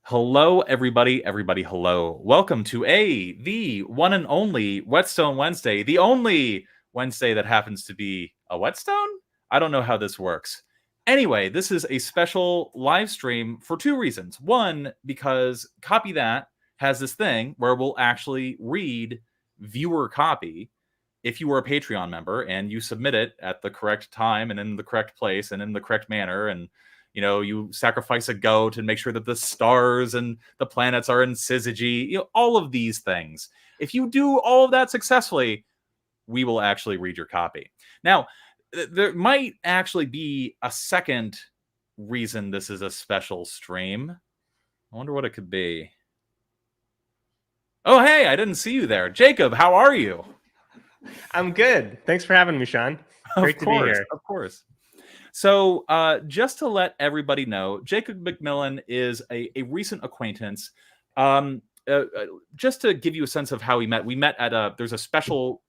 Hello, everybody. Everybody, hello. Welcome to the one and only Whetstone Wednesday, the only Wednesday that happens to be a whetstone? I don't know how this works. Anyway, this is a special live stream for two reasons. One, because Copy That has this thing where we'll actually read viewer copy if you were a Patreon member and you submit it at the correct time and in the correct place and in the correct manner, and you sacrifice a goat and make sure that the stars and the planets are in syzygy, all of these things. If you do all of that successfully, we will actually read your copy. Now, there might actually be a second reason this is a special stream. I wonder what it could be. Oh, hey, I didn't see you there. Jacob, how are you? I'm good. Thanks for having me, Sean. Great to be here. Of course. So just to let everybody know, Jacob McMillan is a recent acquaintance. Just to give you a sense of how we met at there's a special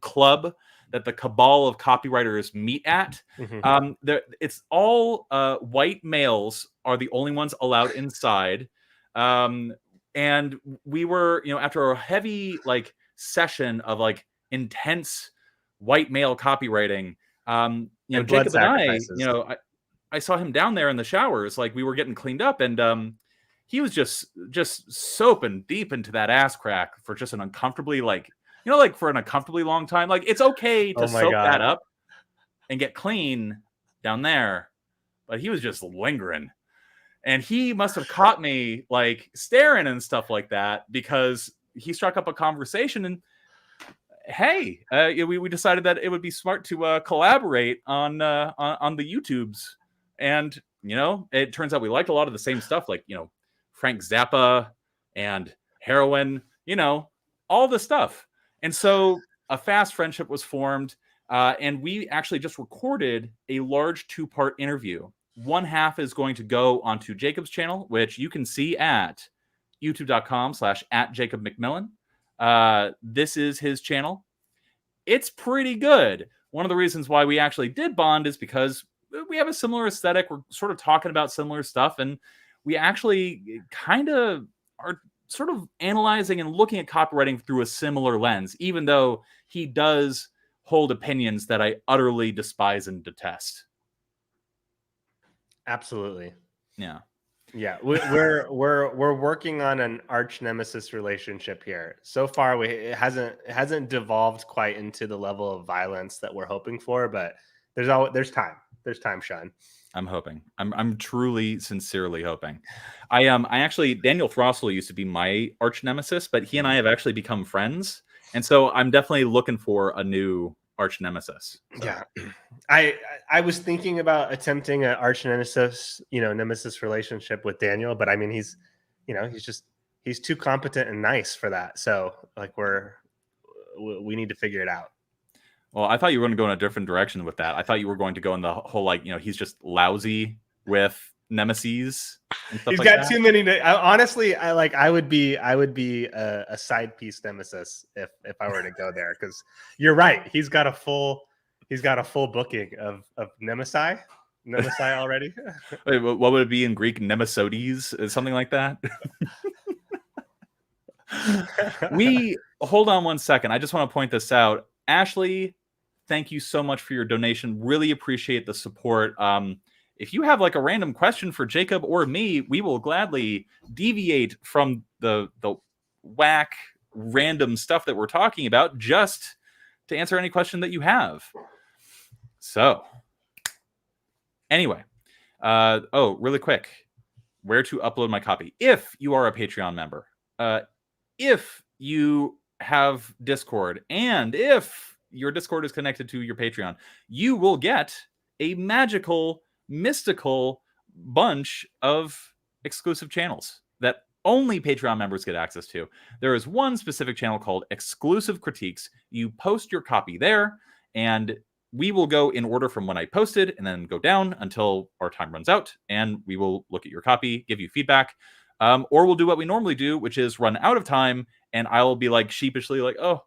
club that the cabal of copywriters meet at. Mm-hmm. It's all white males are the only ones allowed inside. And we were, after a heavy session of intense white male copywriting, Jacob and I saw him down there in the showers, we were getting cleaned up, and he was just soaping deep into that ass crack for just an uncomfortably for an uncomfortably long time. It's okay to soak that up and get clean down there, but he was just lingering, and he must have caught me staring and stuff like that because he struck up a conversation. And hey, we decided that it would be smart to collaborate on the YouTubes, and it turns out we liked a lot of the same stuff, Frank Zappa and heroin, all the stuff. And so a fast friendship was formed, and we actually just recorded a large 2-part interview. One half is going to go onto Jacob's channel, which you can see at youtube.com/@JacobMcMillan. This is his channel. It's pretty good. One of the reasons why we actually did bond is because we have a similar aesthetic. We're sort of talking about similar stuff, and we actually kind of are sort of analyzing and looking at copywriting through a similar lens, even though he does hold opinions that I utterly despise and detest. Absolutely. Yeah. We're working on an arch nemesis relationship here. So far, it hasn't devolved quite into the level of violence that we're hoping for, but there's time. There's time, Sean. I'm hoping. I'm truly, sincerely hoping. I actually, Daniel Throstle used to be my arch nemesis, but he and I have actually become friends, and so I'm definitely looking for a new arch nemesis. So. Yeah, I was thinking about attempting an arch nemesis relationship with Daniel, but I mean he's too competent and nice for that. So we need to figure it out. Well, I thought you were going to go in a different direction with that. I thought you were going to go in the whole he's just lousy with nemesis. He's got too many. Honestly, I would be a side piece nemesis if I were to go there, because you're right. He's got a full booking of nemesi already. Wait, what would it be in Greek? Nemesodes, something like that. Hold on one second. I just want to point this out. Ashley, thank you so much for your donation. Really appreciate the support. If you have a random question for Jacob or me, we will gladly deviate from the whack random stuff that we're talking about just to answer any question that you have. So anyway, really quick, where to upload my copy. If you are a Patreon member, if you have Discord, and if your Discord is connected to your Patreon, you will get a magical, mystical bunch of exclusive channels that only Patreon members get access to. There is one specific channel called Exclusive Critiques. You post your copy there, and we will go in order from when I posted and then go down until our time runs out, and we will look at your copy, give you feedback, or we'll do what we normally do, which is run out of time, and I'll be sheepishly oh,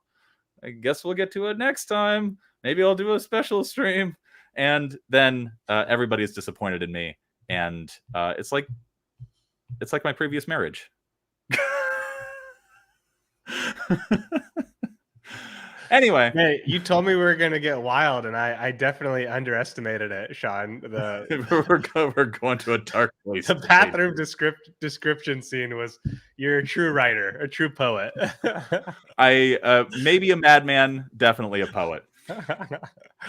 I guess we'll get to it next time. Maybe I'll do a special stream. And then everybody is disappointed in me. And it's It's like my previous marriage. Anyway, Hey, you told me we were gonna get wild, and I definitely underestimated it, Sean. we're going to a dark place. The bathroom description scene was, you're a true writer, a true poet. I maybe a madman, definitely a poet.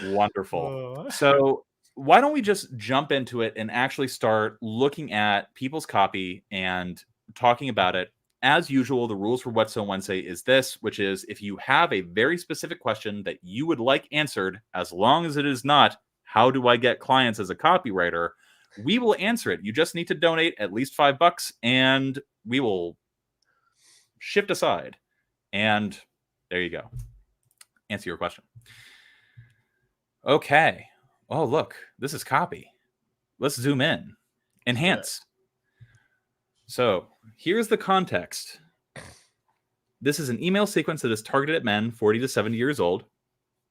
Wonderful. Oh. So why don't we just jump into it and actually start looking at people's copy and talking about it? As usual, the rules for Whetstone Wednesday is this, which is if you have a very specific question that you would like answered, as long as it is not, how do I get clients as a copywriter, we will answer it. You just need to donate at least $5 and we will shift aside. And there you go. Answer your question. Okay. Oh, look, this is copy. Let's zoom in. Enhance. So here's the context. This is an email sequence that is targeted at men 40 to 70 years old,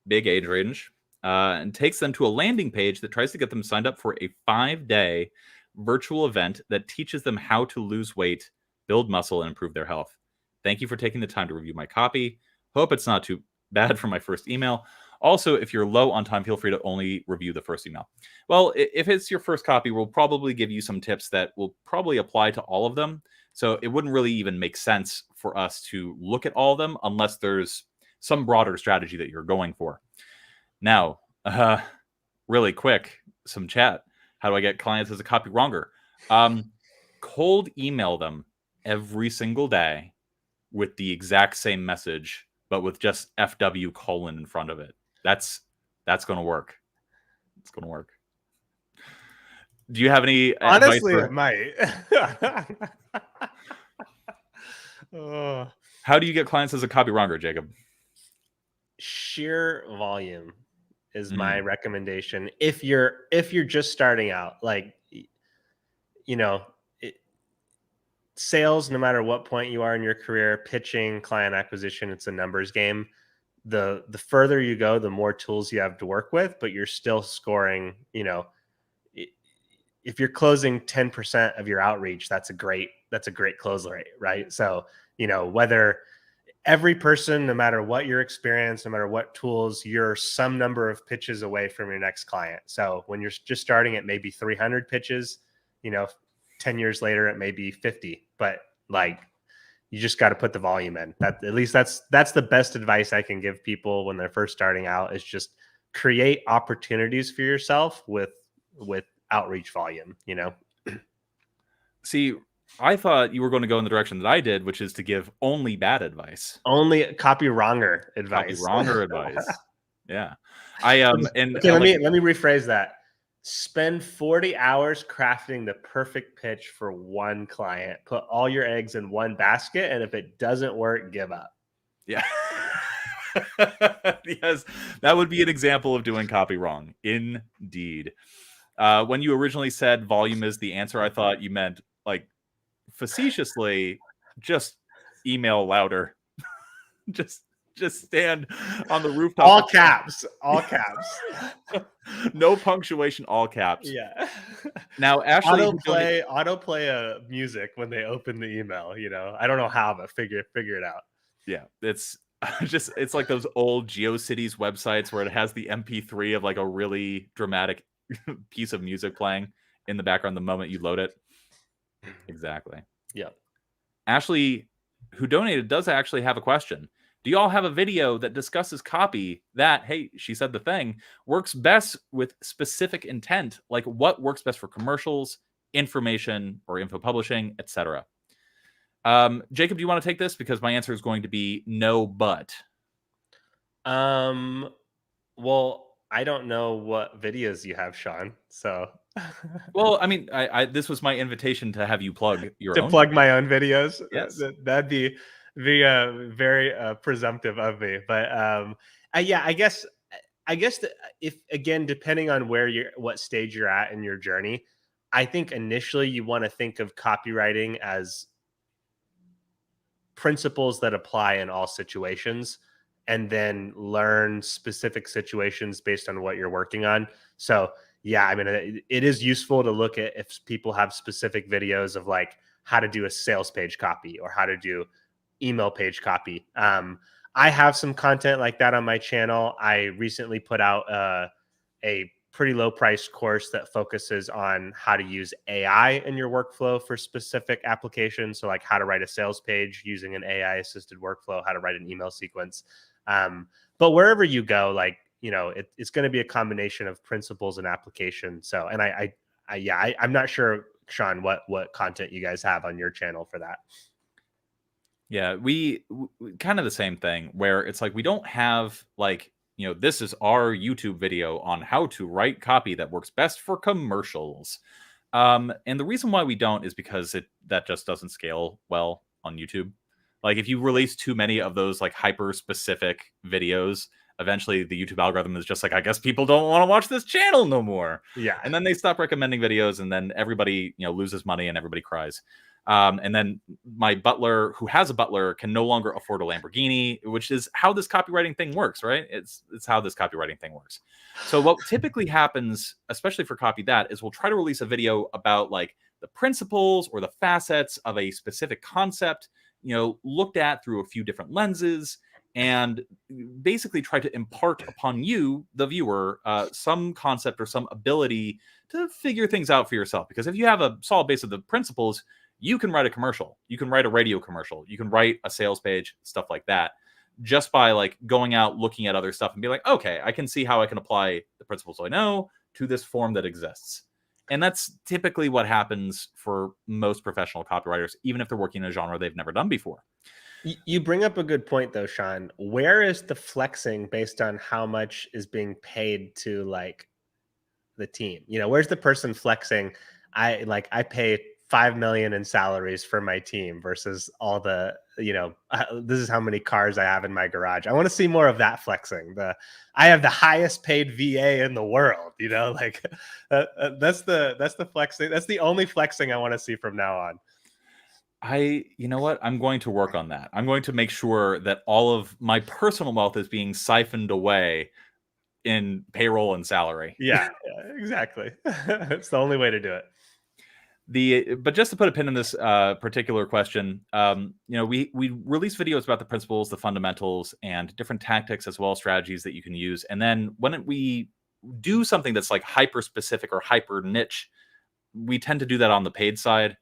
big age range, and takes them to a landing page that tries to get them signed up for a 5-day virtual event that teaches them how to lose weight, build muscle, and improve their health. Thank you for taking the time to review my copy. Hope it's not too bad for my first email. Also, if you're low on time, feel free to only review the first email. Well, if it's your first copy, we'll probably give you some tips that will probably apply to all of them. So it wouldn't really even make sense for us to look at all of them unless there's some broader strategy that you're going for. Now, really quick, some chat. How do I get clients as a copy wronger? Cold email them every single day with the exact same message, but with just FW : in front of it. That's going to work. It's going to work. Do you have any Honestly, advice it might. Oh. How do you get clients as a copy wronger, Jacob? Sheer volume is my recommendation. If you're just starting out, like, you know, sales, no matter what point you are in your career, pitching, client acquisition, it's a numbers game. The further you go, the more tools you have to work with, but you're still scoring, if you're closing 10% of your outreach, that's a great close rate, right? So, whether every person, no matter what your experience, no matter what tools, you're some number of pitches away from your next client. So when you're just starting, it may be 300 pitches, 10 years later, it may be 50, but like, you just got to put the volume in. At least that's the best advice I can give people when they're first starting out, is just create opportunities for yourself with outreach volume, See, I thought you were going to go in the direction that I did, which is to give only bad advice. Only copy wronger advice. Copy wronger advice. Yeah. And okay, let me rephrase that. Spend 40 hours crafting the perfect pitch for one client. Put all your eggs in one basket, and if it doesn't work, give up. Yeah. Yes, that would be an example of doing copy wrong. Indeed. When you originally said volume is the answer, I thought you meant, like, facetiously, just email louder. just stand on the rooftop. All caps. No punctuation, all caps. Yeah. Now, Ashley, autoplay a music when they open the email. I don't know how, but figure it out. Yeah, it's like those old GeoCities websites where it has the MP3 of like a really dramatic piece of music playing in the background the moment you load it. Exactly. Yeah. Ashley, who donated, does actually have a question. Do y'all have a video that discusses copy that, hey, she said the thing, works best with specific intent, like what works best for commercials, information, or info publishing, etc.? Jacob, do you want to take this? Because my answer is going to be no, but. Well, I don't know what videos you have, Sean. So. Well, I mean, I this was my invitation to have you plug your own. To plug my own videos. Yes. That'd be very presumptive of me. But I guess if, again, depending on what stage you're at in your journey, I think initially you want to think of copywriting as principles that apply in all situations, and then learn specific situations based on what you're working on. So yeah, I mean, it is useful to look at if people have specific videos of like how to do a sales page copy or how to do email page copy. I have some content like that on my channel. I recently put out a pretty low priced course that focuses on how to use AI in your workflow for specific applications. So like how to write a sales page using an AI assisted workflow, how to write an email sequence. But wherever you go, like, it's going to be a combination of principles and application. So, and I'm not sure, Sean, what content you guys have on your channel for that. Yeah, we kind of the same thing where it's like we don't have like, this is our YouTube video on how to write copy that works best for commercials. And the reason why we don't is because that just doesn't scale well on YouTube. Like if you release too many of those like hyper specific videos, eventually the YouTube algorithm is just like, I guess people don't want to watch this channel no more. Yeah. And then they stop recommending videos, and then everybody, loses money and everybody cries. And then my butler, who has a butler, can no longer afford a Lamborghini, which is how this copywriting thing works, right? It's how this copywriting thing works. So what typically happens, especially for copy that, is we'll try to release a video about like the principles or the facets of a specific concept, looked at through a few different lenses, and basically try to impart upon you, the viewer, some concept or some ability to figure things out for yourself. Because if you have a solid base of the principles, you can write a commercial, you can write a radio commercial, you can write a sales page, stuff like that, just by like going out, looking at other stuff and be like, okay, I can see how I can apply the principles I know to this form that exists. And that's typically what happens for most professional copywriters, even if they're working in a genre they've never done before. You bring up a good point though, Sean. Where is the flexing based on how much is being paid to like the team? Where's the person flexing? I pay 5 million in salaries for my team versus all the, this is how many cars I have in my garage. I want to see more of that flexing. I have the highest paid VA in the world, that's the flexing. That's the only flexing I want to see from now on. You know what? I'm going to work on that. I'm going to make sure that all of my personal wealth is being siphoned away in payroll and salary. Yeah, exactly. It's the only way to do it. But just to put a pin in this particular question, we release videos about the principles, the fundamentals, and different tactics as well as strategies that you can use. And then when we do something that's like hyper specific or hyper niche, we tend to do that on the paid side.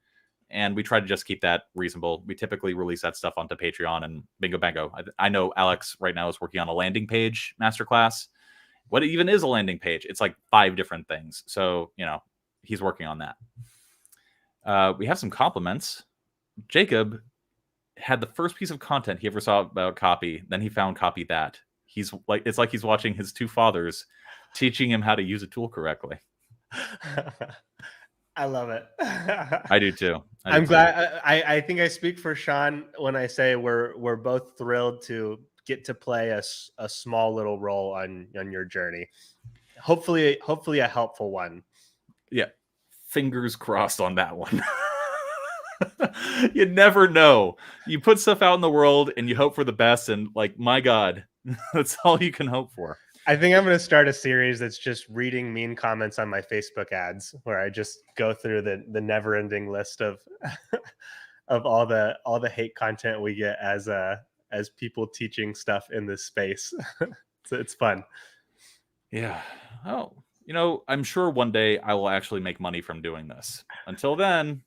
And we try to just keep that reasonable. We typically release that stuff onto Patreon and bingo bango. I know Alex right now is working on a landing page masterclass. What even is a landing page? It's like 5 different things. So, he's working on that. We have some compliments. Jacob had the first piece of content he ever saw about copy. Then he found copy that. It's like he's watching his 2 fathers teaching him how to use a tool correctly. I love it. I do too. I'm glad. I think I speak for Sean when I say we're both thrilled to get to play a small little role on your journey. Hopefully a helpful one. Yeah. Fingers crossed on that one. You never know. You put stuff out in the world and you hope for the best, and like, my God, that's all you can hope for. I think I'm going to start a series that's just reading mean comments on my Facebook ads, where I just go through the never-ending list of of all the hate content we get as people teaching stuff in this space. So it's fun. Yeah. Oh, I'm sure one day I will actually make money from doing this. Until then,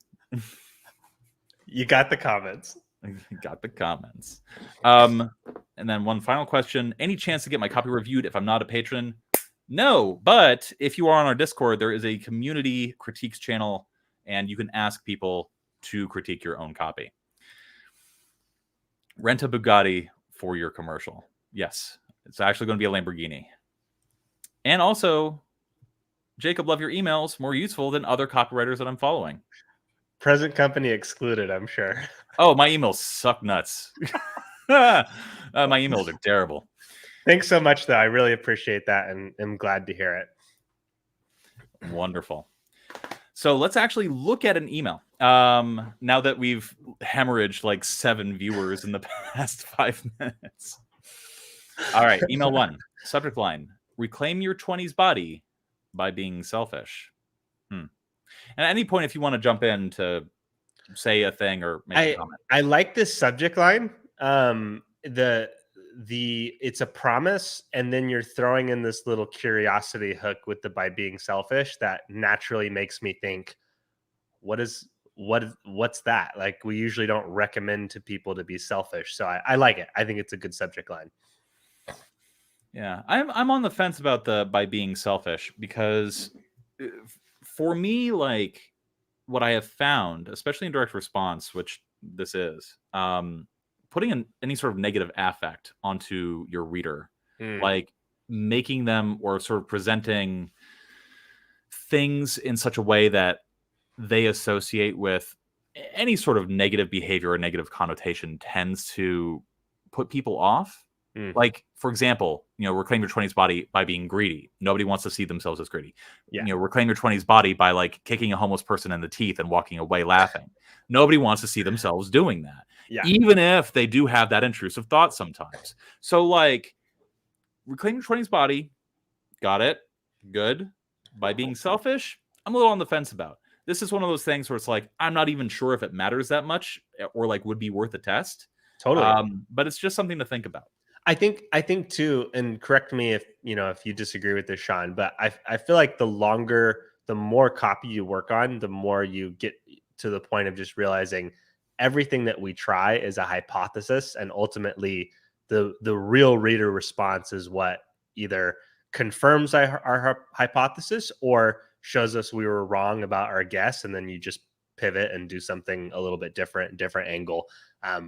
you got the comments. Got the comments. And then one final question. Any chance to get my copy reviewed if I'm not a patron? No, but if you are on our Discord, there is a community critiques channel, and you can ask people to critique your own copy. Rent a Bugatti for your commercial. Yes, it's actually going to be a Lamborghini. And also, Jacob, love your emails. More useful than other copywriters that I'm following. Present company excluded, I'm sure. Oh, my emails suck nuts. My emails are terrible. Thanks so much, though. I really appreciate that, and I'm glad to hear it. Wonderful. So let's actually look at an email. Now that we've hemorrhaged like 7 viewers in the past 5 minutes. All right, email 1. Subject line: reclaim your 20s body by being selfish. And at any point, if you want to jump in to say a thing or make a comment. I like this subject line. The it's a promise, and then you're throwing in this little curiosity hook with the by being selfish that naturally makes me think, what's that? Like, we usually don't recommend to people to be selfish. So I like it. I think it's a good subject line. Yeah, I'm on the fence about the by being selfish, because for me, like, what I have found, especially in direct response, which this is, putting in any sort of negative affect onto your reader, like making them or sort of presenting things in such a way that they associate with any sort of negative behavior or negative connotation, tends to put people off. Like, for example, reclaim your 20s body by being greedy. Nobody wants to see themselves as greedy. Yeah. Reclaim your 20s body by like kicking a homeless person in the teeth and walking away laughing. Nobody wants to see themselves doing that. Yeah. Even if they do have that intrusive thought sometimes. So like, reclaim your 20s body. Got it. Good. By being selfish, I'm a little on the fence about. This is one of those things where it's like, I'm not even sure if it matters that much or like would be worth a test. Totally. But it's just something to think about. I think too, and correct me if you disagree with this, Sean, but I feel like the more copy you work on, the more you get to the point of just realizing everything that we try is a hypothesis, and ultimately the real reader response is what either confirms our hypothesis or shows us we were wrong about our guess, and then you just pivot and do something a little bit different angle.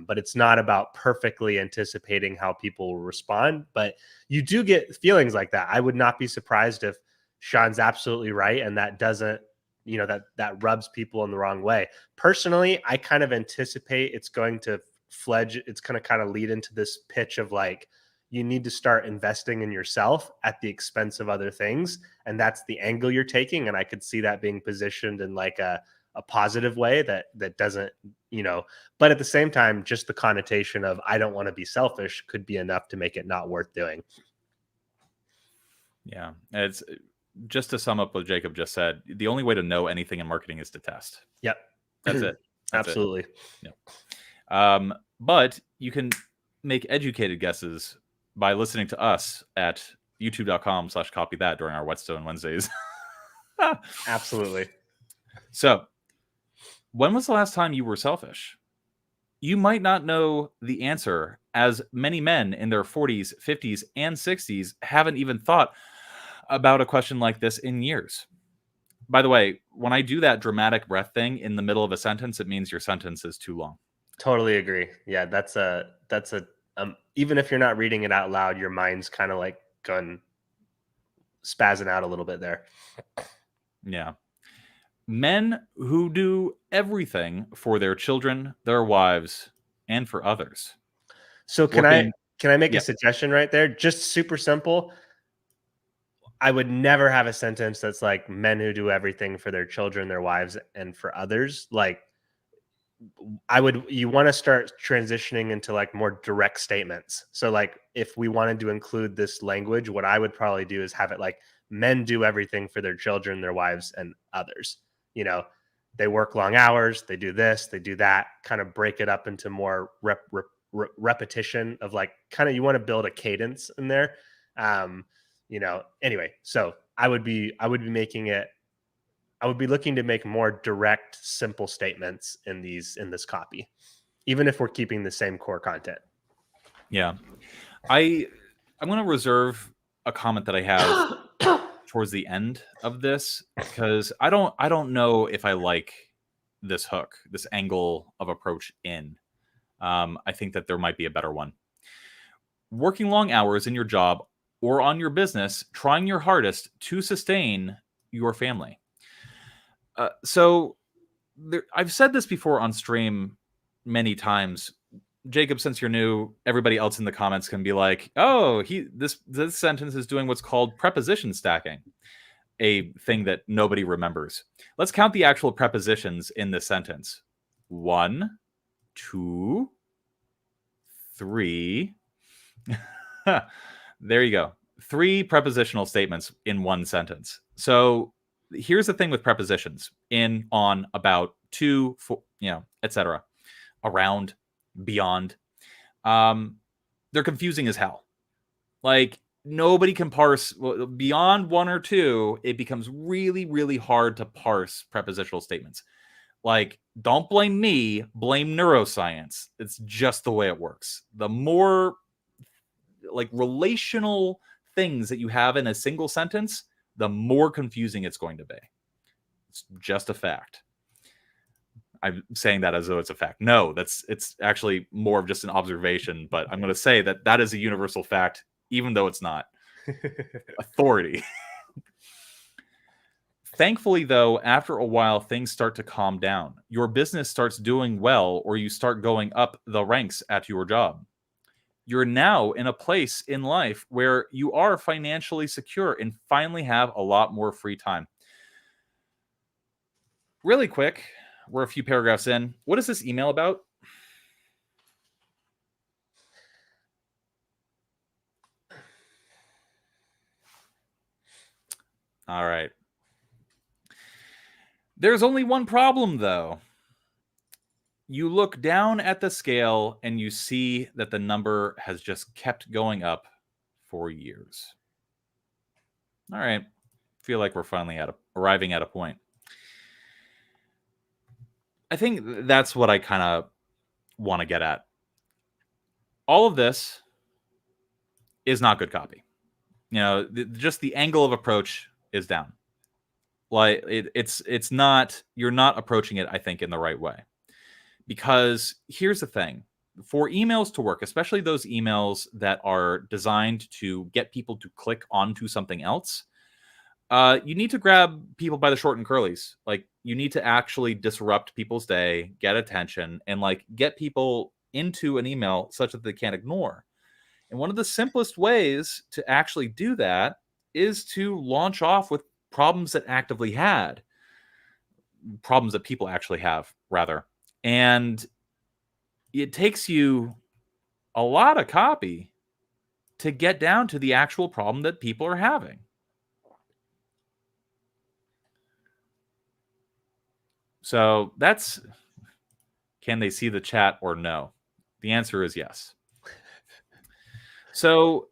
But it's not about perfectly anticipating how people will respond, but you do get feelings like that. I would not be surprised if Sean's absolutely right, and that doesn't, that rubs people in the wrong way. Personally, I kind of anticipate it's going to fledge. It's going to kind of lead into this pitch of like, you need to start investing in yourself at the expense of other things. And that's the angle you're taking. And I could see that being positioned in like a positive way that doesn't, but at the same time, just the connotation of I don't want to be selfish could be enough to make it not worth doing. Yeah. It's just to sum up what Jacob just said. The only way to know anything in marketing is to test. Yep. That's it. That's Absolutely. It. Yeah. But you can make educated guesses by listening to us at youtube.com/copy that during our Whetstone Wednesdays. Absolutely. So, when was the last time you were selfish? You might not know the answer, as many men in their 40s, 50s, and 60s haven't even thought about a question like this in years. By the way, when I do that dramatic breath thing in the middle of a sentence, it means your sentence is too long. Totally agree. Yeah, that's a even if you're not reading it out loud, your mind's kind of like going spazzing out a little bit there. Yeah. Men who do everything for their children, their wives, and for others. So can I make a suggestion right there? Just super simple. I would never have a sentence that's like men who do everything for their children, their wives, and for others. Like, you want to start transitioning into like more direct statements. So like, if we wanted to include this language, what I would probably do is have it like men do everything for their children, their wives, and others. They work long hours, they do this, they do that, kind of break it up into more repetition of like, kind of, you want to build a cadence in there. Anyway, so I would be looking to make more direct, simple statements in this copy, even if we're keeping the same core content. Yeah. I'm going to reserve a comment that I have towards the end of this, because I don't know if I like this hook, this angle of approach in. I think that there might be a better one. Working long hours in your job or on your business, trying your hardest to sustain your family. I've said this before on stream many times. Jacob, since you're new, everybody else in the comments can be like, "Oh, this sentence is doing what's called preposition stacking," a thing that nobody remembers. Let's count the actual prepositions in this sentence. 1, 2, 3. There you go. 3 prepositional statements in one sentence. So here's the thing with prepositions: in, on, about, to, for, etc. Around, beyond. They're confusing as hell. Like, nobody can parse beyond one or two. It becomes really, really hard to parse prepositional statements. Like, don't blame me, blame neuroscience. It's just the way it works. The more like relational things that you have in a single sentence, the more confusing it's going to be. It's just a fact. I'm saying that as though it's a fact. No, it's actually more of just an observation, but I'm going to say that that is a universal fact, even though it's not. Authority. Thankfully, though, after a while, things start to calm down. Your business starts doing well, or you start going up the ranks at your job. You're now in a place in life where you are financially secure and finally have a lot more free time. Really quick, we're a few paragraphs in. What is this email about? All right. There's only one problem, though. You look down at the scale and you see that the number has just kept going up for years. All right. Feel like we're finally arriving at a point. I think that's what I kind of want to get at. All of this is not good copy. Just the angle of approach is down. Like, it's not, you're not approaching it, I think, in the right way. Because here's the thing. For emails to work, especially those emails that are designed to get people to click onto something else, you need to grab people by the short and curlies. Like, you need to actually disrupt people's day, get attention, and like get people into an email such that they can't ignore. And one of the simplest ways to actually do that is to launch off with problems that people actually have, rather. And it takes you a lot of copy to get down to the actual problem that people are having. So that's, can they see the chat or no? The answer is yes. So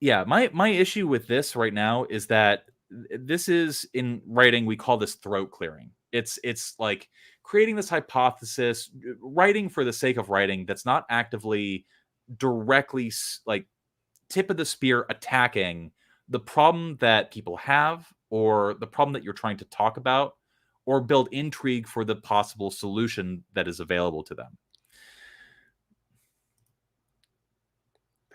yeah, my issue with this right now is that this is, in writing, we call this throat clearing. It's like creating this hypothesis, writing for the sake of writing, that's not actively directly like tip of the spear attacking the problem that people have, or the problem that you're trying to talk about, or build intrigue for the possible solution that is available to them.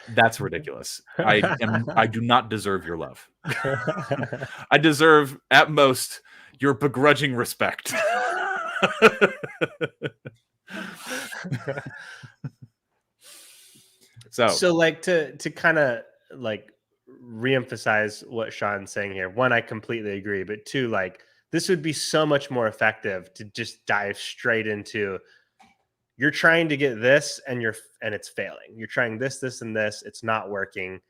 That's ridiculous. I do not deserve your love. I deserve, at most, your begrudging respect. So like to kind of like reemphasize what Sean's saying here. One, I completely agree, but two, like, this would be so much more effective to just dive straight into, you're trying to get this and it's failing. You're trying this, and this, it's not working.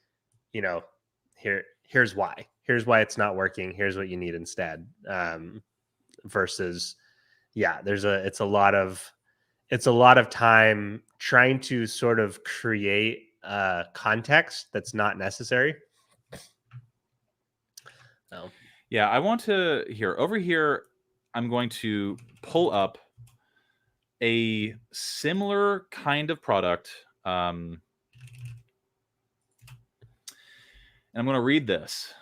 Here's why. Here's why it's not working. Here's what you need instead. Versus, yeah, it's a lot of time trying to sort of create context that's not necessary. Oh. Yeah, I want to over here, I'm going to pull up a similar kind of product. And I'm going to read this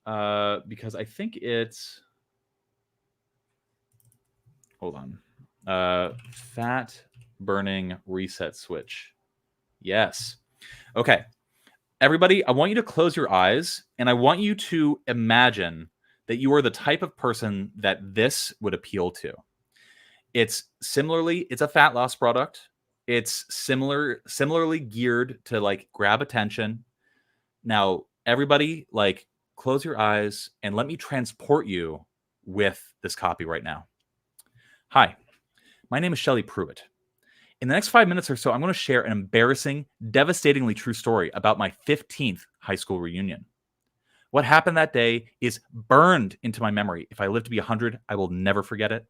because I think it's, hold on. Fat burning reset switch. Yes. Okay. Everybody, I want you to close your eyes, and I want you to imagine that you are the type of person that this would appeal to. It's a fat loss product. It's similarly geared to like grab attention. Now, everybody, like, close your eyes and let me transport you with this copy right now. Hi, my name is Shelley Pruitt. In the next 5 minutes or so, I'm going to share an embarrassing, devastatingly true story about my 15th high school reunion. What happened that day is burned into my memory. If I live to be 100, I will never forget it.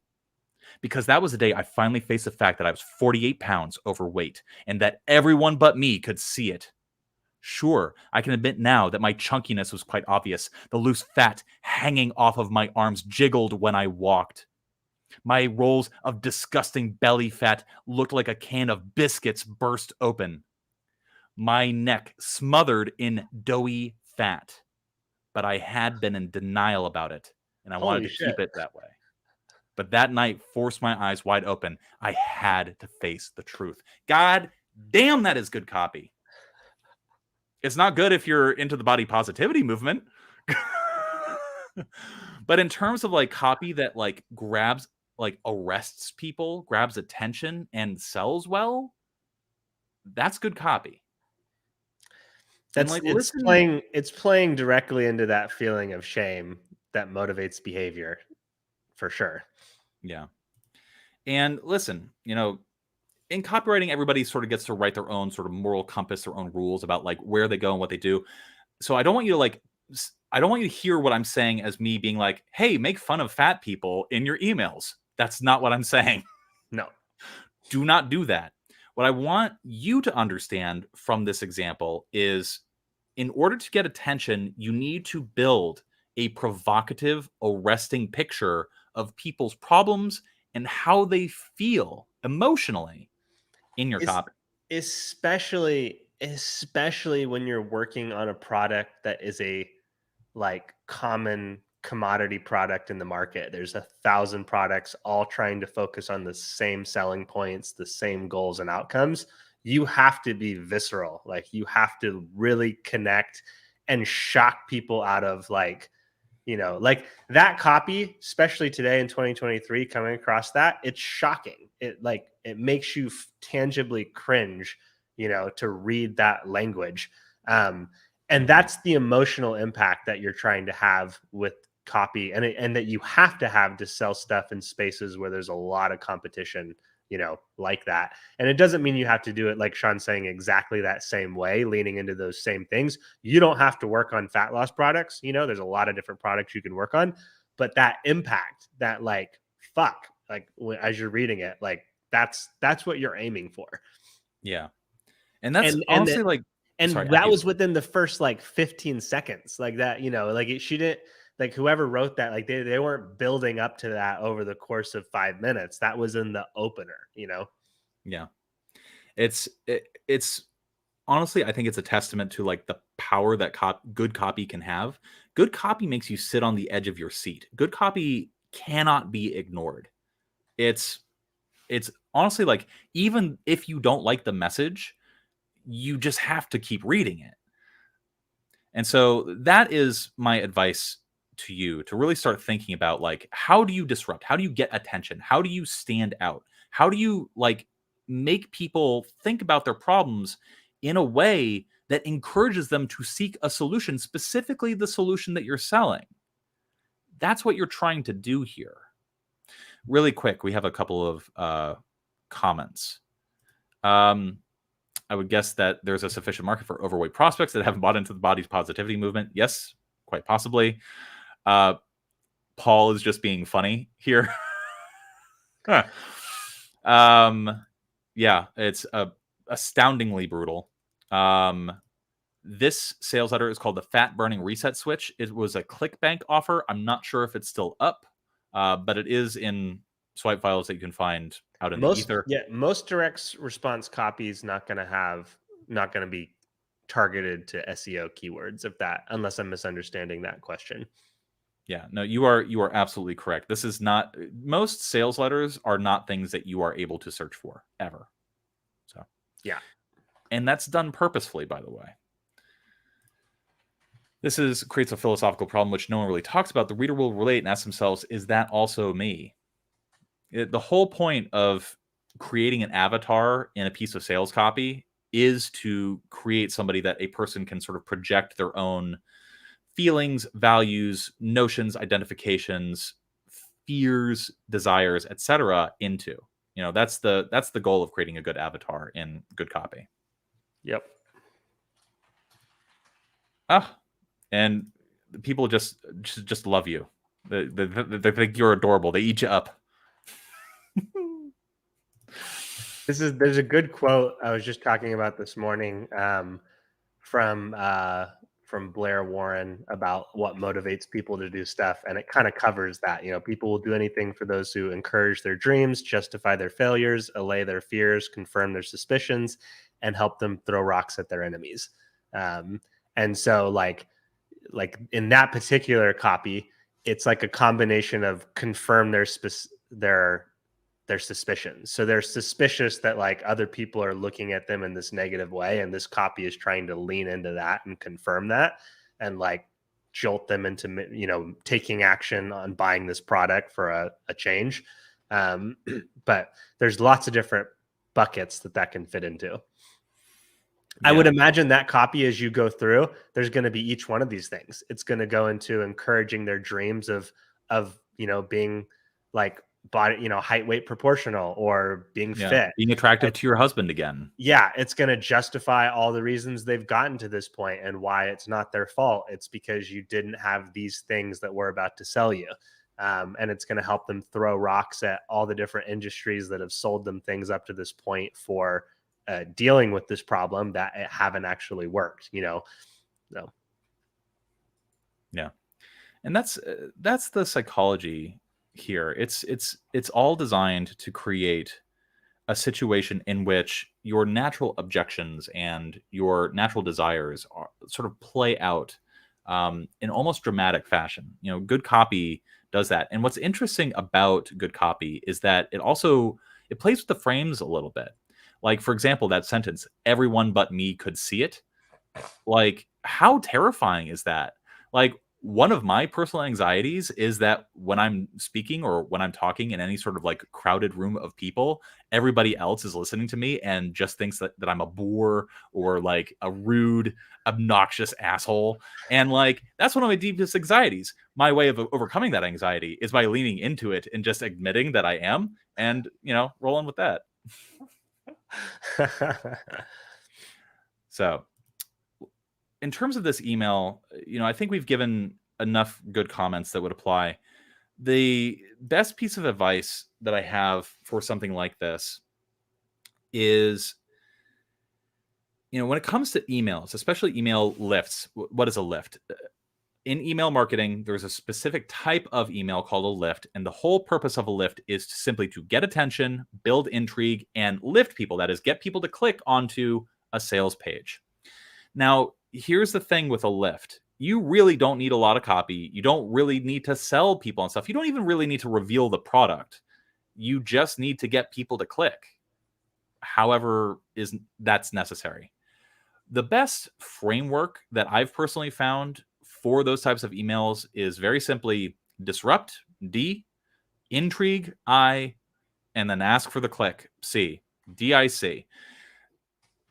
because that was the day I finally faced the fact that I was 48 pounds overweight and that everyone but me could see it. Sure, I can admit now that my chunkiness was quite obvious. The loose fat hanging off of my arms jiggled when I walked. My rolls of disgusting belly fat looked like a can of biscuits burst open. My neck smothered in doughy fat. But I had been in denial about it, and I wanted Holy to shit. keep it that way. But that night forced my eyes wide open. I had to face the truth. God damn, that is good copy. It's not good if you're into the body positivity movement. But in terms of like copy that like grabs, like arrests people, grabs attention, and sells well, that's good copy. And like listen, It's playing directly into that feeling of shame that motivates behavior for sure. yeah. And listen, in copywriting, everybody sort of gets to write their own sort of moral compass, their own rules about like where they go and what they do. So I don't want you to I don't want you to hear what I'm saying as me being like, hey, make fun of fat people in your emails. That's not what I'm saying. No. Do not do that. What I want you to understand from this example is in order to get attention, you need to build a provocative, arresting picture of people's problems and how they feel emotionally in your It's copy. especially when you're working on a product that is a like common commodity product in the market. There's 1,000 products all trying to focus on the same selling points, the same goals and outcomes. You have to be visceral. Like you have to really connect and shock people out of like, like that copy, especially today in 2023, coming across that, it's shocking. It makes you tangibly cringe, to read that language. And that's the emotional impact that you're trying to have with copy, and that you have to have to sell stuff in spaces where there's a lot of competition, like that. And it doesn't mean you have to do it like Sean's saying exactly that same way, leaning into those same things. You don't have to work on fat loss products. There's a lot of different products you can work on, but that impact, that like fuck, like as you're reading it, like that's what you're aiming for. Yeah. And that's And honestly like, sorry, and after that you. was within the first like 15 seconds, like that, she didn't, like whoever wrote that, like they weren't building up to that over the course of 5 minutes. That was in the opener. Yeah. It's honestly, I think it's a testament to like the power that good copy can have. Good copy makes you sit on the edge of your seat. Good copy cannot be ignored. It's honestly like, even if you don't like the message, you just have to keep reading it. And so that is my advice to you, to really start thinking about like, how do you disrupt? How do you get attention? How do you stand out? How do you like make people think about their problems in a way that encourages them to seek a solution, specifically the solution that you're selling? That's what you're trying to do here. Really quick, we have a couple of comments. I would guess that there's a sufficient market for overweight prospects that haven't bought into the body positivity movement. Yes, quite possibly. Paul is just being funny here. Yeah, it's astoundingly brutal. This sales letter is called the Fat Burning Reset Switch. It was a ClickBank offer. I'm not sure if it's still up, but it is in swipe files that you can find out in the ether. Most direct response copies not going to be targeted to SEO keywords, unless I'm misunderstanding that question. Yeah, no, you are absolutely correct. This is not, most sales letters are not things that you are able to search for ever. So, yeah. And that's done purposefully, by the way. This creates a philosophical problem which no one really talks about. The reader will relate and ask themselves, is that also me? The whole point of creating an avatar in a piece of sales copy is to create somebody that a person can sort of project their own feelings, values, notions, identifications, fears, desires, etc. into. That's the goal of creating a good avatar in good copy. Yep. And people just love you. They think you're adorable. They eat you up. There's a good quote I was just talking about this morning from Blair Warren about what motivates people to do stuff, and it kind of covers that. People will do anything for those who encourage their dreams, justify their failures, allay their fears, confirm their suspicions, and help them throw rocks at their enemies. And so, like in that particular copy, it's like a combination of confirm their suspicions. So they're suspicious that like other people are looking at them in this negative way, and this copy is trying to lean into that and confirm that, and like jolt them into taking action on buying this product for a change. But there's lots of different buckets that can fit into. I would imagine that copy, as you go through, there's going to be each one of these things. It's going to go into encouraging their dreams of being like body, height, weight, proportional, or being fit, being attractive to your husband again. Yeah, it's going to justify all the reasons they've gotten to this point and why it's not their fault. It's because you didn't have these things that we're about to sell you. And it's going to help them throw rocks at all the different industries that have sold them things up to this point for dealing with this problem that it haven't actually worked, So. Yeah. And that's the psychology here. It's all designed to create a situation in which your natural objections and your natural desires are sort of play out in almost dramatic fashion. Good copy does that. And what's interesting about good copy is that it plays with the frames a little bit. Like, for example, that sentence, everyone but me could see it. Like, how terrifying is that? Like, one of my personal anxieties is that when I'm speaking or when I'm talking in any sort of like crowded room of people, everybody else is listening to me and just thinks that I'm a bore or like a rude, obnoxious asshole. And like, that's one of my deepest anxieties. My way of overcoming that anxiety is by leaning into it and just admitting that I am and, rolling with that. So in terms of this email, I think we've given enough good comments that would apply. The best piece of advice that I have for something like this is, when it comes to emails, especially email lifts, what is a lift? In email marketing, there's a specific type of email called a lift, and the whole purpose of a lift is simply to get attention, build intrigue, and lift people. That is, get people to click onto a sales page. Now, here's the thing with a lift. You really don't need a lot of copy. You don't really need to sell people and stuff. You don't even really need to reveal the product. You just need to get people to click. However, that's necessary. The best framework that I've personally found for those types of emails is very simply disrupt, D, intrigue, I, and then ask for the click, C, DIC.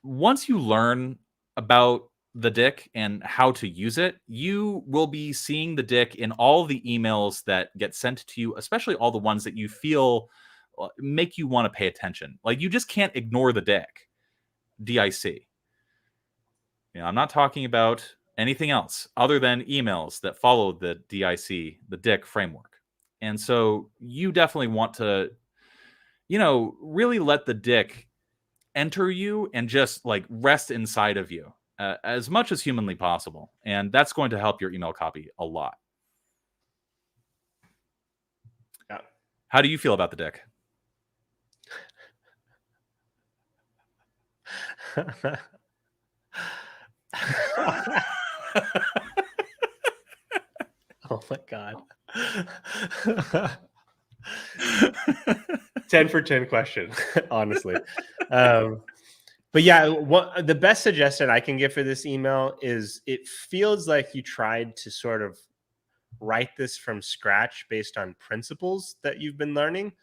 Once you learn about the dick and how to use it, you will be seeing the dick in all the emails that get sent to you, especially all the ones that you feel make you want to pay attention. Like, you just can't ignore the dick, DIC. I'm not talking about anything else other than emails that follow the DIC, the dick framework. And so you definitely want to, really let the dick enter you and just like rest inside of you as much as humanly possible. And that's going to help your email copy a lot. Yeah. How do you feel about the dick? Oh my God. 10 for 10 question, honestly. But yeah, the best suggestion I can give for this email is, it feels like you tried to sort of write this from scratch based on principles that you've been learning,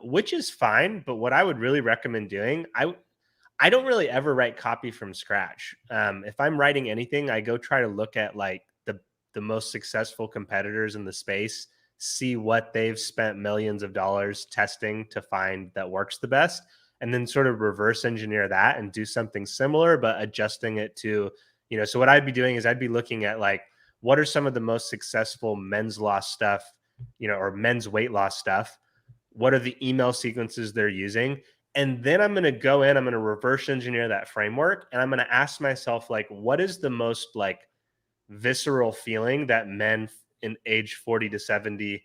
which is fine. But what I would really recommend doing, I don't really ever write copy from scratch. If I'm writing anything, I go try to look at like the most successful competitors in the space, see what they've spent millions of dollars testing to find that works the best, and then sort of reverse engineer that and do something similar, but adjusting it to, so what I'd be doing is I'd be looking at like, what are some of the most successful men's loss stuff, or men's weight loss stuff? what are the email sequences they're using. And then I'm going to go in, I'm going to reverse engineer that framework. And I'm going to ask myself, like, what is the most like visceral feeling that men in age 40 to 70,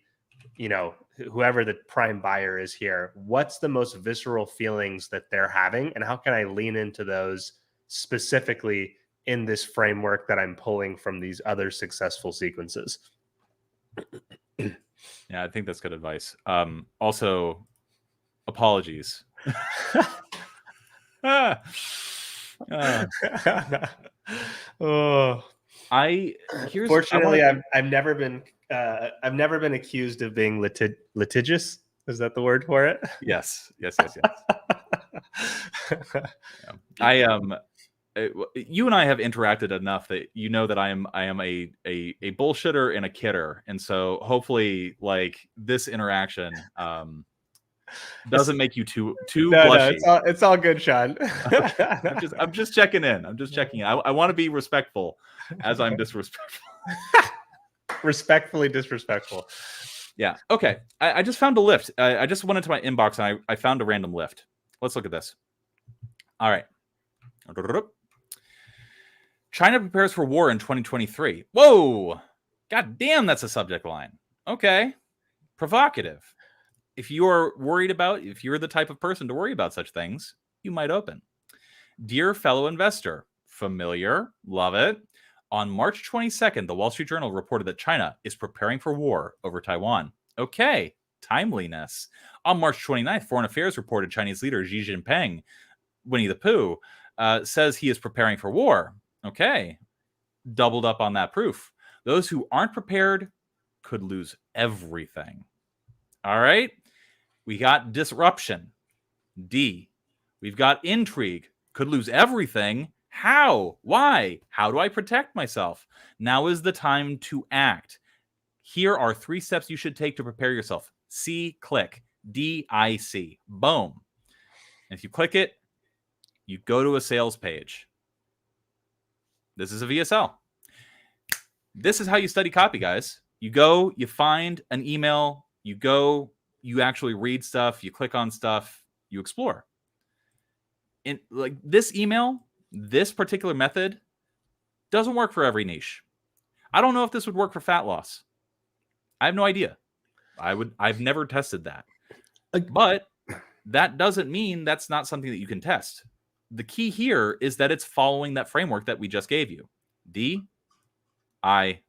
whoever the prime buyer is here, what's the most visceral feelings that they're having? And how can I lean into those specifically in this framework that I'm pulling from these other successful sequences? Yeah, I think that's good advice. Also, apologies. Oh, fortunately, I've never been accused of being litigious. Is that the word for it? Yes. Yeah. You and I have interacted enough that you know that I am a bullshitter and a kidder, and so hopefully, like, this interaction doesn't make you too blushy. No, it's all good, Sean. I'm just checking in. I want to be respectful as I'm disrespectful. Respectfully disrespectful. Yeah. Okay. I just found a lift. I just went into my inbox and I found a random lift. Let's look at this. All right. China prepares for war in 2023. Whoa. God damn, that's a subject line. Okay. Provocative. If you're the type of person to worry about such things, you might open. Dear fellow investor, familiar, love it. On March 22nd, the Wall Street Journal reported that China is preparing for war over Taiwan. Okay, timeliness. On March 29th, Foreign Affairs reported Chinese leader Xi Jinping, Winnie the Pooh, says he is preparing for war. Okay, doubled up on that proof. Those who aren't prepared could lose everything. All right, we got disruption. D. We've got intrigue. Could lose everything. How? Why? How do I protect myself? Now is the time to act. Here are 3 steps you should take to prepare yourself. C, click. D, I, C. Boom. And if you click it, you go to a sales page. This is a VSL. This is how you study copy, guys. You go, you find an email, you go, you actually read stuff, you click on stuff, you explore. And like this email, this particular method doesn't work for every niche. I don't know if this would work for fat loss. I have no idea. I've never tested that. But that doesn't mean that's not something that you can test. The key here is that it's following that framework that we just gave you. D, I,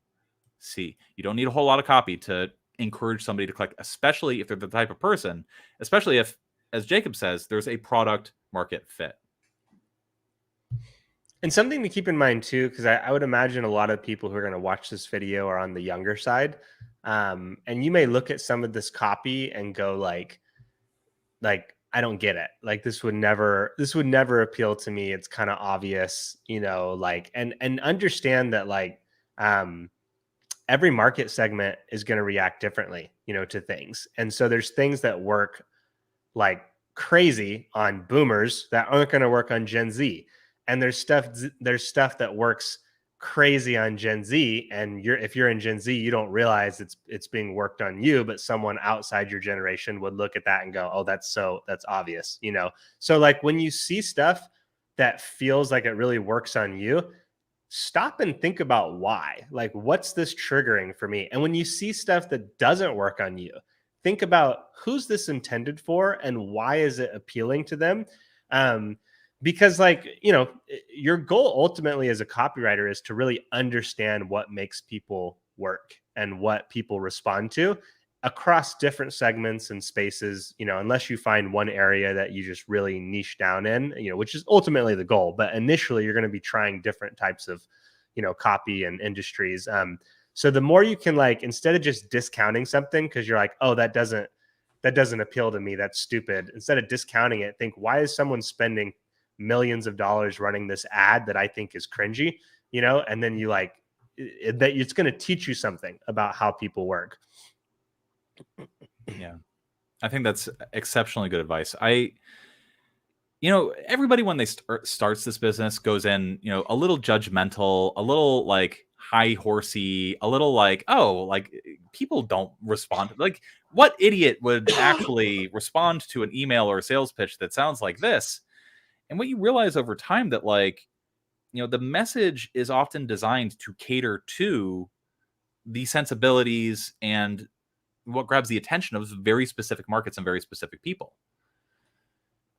C. You don't need a whole lot of copy to encourage somebody to click, especially if they're the type of person, especially if, as Jacob says, there's a product market fit. And something to keep in mind too, because I would imagine a lot of people who are going to watch this video are on the younger side. And you may look at some of this copy and go like, I don't get it. Like this would never appeal to me. It's kind of obvious, like, and understand that like, every market segment is going to react differently, to things. And so there's things that work like crazy on boomers that aren't going to work on Gen Z. And there's stuff that works crazy on Gen Z. And if you're in Gen Z, you don't realize it's being worked on you, but someone outside your generation would look at that and go, oh, that's obvious, So like when you see stuff that feels like it really works on you, stop and think about why. Like, what's this triggering for me? And when you see stuff that doesn't work on you, think about who's this intended for and why is it appealing to them? Because like, your goal ultimately as a copywriter is to really understand what makes people work and what people respond to across different segments and spaces, unless you find one area that you just really niche down in, which is ultimately the goal. But initially you're going to be trying different types of, copy and industries. So the more you can, like, instead of just discounting something because you're like, oh, that doesn't appeal to me, that's stupid. Instead of discounting it, think, why is someone spending millions of dollars running this ad that I think is cringy, and then you like that it's going to teach you something about how people work. Yeah, I think that's exceptionally good advice. Everybody when they starts this business goes in, a little judgmental, a little like high horsey, a little like, oh, like people don't respond. Like, what idiot would actually respond to an email or a sales pitch that sounds like this? And what you realize over time that, like, the message is often designed to cater to the sensibilities and what grabs the attention of very specific markets and very specific people.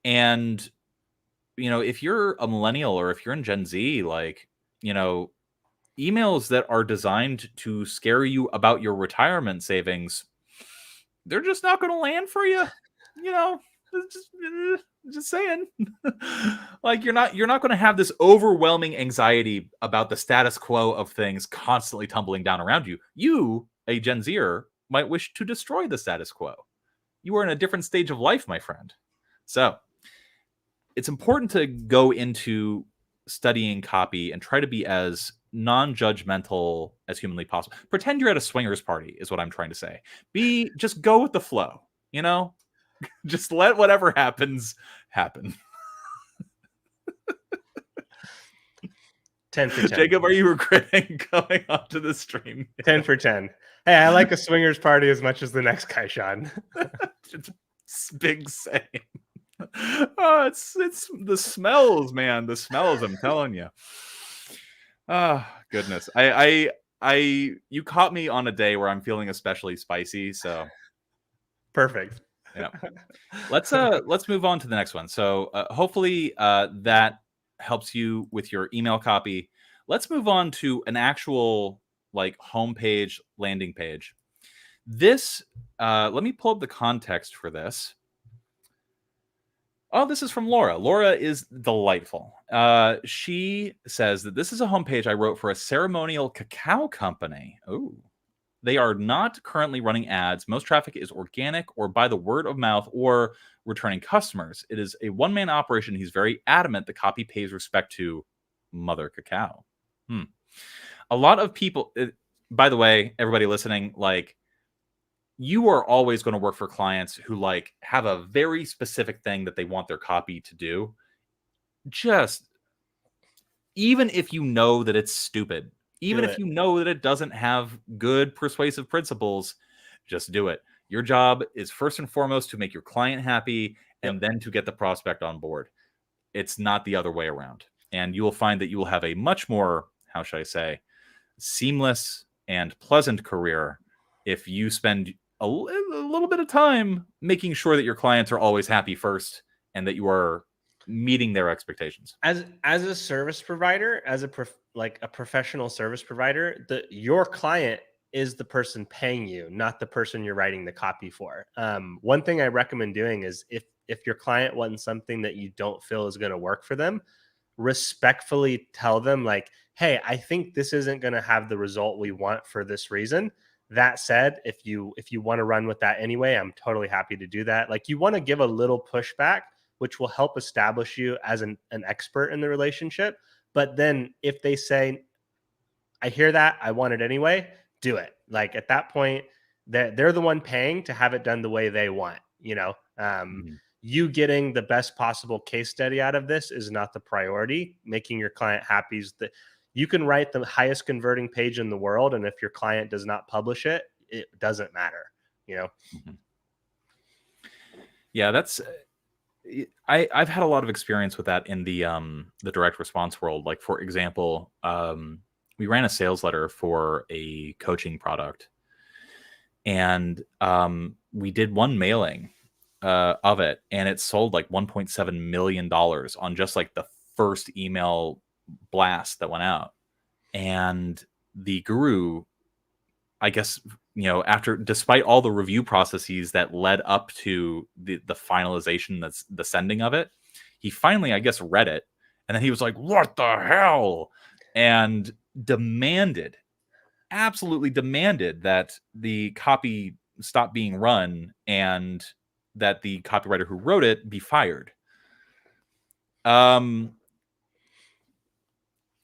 And, if you're a millennial or if you're in Gen Z, like, emails that are designed to scare you about your retirement savings, they're just not going to land for you. Just saying. Like, you're not going to have this overwhelming anxiety about the status quo of things constantly tumbling down around you. You, a Gen Zer, might wish to destroy the status quo. You are in a different stage of life, my friend. So it's important to go into studying copy and try to be as non-judgmental as humanly possible. Pretend you're at a swingers party is what I'm trying to say. Just go with the flow, just let whatever happens happen. 10 for 10. Jacob, are you regretting going onto the stream? 10 for 10. Hey, I like a swingers party as much as the next guy, Sean. It's big saying. Oh, it's the smells, man. The smells, I'm telling you. Oh, goodness. You caught me on a day where I'm feeling especially spicy, so perfect. Yeah. Let's move on to the next one. So hopefully that helps you with your email copy. Let's move on to an actual like homepage landing page. This let me pull up the context for this. Oh, this is from Laura. Laura is delightful. She says that this is a homepage I wrote for a ceremonial cacao company. Oh, they are not currently running ads. Most traffic is organic or by the word of mouth or returning customers. It is a one-man operation. He's very adamant the copy pays respect to Mother Cacao. A lot of people, by the way, everybody listening, like, you are always going to work for clients who like have a very specific thing that they want their copy to do. Just, even if you know that it's stupid, even if you know that it doesn't have good persuasive principles, just do it. Your job is first and foremost to make your client happy and then to get the prospect on board. It's not the other way around. And you will find that you will have a much more, how should I say, seamless and pleasant career if you spend a little bit of time making sure that your clients are always happy first and that you are meeting their expectations. As a service provider, as a professional service provider, your client is the person paying you, not the person you're writing the copy for. One thing I recommend doing is if your client wants something that you don't feel is going to work for them, respectfully tell them like, hey, I think this isn't going to have the result we want for this reason. That said, if you want to run with that anyway, I'm totally happy to do that. Like, you want to give a little pushback, which will help establish you as an expert in the relationship. But then if they say, I hear that, I want it anyway, do it. Like, at that point, they're the one paying to have it done the way they want. You getting the best possible case study out of this is not the priority. Making your client happy is you can write the highest converting page in the world, and if your client does not publish it, it doesn't matter. Yeah, that's. I've had a lot of experience with that in the direct response world. Like, for example, we ran a sales letter for a coaching product, and we did one mailing of it, and it sold like $1.7 million on just like the first email blast that went out. And the guru, I guess, despite all the review processes that led up to the finalization, that's the sending of it, he finally, I guess, read it, and then he was like, what the hell? And absolutely demanded that the copy stop being run and that the copywriter who wrote it be fired.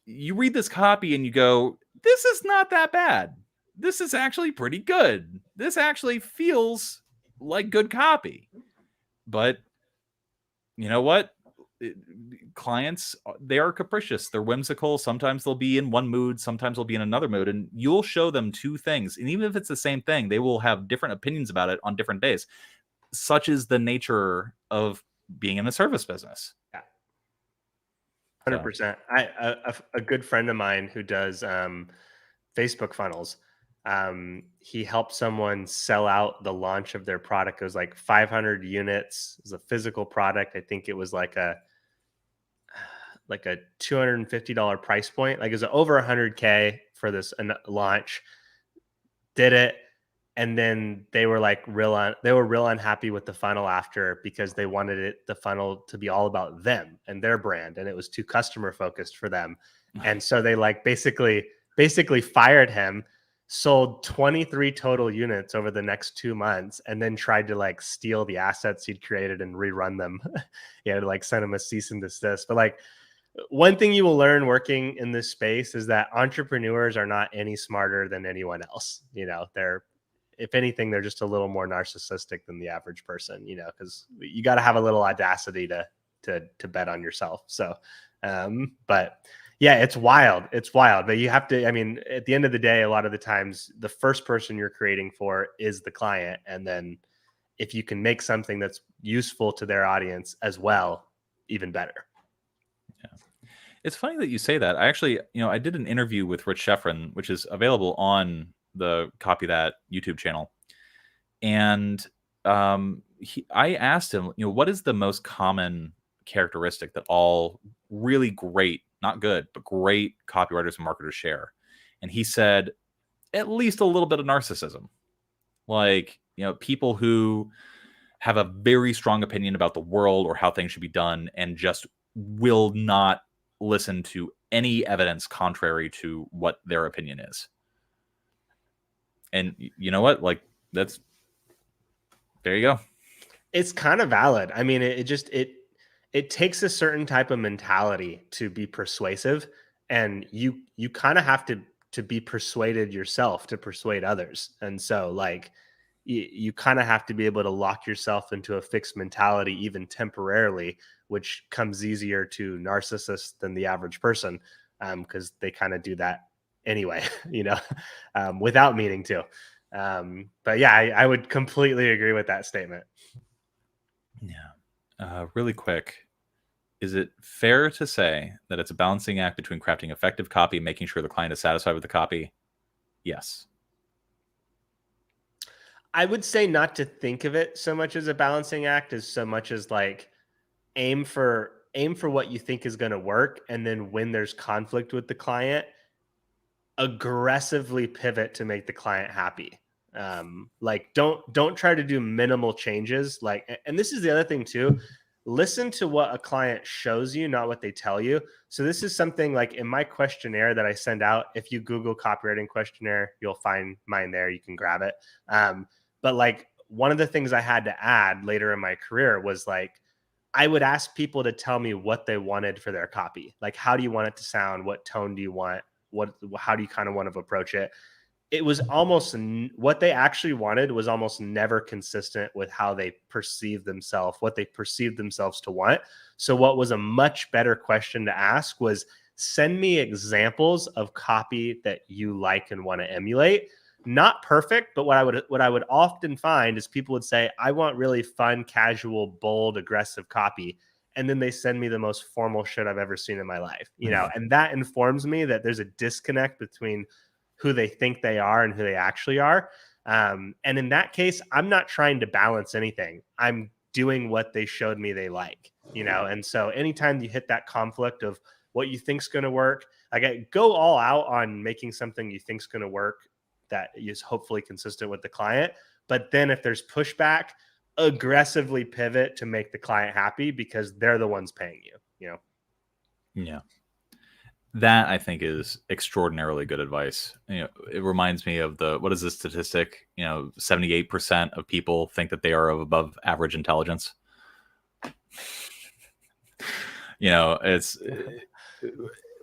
You read this copy and you go, this is not that bad. This is actually pretty good. This actually feels like good copy. But you know what? clients, they are capricious, they're whimsical. Sometimes they'll be in one mood, sometimes they'll be in another mood, and you'll show them two things, and even if it's the same thing, they will have different opinions about it on different days. Such is the nature of being in the service business. Yeah, 100%. A good friend of mine who does Facebook funnels, he helped someone sell out the launch of their product. It was like 500 units. It was a physical product. I think it was like a $250 price point. Like it was over 100K for this launch. Did it, and then they were like real unhappy with the funnel after, because they wanted the funnel to be all about them and their brand, and it was too customer focused for them. And so they like basically fired him, sold 23 total units over the next 2 months, and then tried to like steal the assets he'd created and rerun them. He had to like send him a cease and desist. But like, one thing you will learn working in this space is that entrepreneurs are not any smarter than anyone else. If anything, they're just a little more narcissistic than the average person, because you got to have a little audacity to bet on yourself. So, but yeah, it's wild. It's wild, but you have to, at the end of the day, a lot of the times the first person you're creating for is the client. And then if you can make something that's useful to their audience as well, even better. It's funny that you say that. I actually, I did an interview with Rich Sheffrin, which is available on the Copy That YouTube channel. And I asked him, what is the most common characteristic that all really great, not good, but great copywriters and marketers share? And he said, at least a little bit of narcissism. Like, people who have a very strong opinion about the world or how things should be done and just will not listen to any evidence contrary to what their opinion is. And you know what? Like, there you go. It's kind of valid. It takes a certain type of mentality to be persuasive, and you kind of have to be persuaded yourself to persuade others. And so like, you kind of have to be able to lock yourself into a fixed mentality, even temporarily, which comes easier to narcissists than the average person, because they kind of do that anyway, without meaning to. But yeah, I would completely agree with that statement. Yeah. Really quick, is it fair to say that it's a balancing act between crafting effective copy, making sure the client is satisfied with the copy? Yes. I would say not to think of it so much as a balancing act as so much as like aim for what you think is going to work. And then when there's conflict with the client, aggressively pivot to make the client happy. Like don't try to do minimal changes. Like, and this is the other thing too, listen to what a client shows you, not what they tell you. So this is something like in my questionnaire that I send out. If you Google copywriting questionnaire, you'll find mine there. You can grab it. But like one of the things I had to add later in my career was like, I would ask people to tell me what they wanted for their copy. Like, how do you want it to sound? What tone do you want? How do you kind of want to approach it? It was almost what they actually wanted was almost never consistent with how they perceive themselves, what they perceived themselves to want. So what was a much better question to ask was, send me examples of copy that you like and want to emulate. Not perfect, but what I would often find is people would say, I want really fun, casual, bold, aggressive copy. And then they send me the most formal shit I've ever seen in my life, and that informs me that there's a disconnect between who they think they are and who they actually are. And in that case, I'm not trying to balance anything. I'm doing what they showed me they like, and so anytime you hit that conflict of what you think's going to work, like go all out on making something you think's going to work that is hopefully consistent with the client. But then if there's pushback, aggressively pivot to make the client happy, because they're the ones paying you, Yeah. That I think is extraordinarily good advice. It reminds me of what is the statistic? 78% of people think that they are of above average intelligence. It's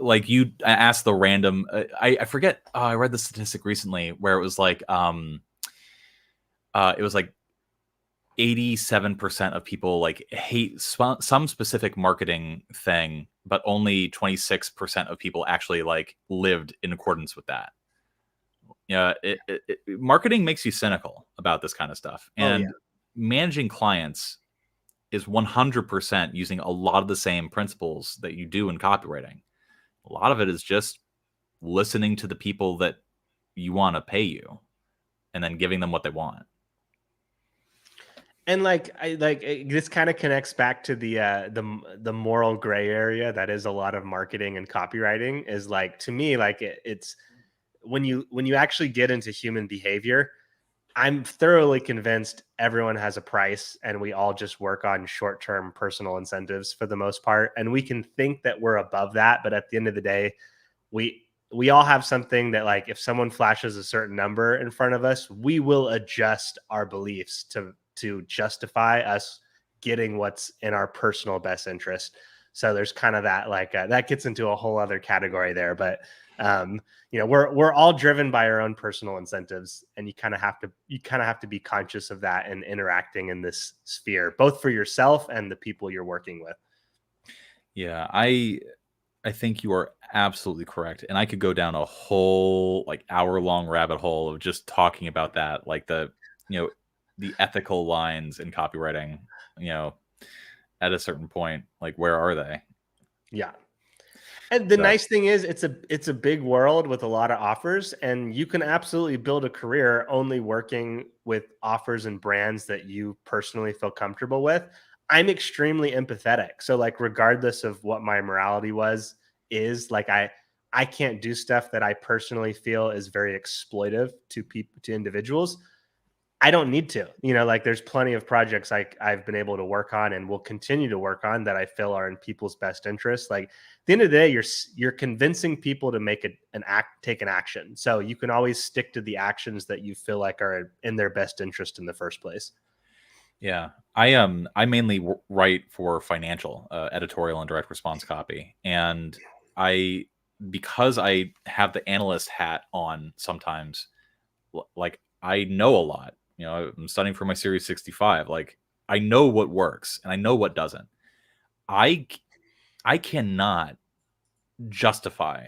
like you ask the random, I forget. I read the statistic recently where it was like 87% of people like hate some specific marketing thing, but only 26% of people actually like lived in accordance with that. Yeah, marketing makes you cynical about this kind of stuff, and managing clients is 100% using a lot of the same principles that you do in copywriting. A lot of it is just listening to the people that you want to pay you and then giving them what they want. And this kind of connects back to the moral gray area that is a lot of marketing and copywriting. Is like, to me, like it's when you actually get into human behavior, I'm thoroughly convinced everyone has a price, and we all just work on short-term personal incentives for the most part. And we can think that we're above that, but at the end of the day, we all have something that, like, if someone flashes a certain number in front of us, we will adjust our beliefs to justify us getting what's in our personal best interest. So there's kind of that, like, that gets into a whole other category there. But we're all driven by our own personal incentives, and you kind of have to be conscious of that and interacting in this sphere, both for yourself and the people you're working with. Yeah, I think you are absolutely correct. And I could go down a whole like hour-long rabbit hole of just talking about that, like the ethical lines in copywriting, at a certain point, like where are they? Yeah. And the nice thing is it's a big world with a lot of offers, and you can absolutely build a career only working with offers and brands that you personally feel comfortable with. I'm extremely empathetic. So, like, regardless of what my morality is like, I can't do stuff that I personally feel is very exploitive to people, to individuals. I don't need to, like, there's plenty of projects I've been able to work on and will continue to work on that I feel are in people's best interest. Like, at the end of the day, you're convincing people to take an action. So you can always stick to the actions that you feel like are in their best interest in the first place. Yeah, I mainly write for financial editorial and direct response copy, and because I have the analyst hat on sometimes, like, I know a lot. I'm studying for my Series 65. Like, I know what works and I know what doesn't. I cannot justify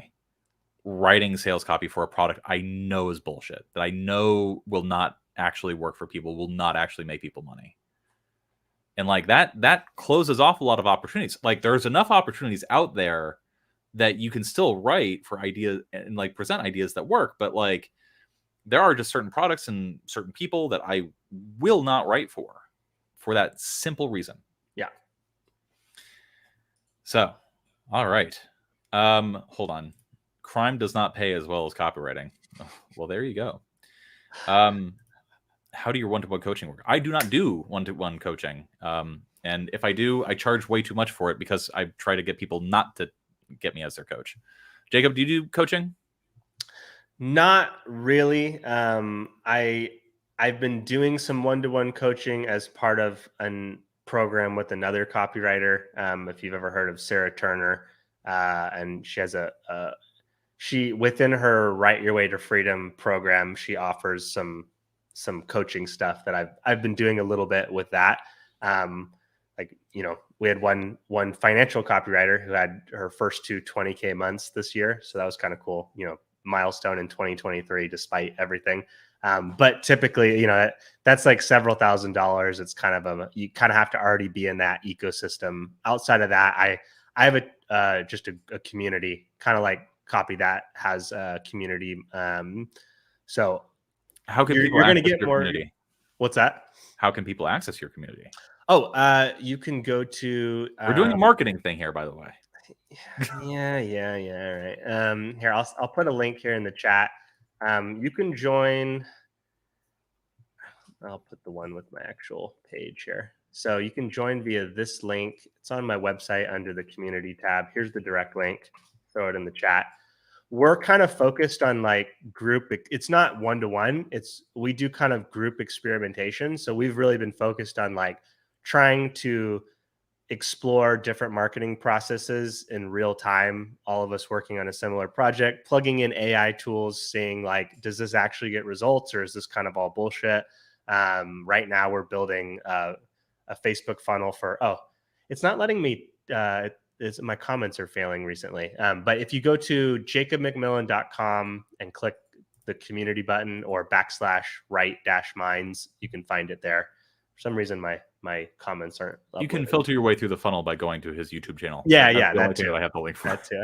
writing sales copy for a product I know is bullshit, that I know will not actually work for people, will not actually make people money. And like that closes off a lot of opportunities. Like, there's enough opportunities out there that you can still write for ideas and like present ideas that work, but like there are just certain products and certain people that I will not write for that simple reason. Yeah. So, all right. Hold on. Crime does not pay as well as copywriting. Well, there you go. How do your one-to-one coaching work? I do not do one-to-one coaching. And if I do, I charge way too much for it because I try to get people not to get me as their coach. Jacob, do you do coaching? Not really. I've been doing some one-to-one coaching as part of a program with another copywriter. If you've ever heard of Sarah Turner, and she has she, within her Write Your Way to Freedom program, she offers some coaching stuff that I've been doing a little bit with that. We had one financial copywriter who had her first 20K months this year, so that was kind of cool. Milestone in 2023 despite everything. But typically, that's like several $1,000s. It's kind of you kind of have to already be in that ecosystem. Outside of that, I have just a community, kind of like Copy That has a community. So how can people you're going to access get your more community? What's that? How can people access your community? Oh, you can go to. We're doing a marketing thing here, by the way. Yeah. All right. Here, I'll put a link here in the chat. You can join. I'll put the one with my actual page here. So you can join via this link. It's on my website under the community tab. Here's the direct link. Throw it in the chat. We're kind of focused on like group. It's not one-to-one. We do kind of group experimentation. So we've really been focused on like trying to explore different marketing processes in real time, all of us working on a similar project, plugging in AI tools, seeing like, does this actually get results or is this kind of all bullshit? Right now we're building a Facebook funnel for, it's not letting me, my comments are failing recently. But if you go to jacobmcmillan.com and click the community button or /right-minds, you can find it there. For some reason, my comments aren't uploaded. You can filter your way through the funnel by going to his YouTube channel. Yeah, That's the only that thing too. that I have the link for. That too.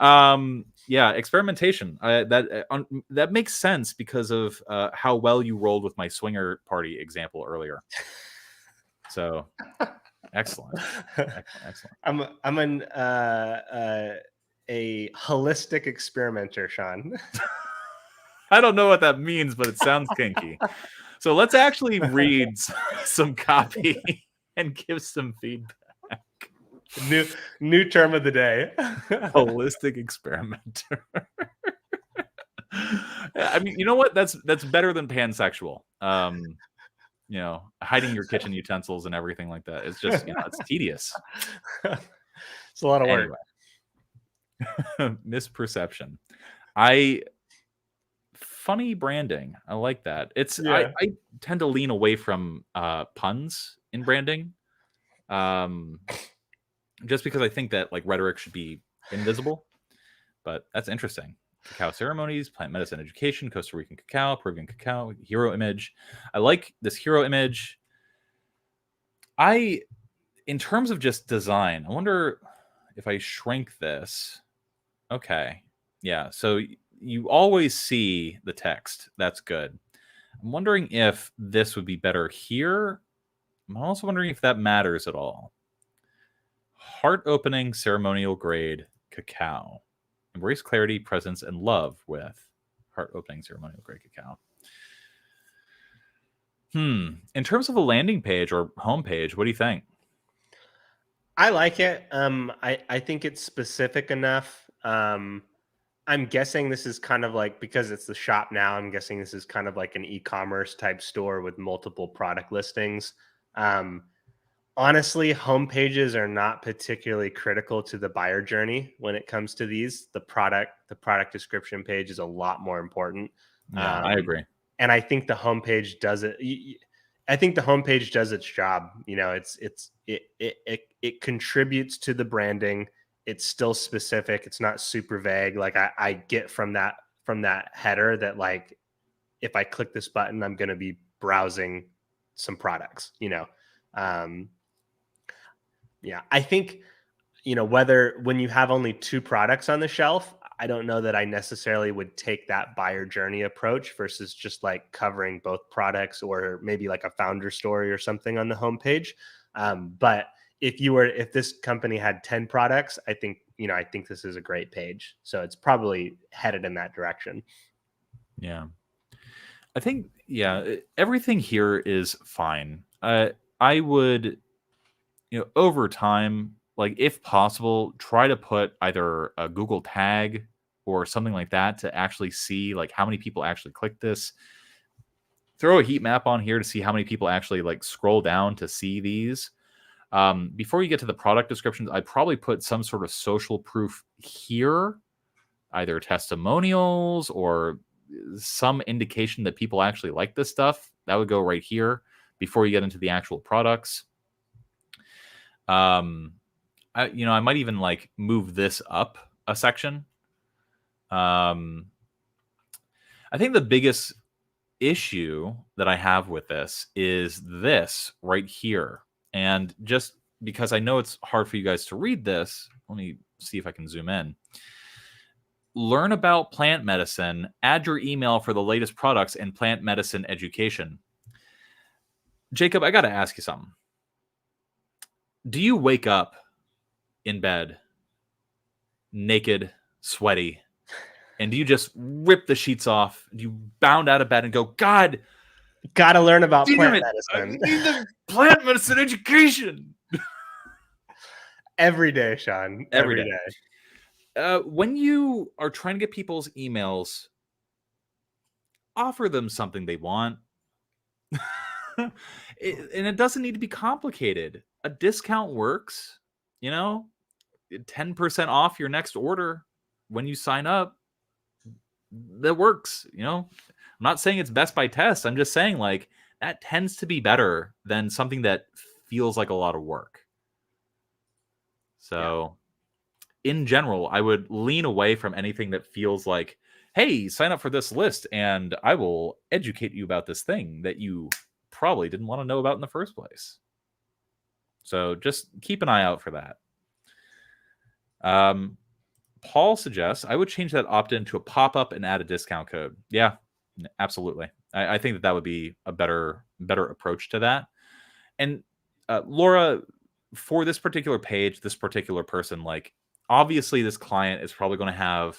Sorry. Yeah, experimentation. That makes sense because of how well you rolled with my swinger party example earlier. So excellent. I'm a holistic experimenter, Sean. I don't know what that means, but it sounds kinky. So let's actually read some copy and give some feedback. New term of the day. Holistic experimenter. I mean, you know what? That's better than pansexual. You know, hiding your kitchen utensils and everything like that. It's just, it's tedious. It's a lot of work. Anyway. Misperception. Funny branding. I like that. I tend to lean away from puns in branding. Just because I think that like rhetoric should be invisible. But that's interesting. Cacao ceremonies, plant medicine education, Costa Rican cacao, Peruvian cacao, hero image. I like this hero image. In terms of just design, I wonder if I shrink this. Okay. Yeah. So you always see the text. That's good. I'm wondering if this would be better here. I'm also wondering if that matters at all. Heart opening ceremonial grade cacao. Embrace clarity, presence, and love with heart opening ceremonial grade cacao. In terms of a landing page or homepage, what do you think? I like it. I think it's specific enough. I'm guessing this is kind of like, because it's the shop now, I'm guessing this is kind of like an e-commerce type store with multiple product listings. Honestly, homepages are not particularly critical to the buyer journey when it comes to these. The product description page is a lot more important. Yeah, I agree. And I think the homepage does it. I think the homepage does its job. It contributes to the branding. It's still specific. It's not super vague. Like I get from that header that like, if I click this button, I'm going to be browsing some products, yeah, I think, whether when you have only 2 products on the shelf, I don't know that I necessarily would take that buyer journey approach versus just like covering both products or maybe like a founder story or something on the homepage. But if this company had 10 products, I think this is a great page. So it's probably headed in that direction. Yeah. I think, everything here is fine. I would, over time, like if possible, try to put either a Google tag or something like that to actually see like how many people actually click this. Throw a heat map on here to see how many people actually like scroll down to see these. Before you get to the product descriptions, I'd probably put some sort of social proof here, either testimonials or some indication that people actually like this stuff. That would go right here before you get into the actual products. I might even like move this up a section. I think the biggest issue that I have with this is this right here. And just because I know it's hard for you guys to read this, let me see if I can zoom in. Learn about plant medicine, add your email for the latest products and plant medicine education. Jacob, I got to ask you something. Do you wake up in bed naked, sweaty, and do you just rip the sheets off? Do you bound out of bed and go, God, gotta learn about plant medicine. I need the plant medicine education. Every day, Sean. Every day. When you are trying to get people's emails, offer them something they want. And it doesn't need to be complicated. A discount works, 10% off your next order when you sign up. That works, not saying it's best by test. I'm just saying like that tends to be better than something that feels like a lot of work. So in general, I would lean away from anything that feels like, hey, sign up for this list and I will educate you about this thing that you probably didn't want to know about in the first place. So just keep an eye out for that. Paul suggests I would change that opt-in to a pop-up and add a discount code. Yeah, absolutely. I think that would be a better approach to that. And Laura, for this particular page, this particular person, like obviously this client is probably going to have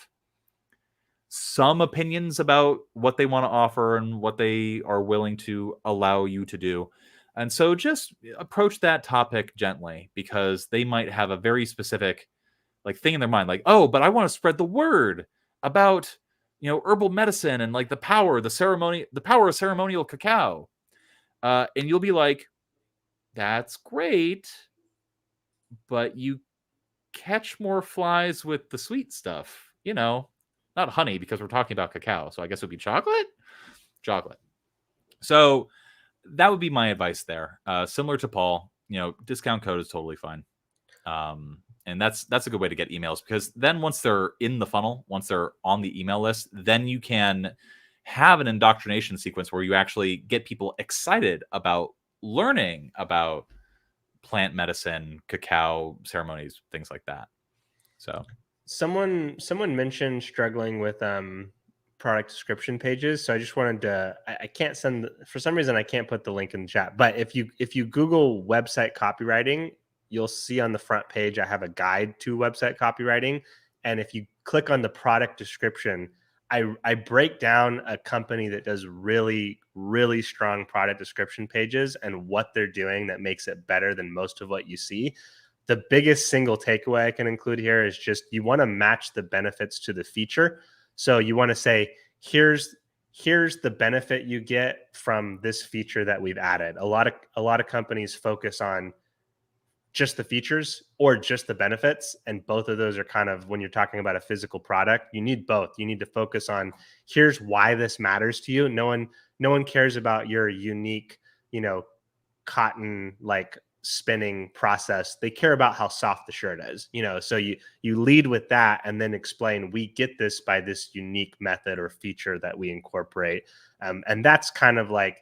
some opinions about what they want to offer and what they are willing to allow you to do. And so just approach that topic gently, because they might have a very specific like thing in their mind, like, oh, but I want to spread the word about, herbal medicine and like the power of ceremonial cacao. And you'll be like, that's great, but you catch more flies with the sweet stuff, not honey, because we're talking about cacao. So I guess it would be chocolate. So that would be my advice there. Similar to Paul, discount code is totally fine. And that's a good way to get emails, because then once they're in the funnel, once they're on the email list, then you can have an indoctrination sequence where you actually get people excited about learning about plant medicine, cacao ceremonies, things like that. So someone mentioned struggling with product description pages. So I just wanted to, I can't send, for some reason I can't put the link in the chat, but if you Google website copywriting, you'll see on the front page I have a guide to website copywriting. And if you click on the product description, I break down a company that does really, really strong product description pages and what they're doing that makes it better than most of what you see. The biggest single takeaway I can include here is just you want to match the benefits to the feature. So you want to say, here's the benefit you get from this feature that we've added. A lot of companies focus on just the features or just the benefits, and both of those are kind of, when you're talking about a physical product, you need both. You need to focus on, here's why this matters to you. No one cares about your unique, cotton like spinning process. They care about how soft the shirt is, so you lead with that and then explain, we get this by this unique method or feature that we incorporate. And that's kind of like,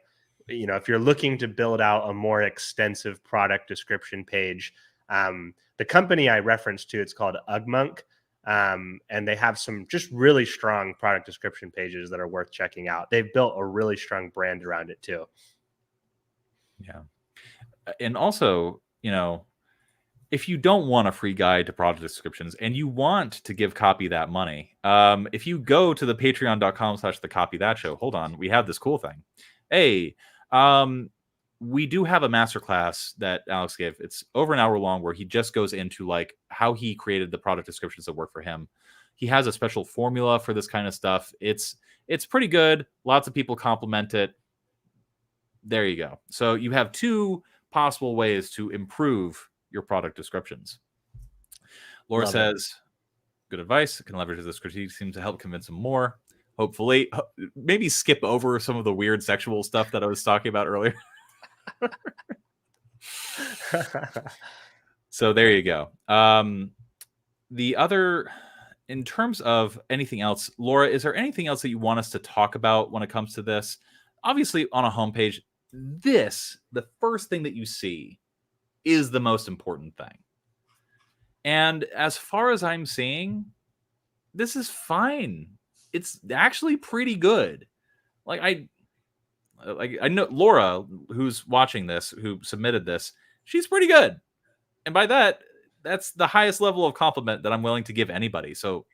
if you're looking to build out a more extensive product description page, the company I referenced to, it's called Ugmonk. And they have some just really strong product description pages that are worth checking out. They've built a really strong brand around it too. Yeah. And also, if you don't want a free guide to product descriptions and you want to give Copy That money, if you go to the patreon.com/thecopythatshow, hold on, we have this cool thing. Hey, we do have a masterclass that Alex gave. It's over an hour long, where he just goes into like how he created the product descriptions that work for him. He has a special formula for this kind of stuff. It's pretty good. Lots of people compliment it. There you go. So you have two possible ways to improve your product descriptions. Laura says, good advice. Can leverage this critique. Seems to help convince him more. Hopefully, maybe skip over some of the weird sexual stuff that I was talking about earlier. So there you go. The other, in terms of anything else, Laura, is there anything else that you want us to talk about when it comes to this? Obviously, on a homepage, the first thing that you see is the most important thing. And as far as I'm seeing, this is fine. It's actually pretty good. Like I know Laura, who's watching this, who submitted this, she's pretty good. And by that's the highest level of compliment that I'm willing to give anybody. So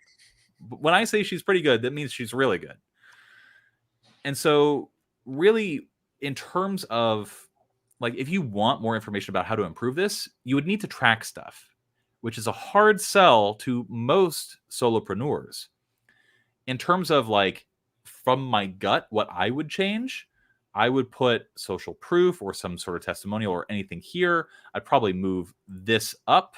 when I say she's pretty good, that means she's really good. And so really, in terms of like, if you want more information about how to improve this, you would need to track stuff, which is a hard sell to most solopreneurs. In terms of like, from my gut, what I would change, I would put social proof or some sort of testimonial or anything here. I'd probably move this up,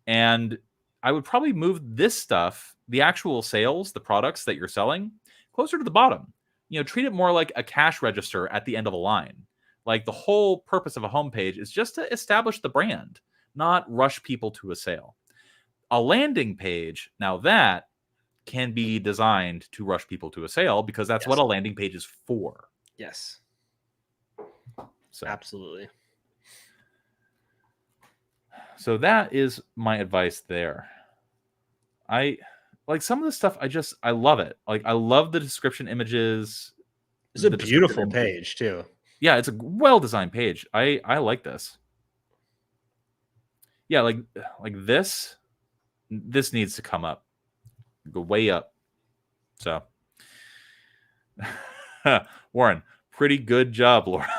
and I would probably move this stuff, the actual sales, the products that you're selling, closer to the bottom. treat it more like a cash register at the end of a line. Like the whole purpose of a homepage is just to establish the brand, not rush people to a sale. A landing page, now that can be designed to rush people to a sale because that's what a landing page is for. Yes. So absolutely. So that is my advice there. I like some of the stuff. I love it. Like I love the description images. It's a beautiful page too. Yeah, it's a well-designed page. I like this. Yeah, like this needs to come up. Go way up. So Warren, pretty good job, Laura.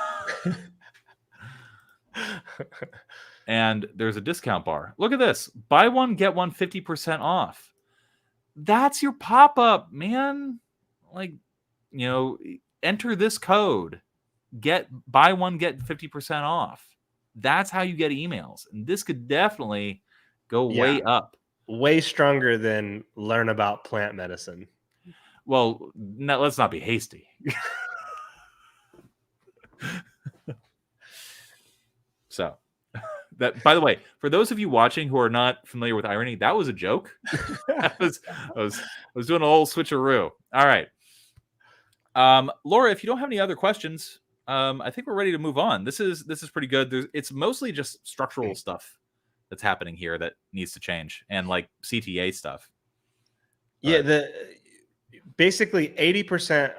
And there's a discount bar. Look at this. Buy one, get one 50% off. That's your pop-up, man. Like, enter this code. Buy one, get 50% off. That's how you get emails. And this could definitely go way up. Way stronger than learn about plant medicine. Well, let's not be hasty. So, that, by the way, for those of you watching who are not familiar with irony, that was a joke. I was doing a whole switcheroo. All right. Laura, if you don't have any other questions, I think we're ready to move on. This is pretty good. It's mostly just structural stuff that's happening here that needs to change, and like CTA stuff. Yeah, basically 80%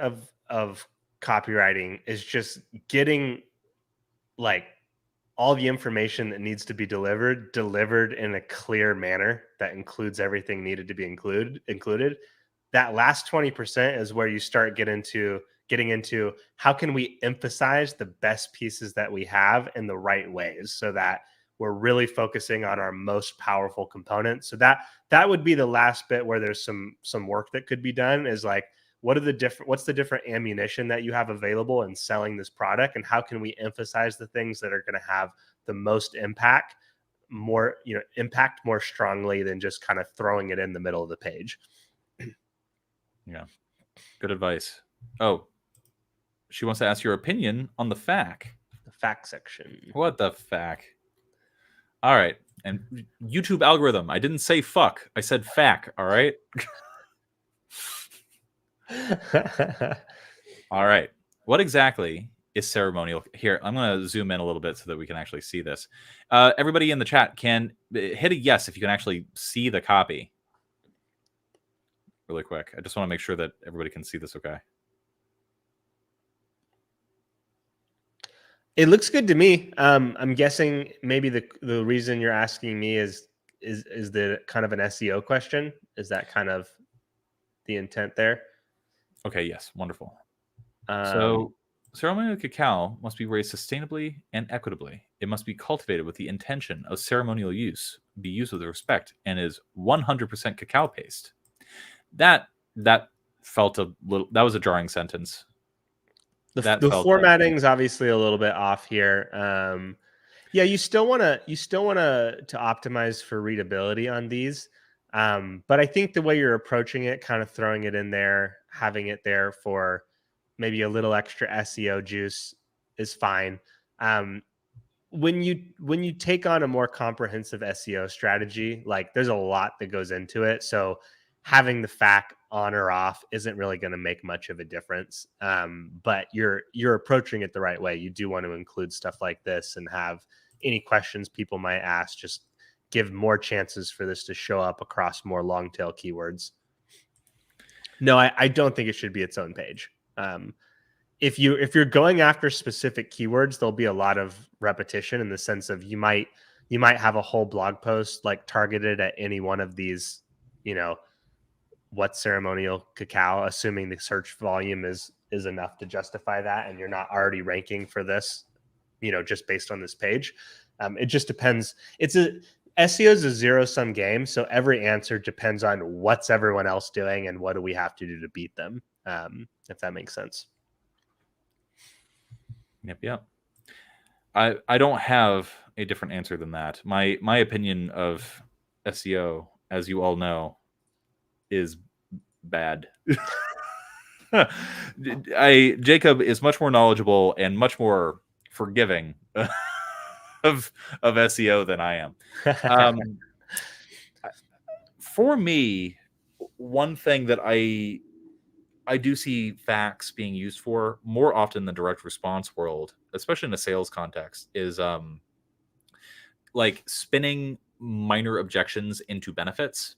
of copywriting is just getting like all the information that needs to be delivered in a clear manner that includes everything needed to be included. That last 20% is where you start getting into how can we emphasize the best pieces that we have in the right ways so that we're really focusing on our most powerful components. So that would be the last bit where there's some work that could be done, is like, what's the different ammunition that you have available in selling this product, and how can we emphasize the things that are going to have the most impact more strongly than just kind of throwing it in the middle of the page. Yeah. Good advice. Oh, she wants to ask your opinion on the FAQ. The FAQ section. What the FAQ? All right. And YouTube algorithm. I didn't say fuck. I said FAQ. All right. All right. What exactly is ceremonial? Here, I'm going to zoom in a little bit so that we can actually see this. Everybody in the chat can hit a yes if you can actually see the copy. Really quick. I just want to make sure that everybody can see this okay. It looks good to me. I'm guessing maybe the reason you're asking me is the kind of an SEO question. Is that kind of the intent there? Okay, yes. Wonderful. So ceremonial cacao must be raised sustainably and equitably. It must be cultivated with the intention of ceremonial use, be used with respect, and is 100% cacao paste. That felt a little. That was a jarring sentence. The formatting's obviously a little bit off here. Yeah, you still want to optimize for readability on these. But I think the way you're approaching it, kind of throwing it in there, having it there for maybe a little extra SEO juice is fine. When you take on a more comprehensive SEO strategy, like there's a lot that goes into it. So having the FAQ on or off isn't really going to make much of a difference. But you're approaching it the right way. You do want to include stuff like this and have any questions people might ask, just give more chances for this to show up across more long tail keywords. No, I don't think it should be its own page. If you're going after specific keywords, there'll be a lot of repetition in the sense of you might have a whole blog post like targeted at any one of these, what's ceremonial cacao, assuming the search volume is enough to justify that, and you're not already ranking for this, just based on this page. It just depends. SEO is a zero-sum game, so every answer depends on what's everyone else doing and what do we have to do to beat them, if that makes sense. Yep. I don't have a different answer than that. My opinion of SEO, as you all know, is bad. Jacob is much more knowledgeable and much more forgiving of SEO than I am. For me, one thing that I do see facts being used for more often than direct response world, especially in a sales context, is like spinning minor objections into benefits.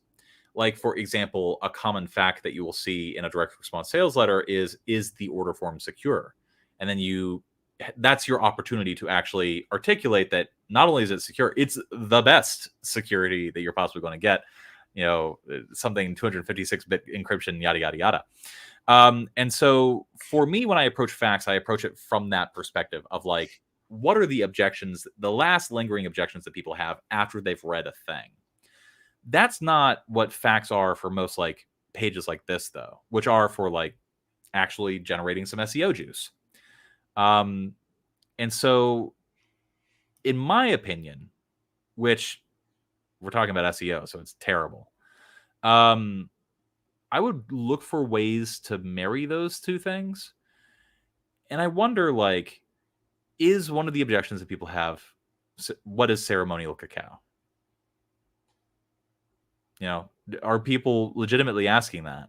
Like, for example, a common fact that you will see in a direct response sales letter is the order form secure? And then that's your opportunity to actually articulate that not only is it secure, it's the best security that you're possibly going to get. You know, something 256-bit encryption, yada, yada, yada. And so for me, when I approach facts, I approach it from that perspective of like, what are the objections, the last lingering objections that people have after they've read a thing? That's not what facts are for most like pages like this, though, which are for like actually generating some SEO juice. And so, in my opinion, which we're talking about SEO, so it's terrible. I would look for ways to marry those two things. And I wonder, like, is one of the objections that people have, what is ceremonial cacao? You know, are people legitimately asking that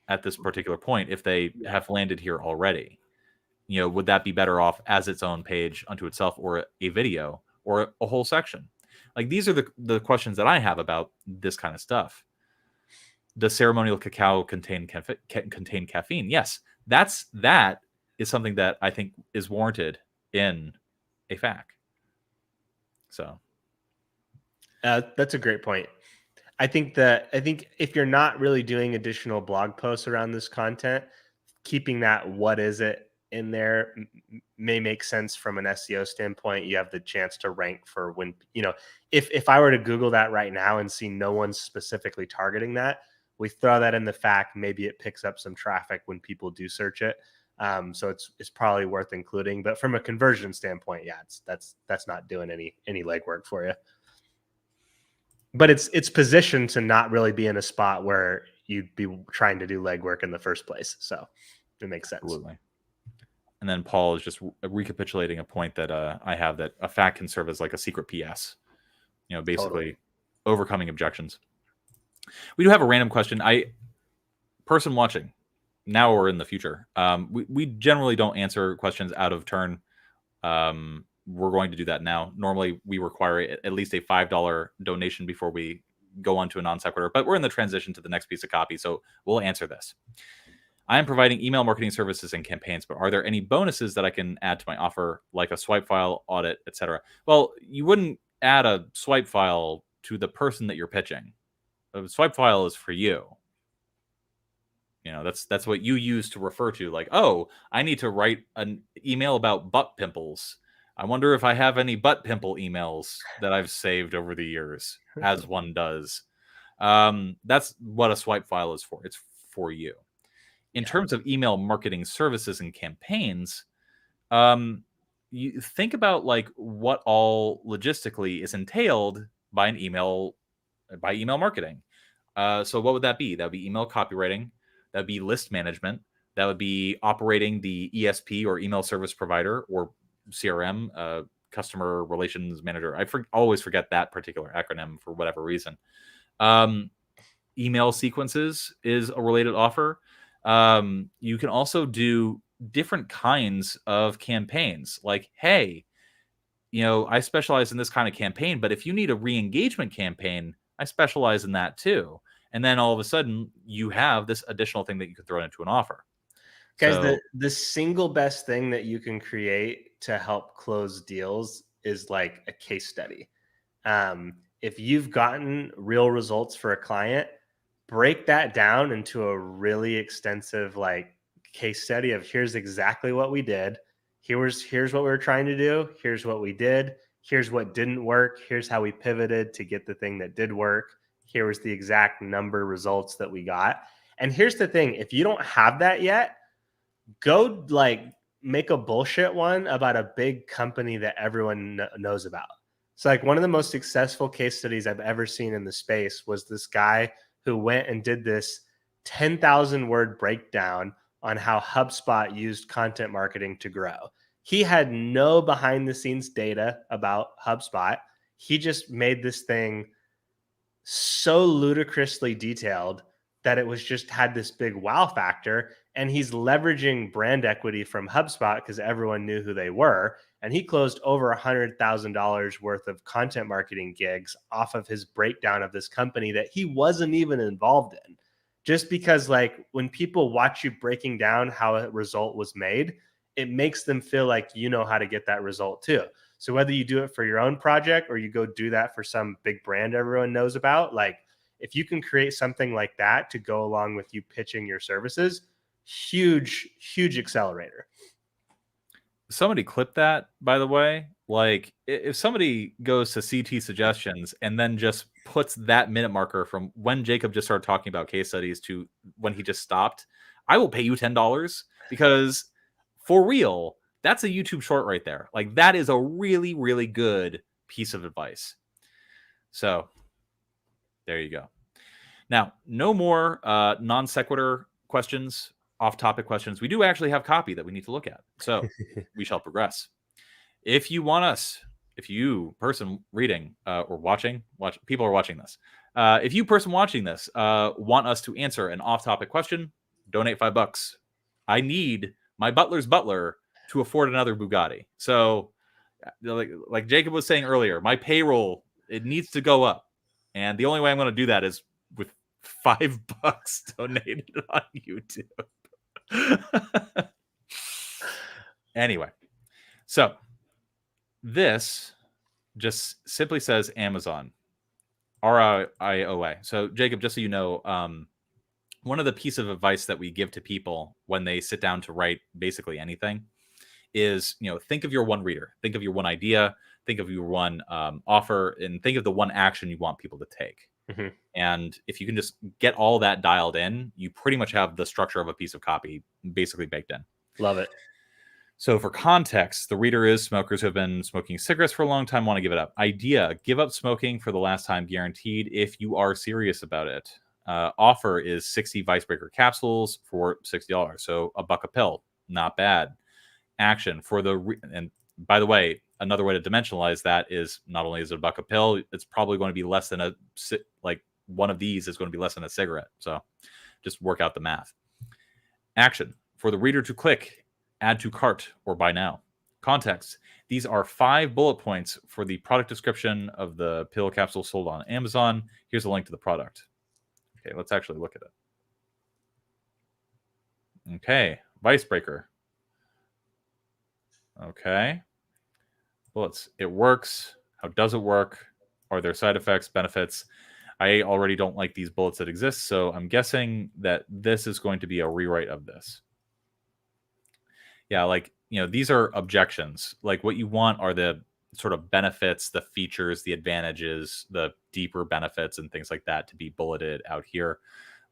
at this particular point if they have landed here already? You know, would that be better off as its own page unto itself, or a video, or a whole section? Like, these are the questions that I have about this kind of stuff. Does ceremonial cacao contain caffeine? Yes, that is something that I think is warranted in a FAQ. So that's a great point. I think if you're not really doing additional blog posts around this content, keeping that what is it in there may make sense from an SEO standpoint. You have the chance to rank for when, you know, if I were to Google that right now and see no one's specifically targeting that, we throw that in the fact, maybe it picks up some traffic when people do search it. So it's probably worth including, but from a conversion standpoint, yeah, that's not doing any legwork for you. But it's positioned to not really be in a spot where you'd be trying to do legwork in the first place. So it makes sense. Absolutely. And then Paul is just recapitulating a point that I have, that a fact can serve as like a secret PS, you know, basically overcoming objections. We do have a random question. Person watching now or in the future, we generally don't answer questions out of turn. We're going to do that now. Normally, we require at least a $5 donation before we go on to a non sequitur, but we're in the transition to the next piece of copy, so we'll answer this. I am providing email marketing services and campaigns, but are there any bonuses that I can add to my offer, like a swipe file, audit, etc.? Well, you wouldn't add a swipe file to the person that you're pitching. A swipe file is for you. You know, that's what you use to refer to, like, oh, I need to write an email about butt pimples. I wonder if I have any butt pimple emails that I've saved over the years, as one does. That's what a swipe file is for. It's for you. In terms of email marketing services and campaigns, you think about like what all logistically is entailed by email marketing. So what would that be? That would be email copywriting. That would be list management. That would be operating the ESP, or email service provider, or CRM, customer relations manager. I always forget that particular acronym for whatever reason. Email sequences is a related offer. You can also do different kinds of campaigns. Like, hey, you know, I specialize in this kind of campaign, but if you need a re-engagement campaign, I specialize in that too. And then all of a sudden you have this additional thing that you can throw into an offer. Guys, the single best thing that you can create to help close deals is like a case study. If you've gotten real results for a client, break that down into a really extensive like case study of here's exactly what we did. Here's what we were trying to do. Here's what we did. Here's what didn't work. Here's how we pivoted to get the thing that did work. Here was the exact number results that we got. And here's the thing. If you don't have that yet, go like make a bullshit one about a big company that everyone knows about. So like one of the most successful case studies I've ever seen in the space was this guy who went and did this 10,000 word breakdown on how HubSpot used content marketing to grow. He had no behind the scenes data about HubSpot. He just made this thing so ludicrously detailed that it was just had this big wow factor. And he's leveraging brand equity from HubSpot because everyone knew who they were. And he closed over $100,000 worth of content marketing gigs off of his breakdown of this company that he wasn't even involved in. Just because, like, when people watch you breaking down how a result was made, it makes them feel like you know how to get that result too. So whether you do it for your own project or you go do that for some big brand everyone knows about, like, if you can create something like that to go along with you pitching your services, huge accelerator. Somebody clip that, by the way. Like, if somebody goes to CT suggestions and then just puts that minute marker from when Jacob just started talking about case studies to when he just stopped, I will pay you $10, because for real, that's a YouTube short right there. Like, that is a really, really good piece of advice. So there you go. Now, no more non sequitur questions, off topic questions. We do actually have copy that we need to look at. So we shall progress. If you want us, if you person reading or watching, people are watching this. If you person watching this want us to answer an off topic question, donate $5. I need my butler's butler to afford another Bugatti. So like Jacob was saying earlier, my payroll, it needs to go up. And the only way I'm going to do that is with $5 donated on YouTube. Anyway, so this just simply says Amazon, RIOA. So Jacob, just so you know, one of the pieces of advice that we give to people when they sit down to write basically anything is, think of your one reader, think of your one idea, think of your one offer, and think of the one action you want people to take. Mm-hmm. And if you can just get all that dialed in, you pretty much have the structure of a piece of copy basically baked in. Love it. So for context, the reader is smokers who have been smoking cigarettes for a long time, want to give it up. Idea, give up smoking for the last time guaranteed if you are serious about it. Offer is 60 Vicebreaker capsules for $60. So $1 a pill, not bad. Action for and by the way, another way to dimensionalize that is not only is it $1 a pill, it's probably going to be less than one of these is going to be less than a cigarette. So just work out the math. Action for the reader to click, add to cart, or buy now. Context. These are 5 bullet points for the product description of the pill capsule sold on Amazon. Here's a link to the product. Okay, let's actually look at it. Okay, Vicebreaker. Okay. Bullets. It works. How does it work? Are there side effects, benefits? I already don't like these bullets that exist, so I'm guessing that this is going to be a rewrite of this. Yeah, these are objections. Like, what you want are the sort of benefits, the features, the advantages, the deeper benefits and things like that to be bulleted out here.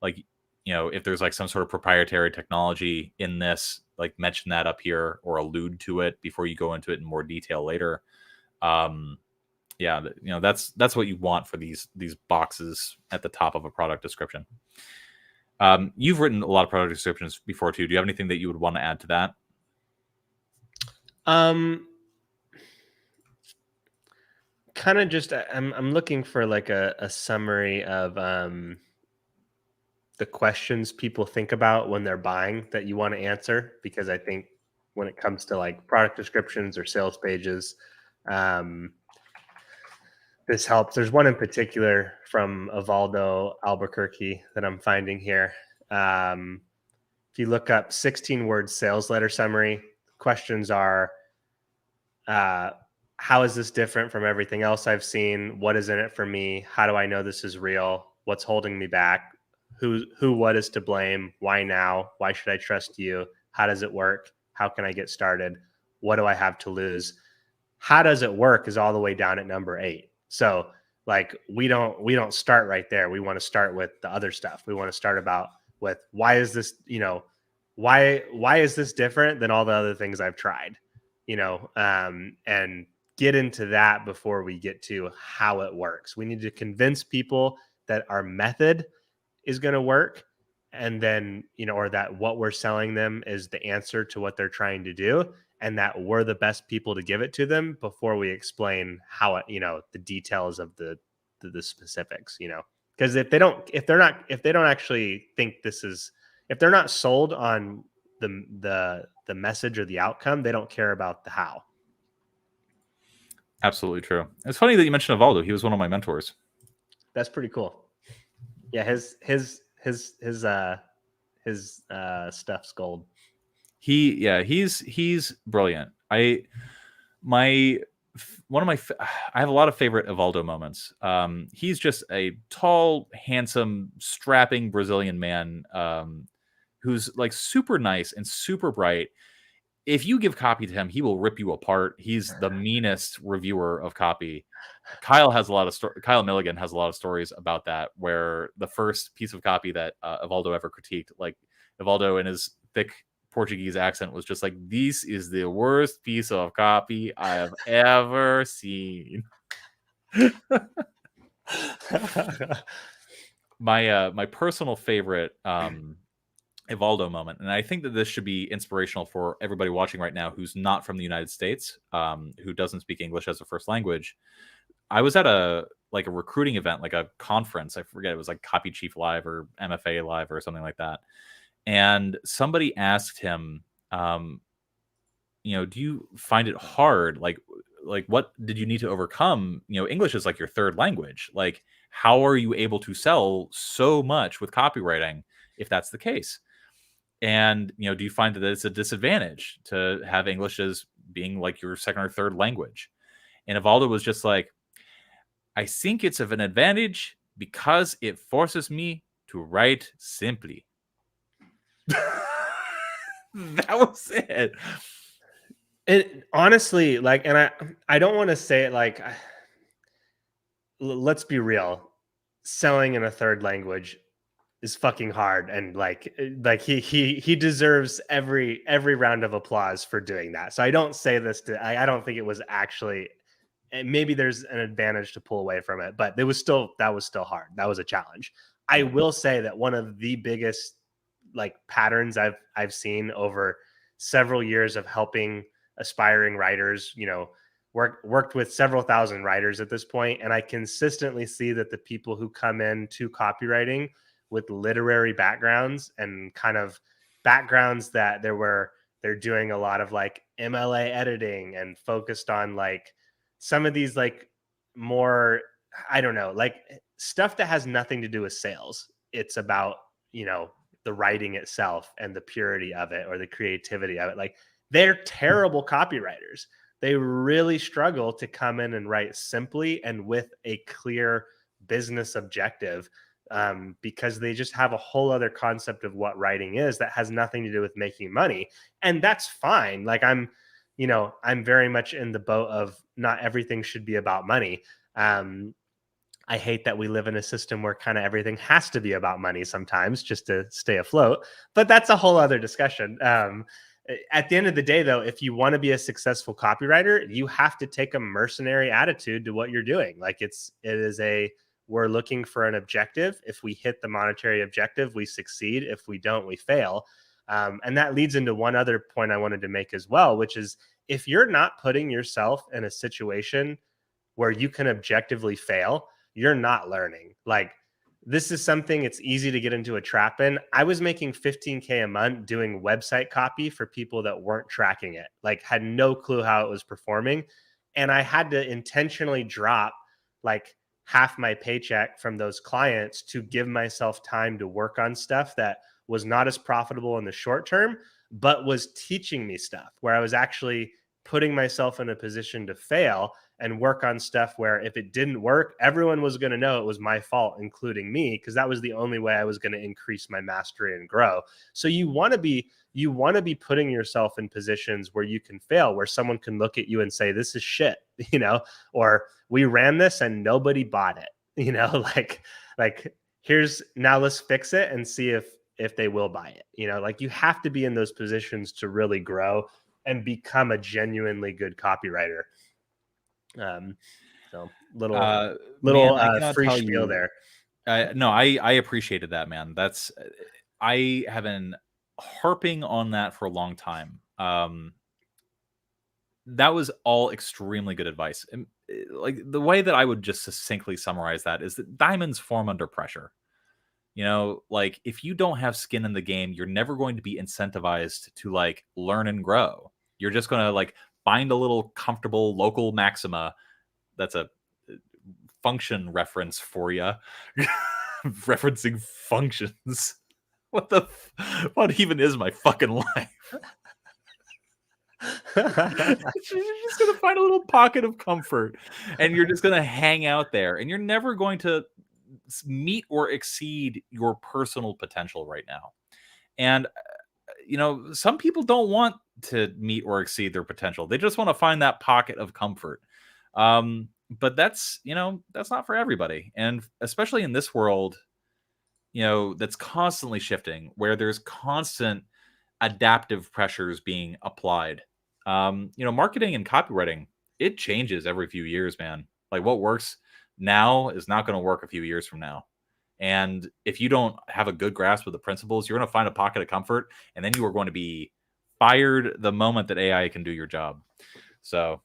Like, if there's like some sort of proprietary technology in this, like, mention that up here or allude to it before you go into it in more detail later. Yeah, that's what you want for these boxes at the top of a product description. You've written a lot of product descriptions before too. Do you have anything that you would want to add to that? Kind of just I'm looking for like a summary of the questions people think about when they're buying that you want to answer, because I think when it comes to like product descriptions or sales pages, this helps. There's one in particular from Evaldo Albuquerque that I'm finding here. If you look up 16-word sales letter summary, questions are, how is this different from everything else I've seen? What is in it for me? How do I know this is real? What's holding me back? What is to blame? Why now? Why should I trust you? How does it work? How can I get started? What do I have to lose? How does it work is all the way down at number 8. So like, we don't start right there. We want to start with the other stuff. We want to start with why is this, why is this different than all the other things I've tried, and get into that before we get to how it works. We need to convince people that our method is going to work, and then, or that what we're selling them is the answer to what they're trying to do, and that we're the best people to give it to them before we explain how it, the details of the specifics, because if they don't actually think if they're not sold on the message or the outcome, they don't care about the how. Absolutely true. It's funny that you mentioned Evaldo. He was one of my mentors. That's pretty cool. Yeah, his stuff's gold. He's brilliant. I have a lot of favorite Evaldo moments. He's just a tall, handsome, strapping Brazilian man who's like super nice and super bright. If you give copy to him, he will rip you apart. He's the meanest reviewer of copy. Kyle Milligan has a lot of stories about that, where the first piece of copy that Evaldo ever critiqued, like Evaldo in his thick Portuguese accent was just like, "This is the worst piece of copy I have ever seen." My personal favorite Evaldo moment, and I think that this should be inspirational for everybody watching right now who's not from the United States, who doesn't speak English as a first language. I was at a recruiting event, like a conference. I forget, it was like Copy Chief Live or MFA Live or something like that. And somebody asked him, do you find it hard? Like what did you need to overcome? English is like your third language. Like, how are you able to sell so much with copywriting if that's the case? And, do you find that it's a disadvantage to have English as being like your second or third language? And Evaldo was just like, I think it's of an advantage because it forces me to write simply. That was it. It honestly, like, and I don't want to say it like, let's be real, selling in a third language is fucking hard, and like he deserves every round of applause for doing that. So I don't say this to I don't think it was actually, and maybe there's an advantage to pull away from it, but that was still hard. That was a challenge. I will say that one of the biggest like patterns I've seen over several years of helping aspiring writers, worked with several thousand writers at this point, and I consistently see that the people who come into copywriting with literary backgrounds and kind of backgrounds that they're doing a lot of like MLA editing and focused on like some of these like more, I don't know, like stuff that has nothing to do with sales. It's about, the writing itself and the purity of it or the creativity of it. Like, they're terrible copywriters. They really struggle to come in and write simply and with a clear business objective, because they just have a whole other concept of what writing is that has nothing to do with making money. And that's fine. Like, I'm very much in the boat of not everything should be about money. I hate that we live in a system where kind of everything has to be about money sometimes just to stay afloat, but that's a whole other discussion. At the end of the day, though, if you want to be a successful copywriter, you have to take a mercenary attitude to what you're doing. Like, we're looking for an objective. If we hit the monetary objective, we succeed. If we don't, we fail. And that leads into one other point I wanted to make as well, which is if you're not putting yourself in a situation where you can objectively fail, you're not learning. Like, this is something it's easy to get into a trap in. I was making $15K a month doing website copy for people that weren't tracking it, like had no clue how it was performing. And I had to intentionally drop like half my paycheck from those clients to give myself time to work on stuff that was not as profitable in the short term, but was teaching me stuff where I was actually putting myself in a position to fail and work on stuff where if it didn't work, everyone was going to know it was my fault, including me, because that was the only way I was going to increase my mastery and grow. So you want to be putting yourself in positions where you can fail, where someone can look at you and say, this is shit, or we ran this and nobody bought it, like here's, now let's fix it and see if they will buy it. Like, you have to be in those positions to really grow and become a genuinely good copywriter. So little free spiel there. No, I appreciated that, man. I have been harping on that for a long time. That was all extremely good advice. And like the way that I would just succinctly summarize that is that diamonds form under pressure. You know, like if you don't have skin in the game, you're never going to be incentivized to like learn and grow. You're just going to like find a little comfortable local maxima. That's a function reference for you. Referencing functions. What even is my fucking life? You're just gonna find a little pocket of comfort, and you're just gonna hang out there, and you're never going to meet or exceed your personal potential right now. And some people don't want to meet or exceed their potential. They just want to find that pocket of comfort. But that's not for everybody, and especially in this world, that's constantly shifting, where there's constant adaptive pressures being applied. Marketing and copywriting, it changes every few years, man. Like what works now is not going to work a few years from now. And if you don't have a good grasp of the principles, you're going to find a pocket of comfort, and then you are going to be fired the moment that AI can do your job. So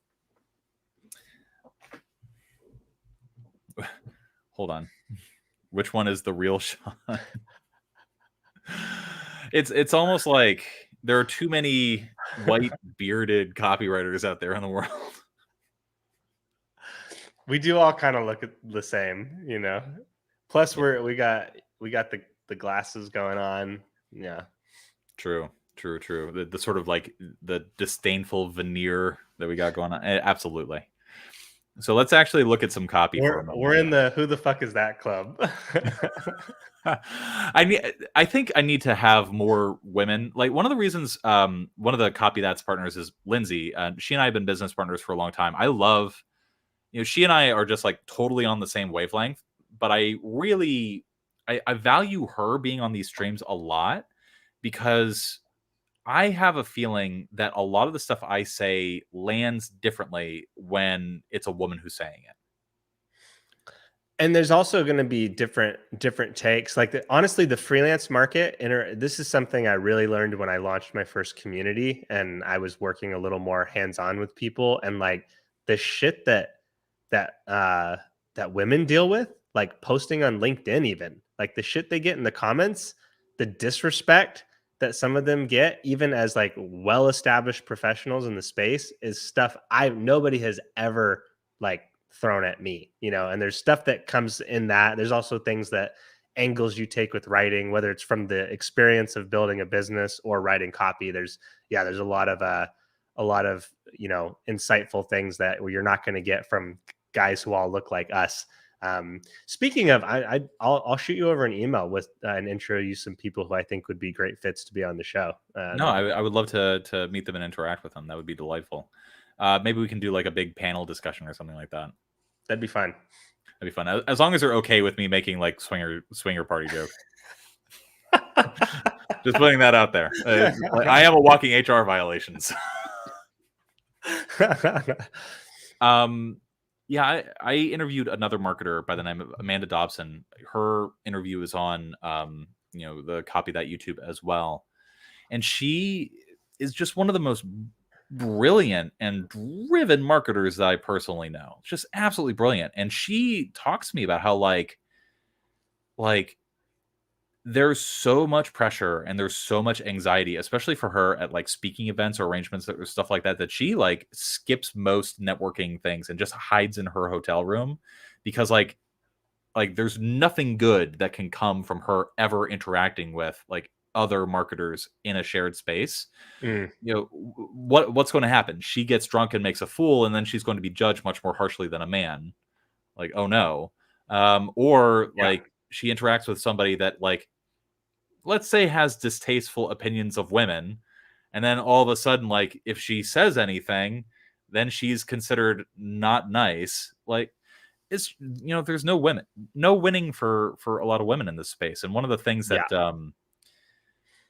hold on. Which one is the real Sean? It's almost like there are too many white bearded copywriters out there in the world. We do all kind of look at the same, Plus, we got the glasses going on. Yeah, true. The sort of like the disdainful veneer that we got going on. Absolutely. So let's actually look at some copy. We're in the who the fuck is that club. I think I need to have more women. Like one of the reasons, one of the Copy That's partners is Lindsey. She and I have been business partners for a long time. I love, she and I are just like totally on the same wavelength. But I really, I value her being on these streams a lot, because I have a feeling that a lot of the stuff I say lands differently when it's a woman who's saying it. And there's also going to be different takes. Like honestly, the freelance market, this is something I really learned when I launched my first community, and I was working a little more hands-on with people. And like the shit that women deal with, like posting on LinkedIn, even like the shit they get in the comments, the disrespect that some of them get, even as like well-established professionals in the space, is stuff nobody has ever like thrown at me, and there's stuff that comes in that. There's also things that angles you take with writing, whether it's from the experience of building a business or writing copy. There's a lot of insightful things that you're not going to get from guys who all look like us. Speaking of, I'll shoot you over an email with and intro you some people who I think would be great fits to be on the show. I would love to meet them and interact with them. That would be delightful. Maybe we can do like a big panel discussion or something like that. That'd be fun. That'd be fun, as long as they're okay with me making like swinger party jokes. Just putting that out there. I am a walking HR violations. I interviewed another marketer by the name of Amanda Dobson. Her interview is on the Copy That YouTube as well, and she is just one of the most brilliant and driven marketers that I personally know. Just absolutely brilliant. And she talks to me about how like there's so much pressure and there's so much anxiety, especially for her at like speaking events or arrangements or stuff like that, that she like skips most networking things and just hides in her hotel room, because like there's nothing good that can come from her ever interacting with like other marketers in a shared space. What's going to happen? She gets drunk and makes a fool, and then she's going to be judged much more harshly than a man. Like, oh no. Like she interacts with somebody that like, let's say, has distasteful opinions of women, and then all of a sudden, like if she says anything, then she's considered not nice. Like it's, there's no winning for a lot of women in this space. And one of the things that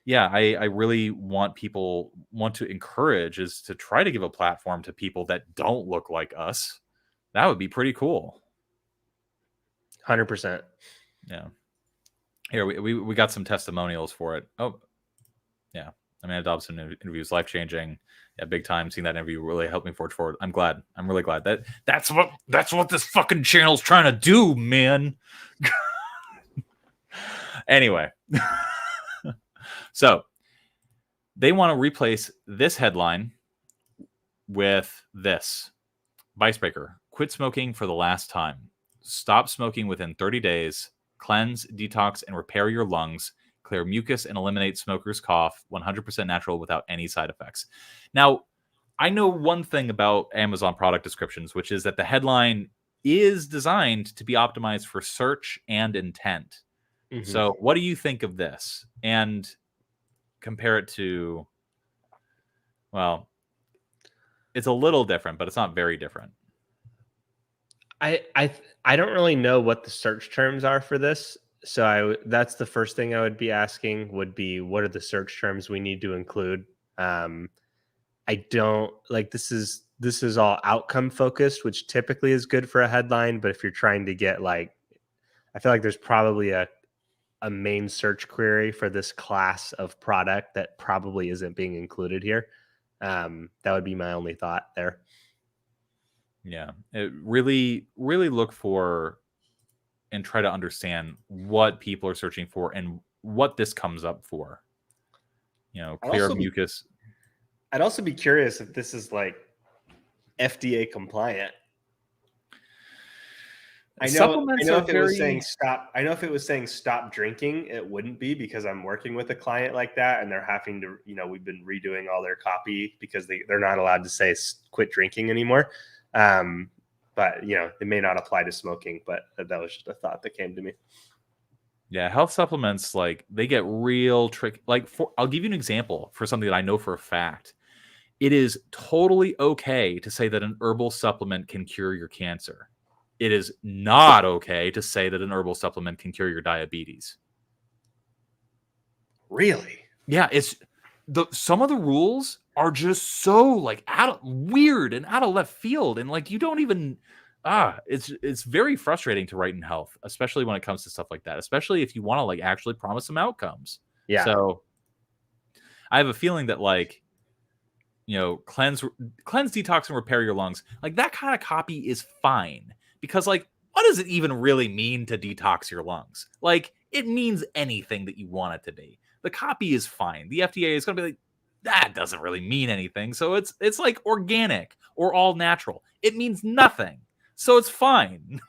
I really want to encourage is to try to give a platform to people that don't look like us. That would be pretty cool. 100%. Yeah. Here, we got some testimonials for it. Oh, yeah. Amanda Dobson interviews, life-changing. Yeah, big time. Seeing that interview really helped me forge forward. I'm glad. I'm really glad. That's what this fucking channel's trying to do, man. Anyway. So they want to replace this headline with this. Vicebreaker. Quit smoking for the last time. Stop smoking within 30 days. Cleanse, detox, and repair your lungs. Clear mucus and eliminate smoker's cough. 100% natural without any side effects. Now, I know one thing about Amazon product descriptions, which is that the headline is designed to be optimized for search and intent. Mm-hmm. So what do you think of this? And compare it to, well, it's a little different, but it's not very different. I don't really know what the search terms are for this. So that's the first thing I would be asking would be, what are the search terms we need to include? I don't like, this is all outcome focused, which typically is good for a headline. But if you're trying to get like, I feel like there's probably a main search query for this class of product that probably isn't being included here. That would be my only thought there. Yeah, it really look for and try to understand what people are searching for and what this comes up for. You know, clear mucus. I'd also be curious if this is like FDA compliant. I know if it was saying stop. I know if it was saying stop drinking, it wouldn't be, because I'm working with a client like that, and they're having to, we've been redoing all their copy because they're not allowed to say quit drinking anymore. But it may not apply to smoking, but that was just a thought that came to me. Yeah, health supplements, like, they get real tricky. Like, I'll give you an example for something that I know for a fact. It is totally okay to say that an herbal supplement can cure your cancer. It is not okay to say that an herbal supplement can cure your diabetes. Really? Yeah, some of the rules are just so like weird and out of left field, and like you don't even it's very frustrating to write in health, especially when it comes to stuff like that, especially if you want to like actually promise some outcomes. Yeah. So I have a feeling that like, cleanse, detox, and repair your lungs, like that kind of copy is fine, because like, what does it even really mean to detox your lungs? Like, it means anything that you want it to be. The copy is fine. The FDA is going to be like, that doesn't really mean anything. So it's like organic or all natural. It means nothing. So it's fine.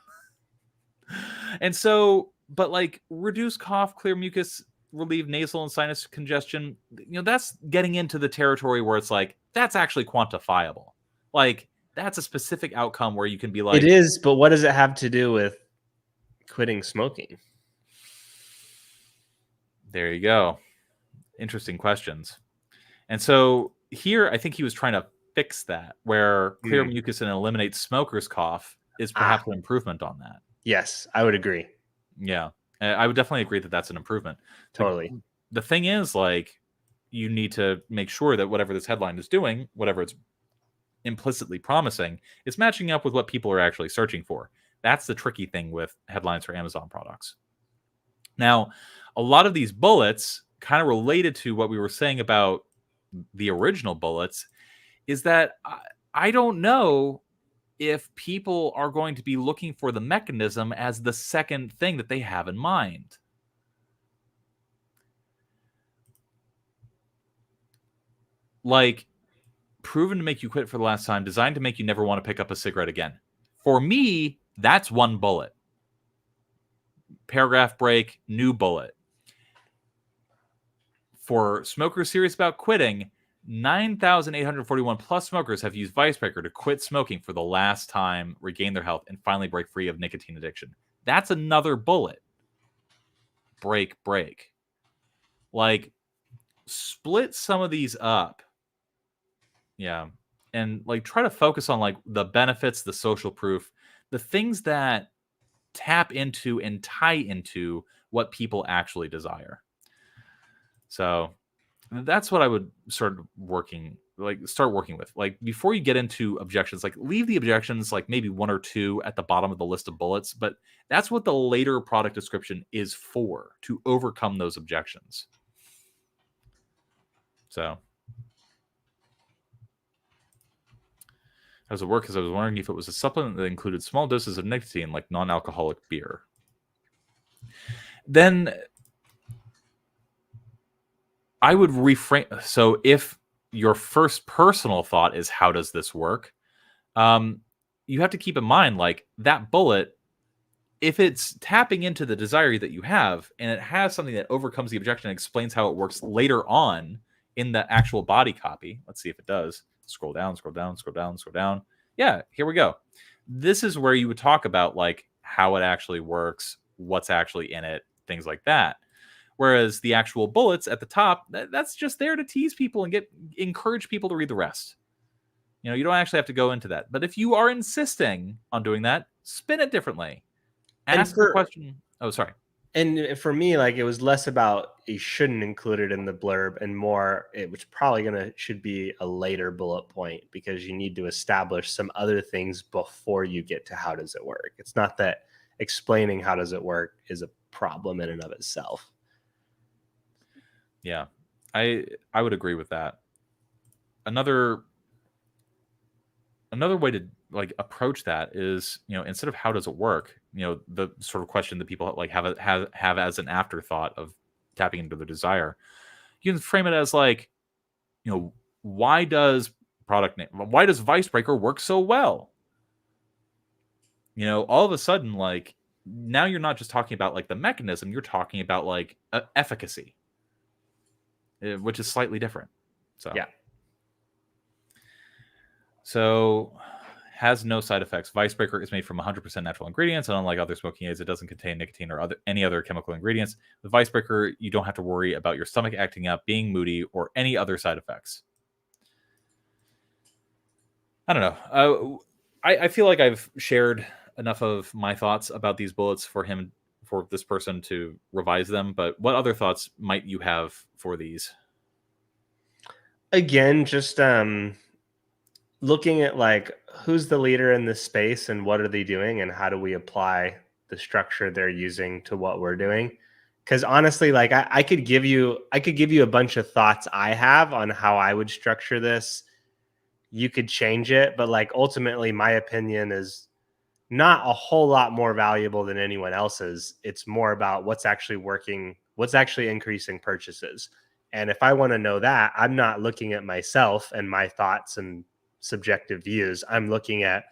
And so, but like reduce cough, clear mucus, relieve nasal and sinus congestion, that's getting into the territory where it's like, that's actually quantifiable. Like, that's a specific outcome where you can be like, it is, but what does it have to do with quitting smoking? There you go. Interesting questions. And so here, I think he was trying to fix that, where clear mucus and eliminate smoker's cough is perhaps an improvement on that. Yes, I would agree. Yeah, I would definitely agree that that's an improvement. Totally. The thing is, like, you need to make sure that whatever this headline is doing, whatever it's implicitly promising, is matching up with what people are actually searching for. That's the tricky thing with headlines for Amazon products. Now, a lot of these bullets, kind of related to what we were saying about the original bullets, is that I don't know if people are going to be looking for the mechanism as the second thing that they have in mind. Like, proven to make you quit for the last time, designed to make you never want to pick up a cigarette again. For me, that's one bullet. Paragraph break, new bullet. For smokers serious about quitting, 9,841 plus smokers have used Vicebreaker to quit smoking for the last time, regain their health, and finally break free of nicotine addiction. That's another bullet. Break. Like, split some of these up. Yeah. And like try to focus on like the benefits, the social proof, the things that tap into and tie into what people actually desire. So that's what I would start working like start working with. Like before you get into objections, like leave the objections like maybe 1 or 2 at the bottom of the list of bullets, but that's what the later product description is for, to overcome those objections. So how does it work? Because I was wondering if it was a supplement that included small doses of nicotine, like non-alcoholic beer. Then I would reframe. So if your first personal thought is, how does this work? You have to keep in mind, like, that bullet, if it's tapping into the desire that you have, and it has something that overcomes the objection and explains how it works later on in the actual body copy. Let's see if it does. Scroll down, scroll down, scroll down, scroll down. Yeah, here we go. This is where you would talk about like how it actually works, what's actually in it, things like that. Whereas the actual bullets at the top, that's just there to tease people and encourage people to read the rest. You know, you don't actually have to go into that. But if you are insisting on doing that, spin it differently. Ask the question. Oh, sorry. And for me, like, it was less about you shouldn't include it in the blurb and more it was probably should be a later bullet point, because you need to establish some other things before you get to how does it work. It's not that explaining how does it work is a problem in and of itself. Yeah, I would agree with that. Another way to like approach that is, you know, instead of how does it work, you know, the sort of question that people like have as an afterthought of tapping into their desire, you can frame it as like, you know, why does Vicebreaker work so well? You know, all of a sudden, like, now you're not just talking about like the mechanism, you're talking about like efficacy, which is slightly different. So yeah. So has no side effects. Vicebreaker is made from 100% natural ingredients, and unlike other smoking aids, it doesn't contain nicotine or any other chemical ingredients. With Vicebreaker, you don't have to worry about your stomach acting up, being moody, or any other side effects. I don't know. I feel like I've shared enough of my thoughts about these bullets for this person to revise them, but what other thoughts might you have for these? Again, just looking at like who's the leader in this space and what are they doing and how do we apply the structure they're using to what we're doing. Because honestly, like I could give you a bunch of thoughts I have on how I would structure this. You could change it, but like ultimately my opinion is not a whole lot more valuable than anyone else's. It's more about what's actually working, what's actually increasing purchases. And if I want to know that, I'm not looking at myself and my thoughts and subjective views. I'm looking at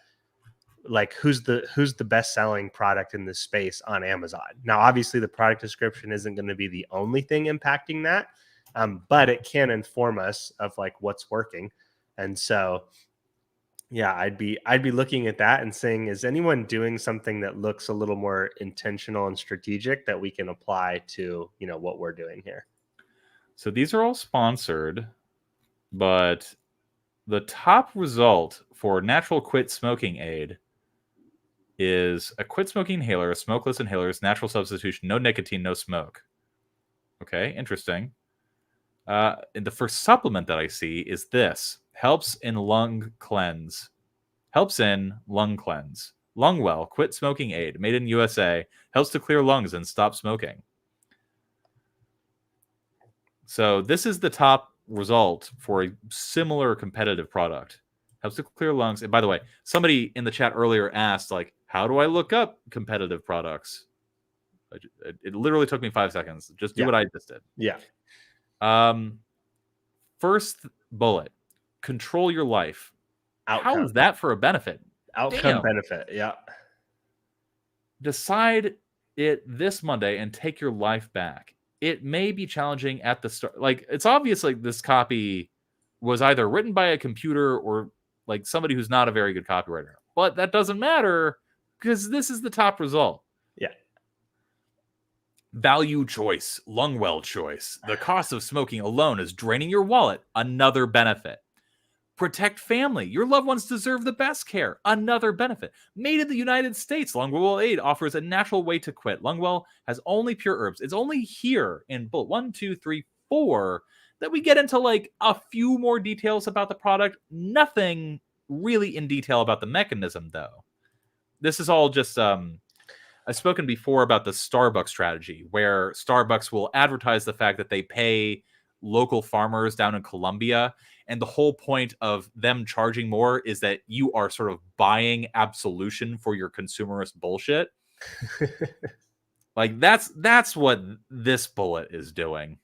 like who's the best selling product in this space on Amazon. Now, obviously, the product description isn't going to be the only thing impacting that, but it can inform us of like what's working. And so, yeah, I'd be looking at that and saying, is anyone doing something that looks a little more intentional and strategic that we can apply to, you know, what we're doing here? So these are all sponsored, but the top result for natural quit smoking aid is a quit smoking inhaler, a smokeless inhaler, natural substitution, no nicotine, no smoke. Okay, interesting. The first supplement that I see is this: helps in lung cleanse. Lungwell quit smoking aid, made in USA, helps to clear lungs and stop smoking. So this is the top result for a similar competitive product. Helps to clear lungs. And by the way, somebody in the chat earlier asked, like, how do I look up competitive products? It literally took me 5 seconds. Just do what I just did. Yeah. First bullet, control your life. Outcome. How is that for a benefit? Outcome benefit. Yeah. Decide it this Monday and take your life back. It may be challenging at the start. Like, it's obvious like this copy was either written by a computer or like somebody who's not a very good copywriter. But that doesn't matter because this is the top result. Yeah. Value choice, Lungwell choice. The cost of smoking alone is draining your wallet. Another benefit. Protect family. Your loved ones deserve the best care. Another benefit. Made in the United States, Lungwell Aid offers a natural way to quit. Lungwell has only pure herbs. It's only here in bullet 1, 2, 3, 4 that we get into like a few more details about the product. Nothing really in detail about the mechanism, though. This is all just I've spoken before about the Starbucks strategy, where Starbucks will advertise the fact that they pay local farmers down in Colombia. And the whole point of them charging more is that you are sort of buying absolution for your consumerist bullshit. Like that's what this bullet is doing.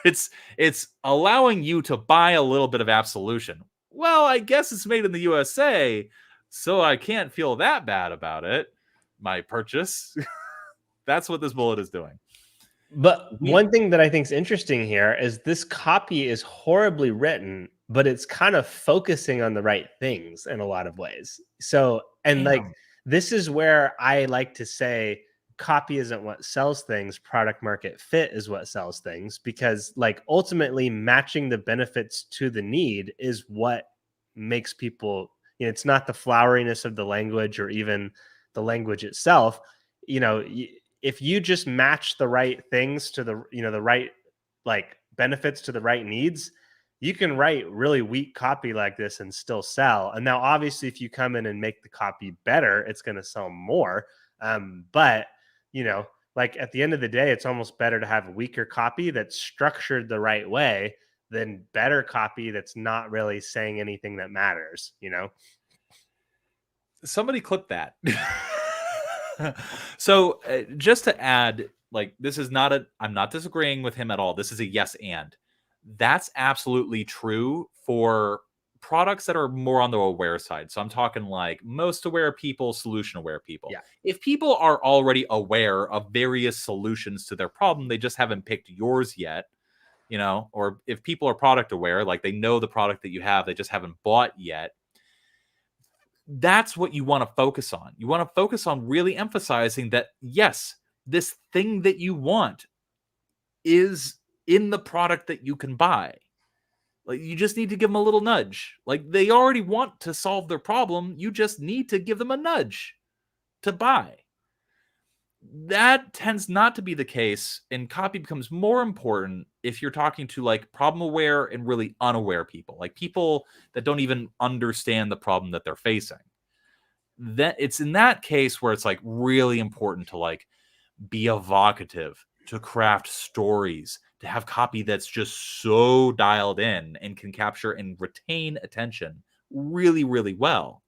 It's allowing you to buy a little bit of absolution. Well, I guess it's made in the USA, so I can't feel that bad about it. My purchase. That's what this bullet is doing. But one thing that I think is interesting here is this copy is horribly written, but it's kind of focusing on the right things in a lot of ways. So, and like, this is where I like to say copy isn't what sells things, product market fit is what sells things, because like ultimately matching the benefits to the need is what makes people, you know, it's not the floweriness of the language or even the language itself. You know, if you just match the right things to the, you know, the right like benefits to the right needs, you can write really weak copy like this and still sell. And now obviously if you come in and make the copy better, it's going to sell more. But you know, like at the end of the day, it's almost better to have weaker copy that's structured the right way than better copy that's not really saying anything that matters, you know? Somebody clip that. So just to add, like, this is not I'm not disagreeing with him at all. This is a yes and. That's absolutely true for products that are more on the aware side. So I'm talking like most aware people, solution aware people. Yeah. If people are already aware of various solutions to their problem, they just haven't picked yours yet, you know, or if people are product aware, like they know the product that you have, they just haven't bought yet. That's what you want to focus on. You want to focus on really emphasizing that, yes, this thing that you want is in the product that you can buy. Like, you just need to give them a little nudge. Like, they already want to solve their problem. You just need to give them a nudge to buy. That tends not to be the case, and copy becomes more important if you're talking to like problem aware and really unaware people, like people that don't even understand the problem that they're facing. That it's in that case where it's like really important to like be evocative, to craft stories, to have copy that's just so dialed in and can capture and retain attention really, really well.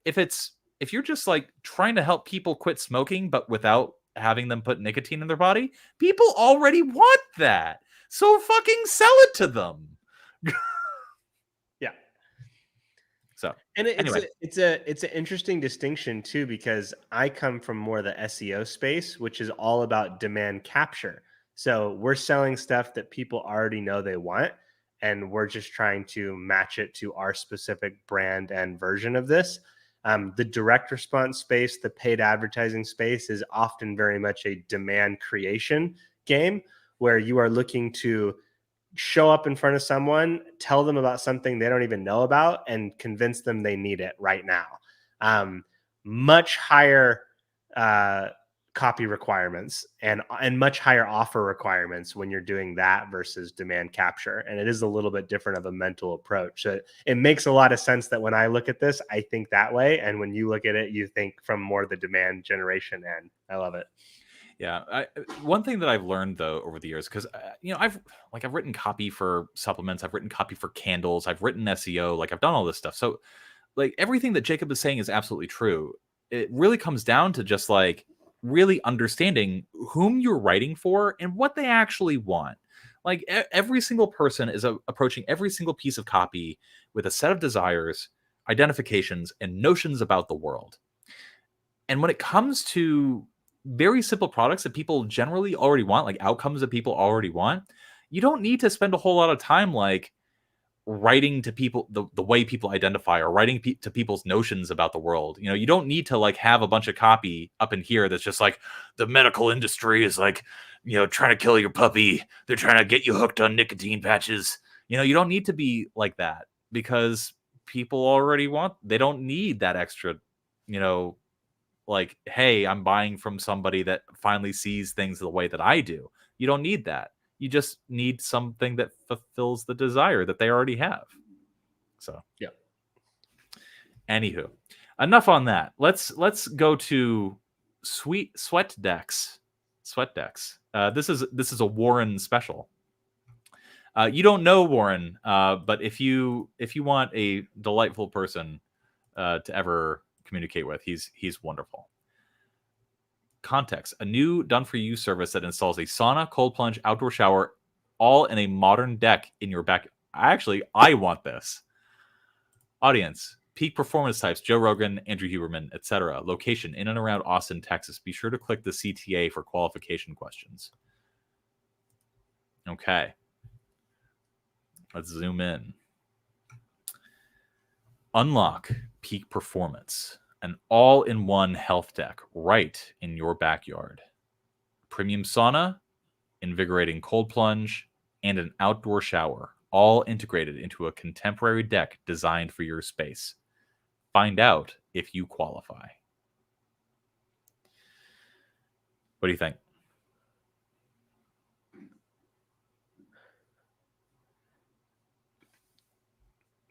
If you're just like trying to help people quit smoking, but without having them put nicotine in their body, people already want that. So fucking sell it to them. Yeah. So, and anyway. it's an interesting distinction too, because I come from more the SEO space, which is all about demand capture. So we're selling stuff that people already know they want, and we're just trying to match it to our specific brand and version of this. The direct response space, the paid advertising space, is often very much a demand creation game where you are looking to show up in front of someone, tell them about something they don't even know about, and convince them they need it right now. Much higher copy requirements and much higher offer requirements when you're doing that versus demand capture. And it is a little bit different of a mental approach. So it makes a lot of sense that when I look at this, I think that way. And when you look at it, you think from more the demand generation end. I love it. Yeah, one thing that I've learned though over the years, because you know, I've written copy for supplements, I've written copy for candles, I've written SEO, like I've done all this stuff. So like everything that Jacob is saying is absolutely true. It really comes down to just like really understanding whom you're writing for and what they actually want. Like every single person is approaching every single piece of copy with a set of desires, identifications, and notions about the world. And when it comes to very simple products that people generally already want, like outcomes that people already want, you don't need to spend a whole lot of time like writing to people the way people identify or writing to people's notions about the world. You know, you don't need to like have a bunch of copy up in here that's just like the medical industry is like, you know, trying to kill your puppy. They're trying to get you hooked on nicotine patches. You know, you don't need to be like that because people already they don't need that extra, you know, like, hey, I'm buying from somebody that finally sees things the way that I do. You don't need that. You just need something that fulfills the desire that they already have. So, yeah. Anywho, enough on that. Let's go to sweat decks. Sweat decks. This is a Warren special. You don't know Warren, but if you want a delightful person to ever communicate with, he's wonderful. Context: a new done-for-you service that installs a sauna, cold plunge, outdoor shower, all in a modern deck in your back. I want this. Audience: peak performance types: Joe Rogan, Andrew Huberman, etc. Location: in and around Austin, Texas. Be sure to click the CTA for qualification questions. Okay. Let's zoom in. Unlock peak performance. An all-in-one health deck right in your backyard. Premium sauna, invigorating cold plunge, and an outdoor shower, all integrated into a contemporary deck designed for your space. Find out if you qualify. What do you think?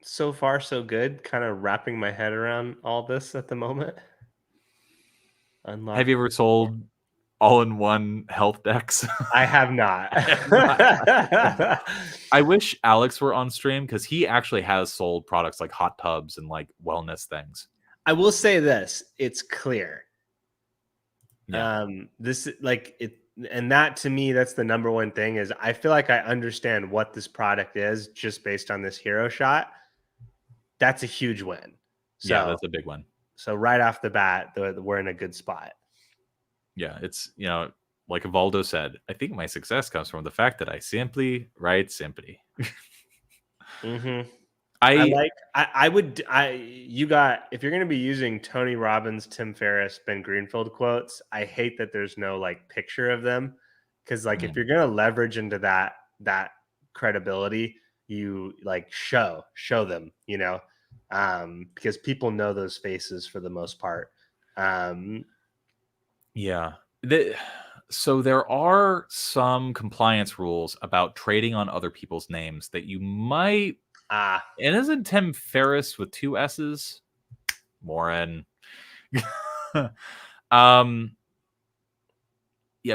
So far, so good. Kind of wrapping my head around all this at the moment. Have you ever sold all-in-one health decks? I have not. I wish Alex were on stream because he actually has sold products like hot tubs and like wellness things. I will say this: it's clear. Yeah. This like it, and that to me, that's the number one thing. Is I feel like I understand what this product is just based on this hero shot. That's a huge win. So, yeah, that's a big one. So right off the bat, we're in a good spot. Yeah, it's, like Evaldo said, I think my success comes from the fact that I simply write simply. Mm-hmm. If you're going to be using Tony Robbins, Tim Ferriss, Ben Greenfield quotes, I hate that there's no like picture of them. Cause like, if you're going to leverage into that credibility, you like show them, because people know those faces for the most part. Yeah. So there are some compliance rules about trading on other people's names that you might. And isn't Tim Ferriss with 2 S's? Warren. Yeah,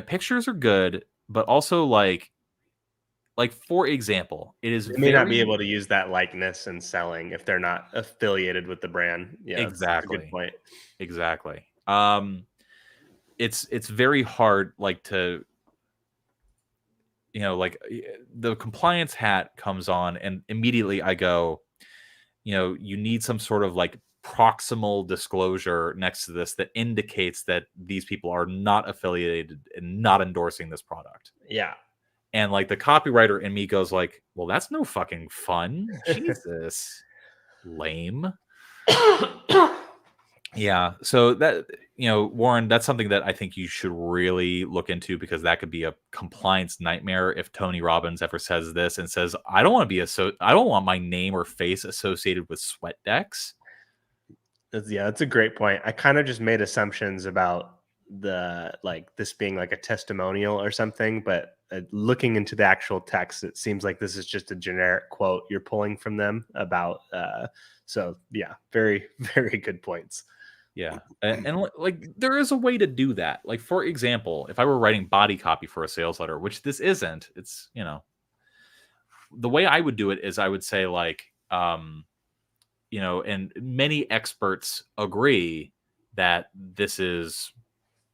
pictures are good, but also like for example, it is they may not be able to use that likeness in selling if they're not affiliated with the brand. Yeah, exactly. That's a good point. Exactly. It's very hard, like to, like the compliance hat comes on, and immediately I go, you need some sort of like proximal disclosure next to this that indicates that these people are not affiliated and not endorsing this product. Yeah. And like the copywriter in me goes like, well, that's no fucking fun. Jesus. Lame. Yeah. So that, Warren, that's something that I think you should really look into, because that could be a compliance nightmare if Tony Robbins ever says this and says, I don't want my name or face associated with sweat decks. That's a great point. I kind of just made assumptions about this being like a testimonial or something, but looking into the actual text, it seems like this is just a generic quote you're pulling from them about. So yeah, very, very good points. Yeah. And like there is a way to do that. Like, for example, if I were writing body copy for a sales letter, which this isn't, it's, the way I would do it is I would say like, and many experts agree that this is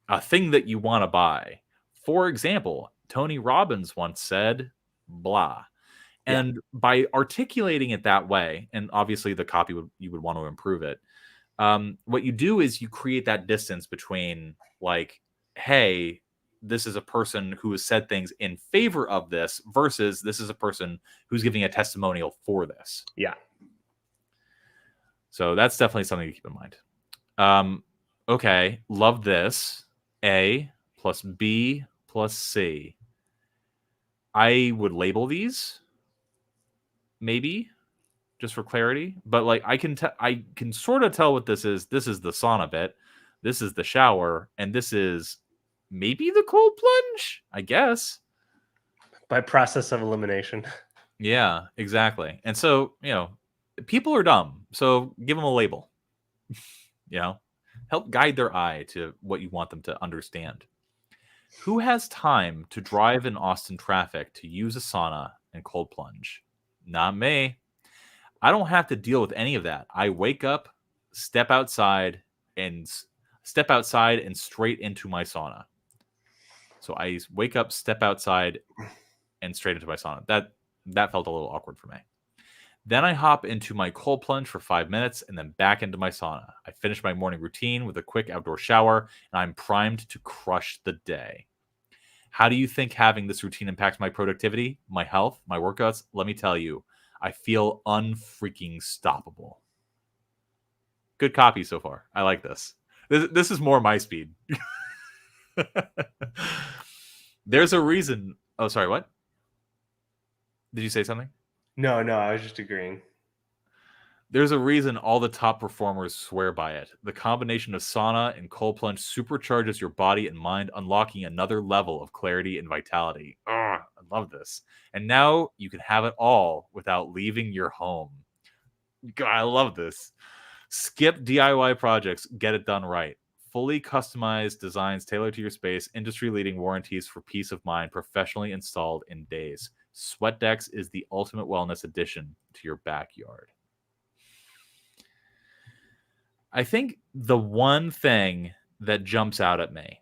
a thing that you want to buy. For example, Tony Robbins once said, blah. And by articulating it that way, and obviously the copy you would want to improve it. What you do is you create that distance between like, hey, this is a person who has said things in favor of this versus this is a person who's giving a testimonial for this. Yeah. So that's definitely something to keep in mind. Okay. Love this. A plus B plus C. I would label these maybe just for clarity, but like I can sort of tell what this is. This is the sauna bit, this is the shower, and this is maybe the cold plunge, I guess. By process of elimination. Yeah, exactly. And so, people are dumb. So give them a label, help guide their eye to what you want them to understand. Who has time to drive in Austin traffic to use a sauna and cold plunge? Not me. I don't have to deal with any of that. I wake up, step outside, and straight into my sauna. So I wake up, step outside, and straight into my sauna. That felt a little awkward for me. Then I hop into my cold plunge for 5 minutes and then back into my sauna. I finish my morning routine with a quick outdoor shower, and I'm primed to crush the day. How do you think having this routine impacts my productivity, my health, my workouts? Let me tell you, I feel unfreaking stoppable. Good copy so far. I like this. This is more my speed. There's a reason. Oh, sorry, what? Did you say something? No, I was just agreeing. There's a reason all the top performers swear by it. The combination of sauna and cold plunge supercharges your body and mind, unlocking another level of clarity and vitality. I love this. And now you can have it all without leaving your home. God, I love this. Skip DIY projects, get it done right. Fully customized designs tailored to your space, industry-leading warranties for peace of mind, professionally installed in days. Sweatdex is the ultimate wellness addition to your backyard. I think the one thing that jumps out at me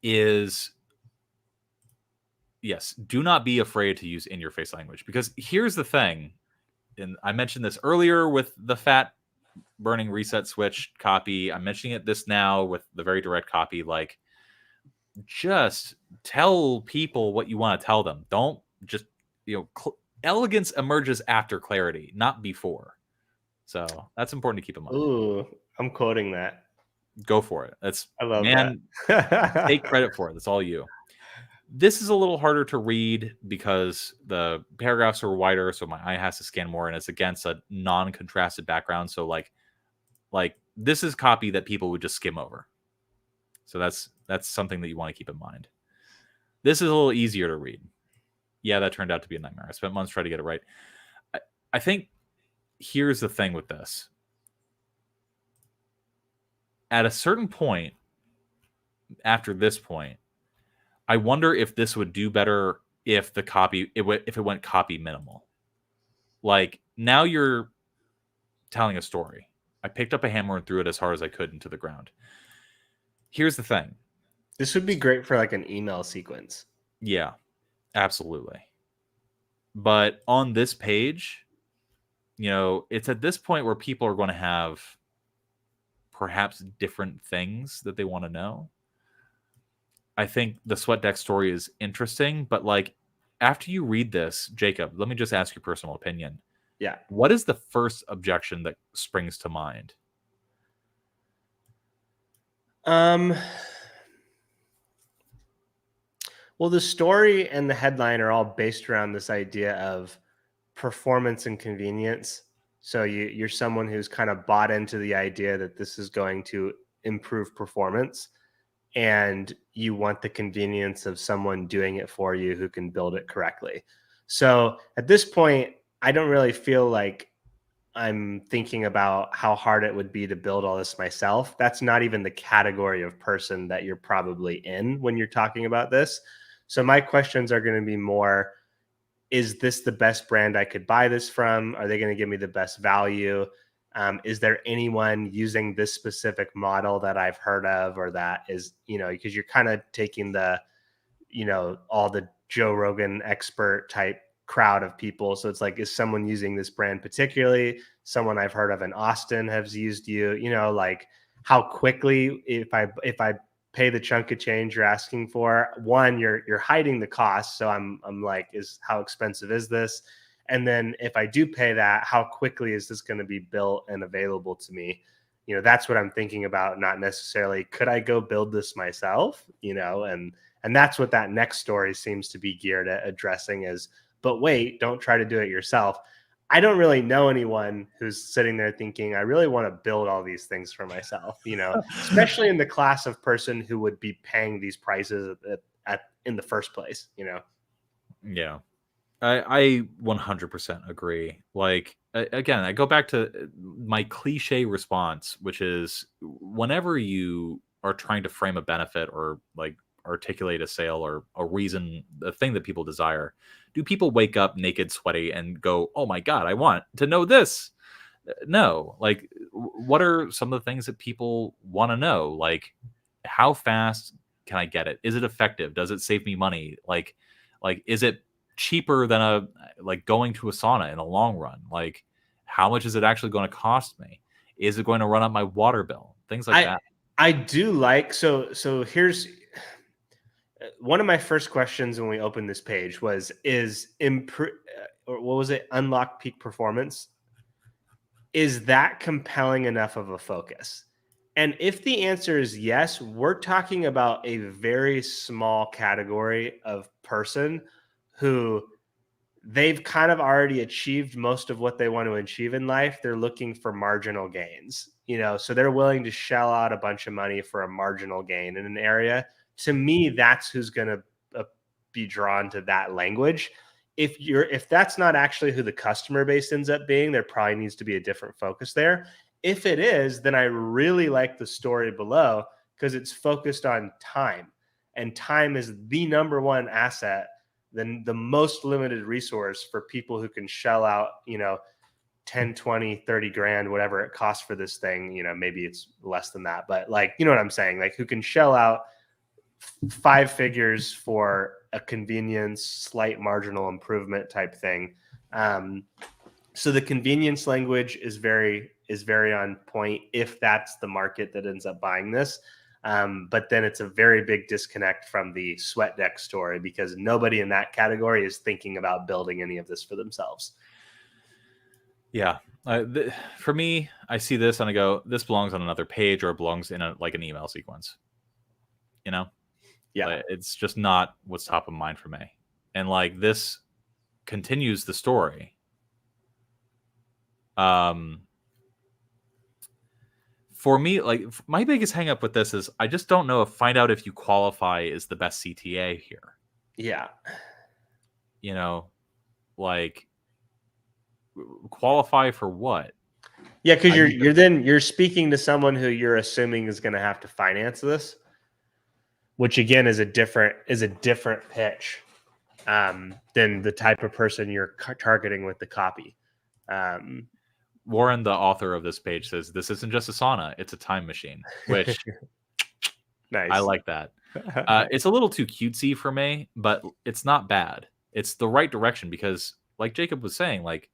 is, yes, do not be afraid to use in-your-face language. Because here's the thing, and I mentioned this earlier with the fat burning reset switch copy. I'm mentioning this now with the very direct copy. Like, just tell people what you want to tell them. Don't just, elegance emerges after clarity, not before. So that's important to keep in mind. Ooh, I'm quoting that. Go for it. I love that. Take credit for it. That's all you. This is a little harder to read because the paragraphs are wider, so my eye has to scan more, and it's against a non-contrasted background. So like this is copy that people would just skim over. So that's something that you want to keep in mind. This is a little easier to read. Yeah, that turned out to be a nightmare. I spent months trying to get it right. I think here's the thing with this. At a certain point, after this point, I wonder if this would do better if the copy, if it went copy minimal. Like, now you're telling a story. I picked up a hammer and threw it as hard as I could into the ground. Here's the thing. This would be great for like an email sequence. Yeah, absolutely. But on this page, it's at this point where people are going to have perhaps different things that they want to know. I think the sweat deck story is interesting, but like, after you read this, Jacob, let me just ask your personal opinion. Yeah. What is the first objection that springs to mind? Well, the story and the headline are all based around this idea of performance and convenience. So you're someone who's kind of bought into the idea that this is going to improve performance, and you want the convenience of someone doing it for you who can build it correctly. So at this point, I don't really feel like I'm thinking about how hard it would be to build all this myself. That's not even the category of person that you're probably in when you're talking about this. So my questions are going to be more, is this the best brand I could buy this from? Are they going to give me the best value? Is there anyone using this specific model that I've heard of, or that is, because you're kind of taking the, all the Joe Rogan expert type crowd of people. So it's like, is someone using this brand particularly? Someone I've heard of in Austin has used you, like how quickly, if I pay the chunk of change you're asking for, one, you're hiding the cost. So I'm like, how expensive is this? And then if I do pay that, how quickly is this going to be built and available to me? That's what I'm thinking about. Not necessarily, could I go build this myself? And that's what that next story seems to be geared at addressing is, but wait, don't try to do it yourself. I don't really know anyone who's sitting there thinking, I really want to build all these things for myself, especially in the class of person who would be paying these prices in the first place, Yeah. I 100% agree. Like, again, I go back to my cliche response, which is whenever you are trying to frame a benefit or like articulate a sale or a reason, the thing that people desire, do people wake up naked, sweaty, and go, "Oh my god, I want to know this"? No. Like, what are some of the things that people want to know? Like, how fast can I get it? Is it effective? Does it save me money? Like, is it cheaper than a like going to a sauna in the long run? Like, how much is it actually going to cost me? Is it going to run up my water bill? Things like I that. I do like so here's one of my first questions when we opened this page was or what was it, unlock peak performance, is that compelling enough of a focus? And if the answer is yes, we're talking about a very small category of person who they've kind of already achieved most of what they want to achieve in life. They're looking for marginal gains, so they're willing to shell out a bunch of money for a marginal gain in an area. To me, that's who's going to be drawn to that language. If that's not actually who the customer base ends up being, there probably needs to be a different focus there. If it is, then I really like the story below because it's focused on time, and time is the number one asset, then the most limited resource for people who can shell out, 10, 20, 30 grand, whatever it costs for this thing. Maybe it's less than that, but like, you know what I'm saying? Like, who can shell out 5 figures for a convenience, slight marginal improvement type thing. So the convenience language is very on point if that's the market that ends up buying this. But then it's a very big disconnect from the sweat deck story because nobody in that category is thinking about building any of this for themselves. Yeah. For me, I see this and I go, this belongs on another page or it belongs in like an email sequence. Yeah. Like, it's just not what's top of mind for me. And like this continues the story. For me, like my biggest hang up with this is I just don't know find out if you qualify is the best CTA here. Yeah. Like qualify for what? Yeah, because you're speaking to someone who you're assuming is going to have to finance this, which again is a different pitch than the type of person you're targeting with the copy. Warren, the author of this page, says this isn't just a sauna; it's a time machine. Which nice. I like that. It's a little too cutesy for me, but it's not bad. It's the right direction because, like Jacob was saying, like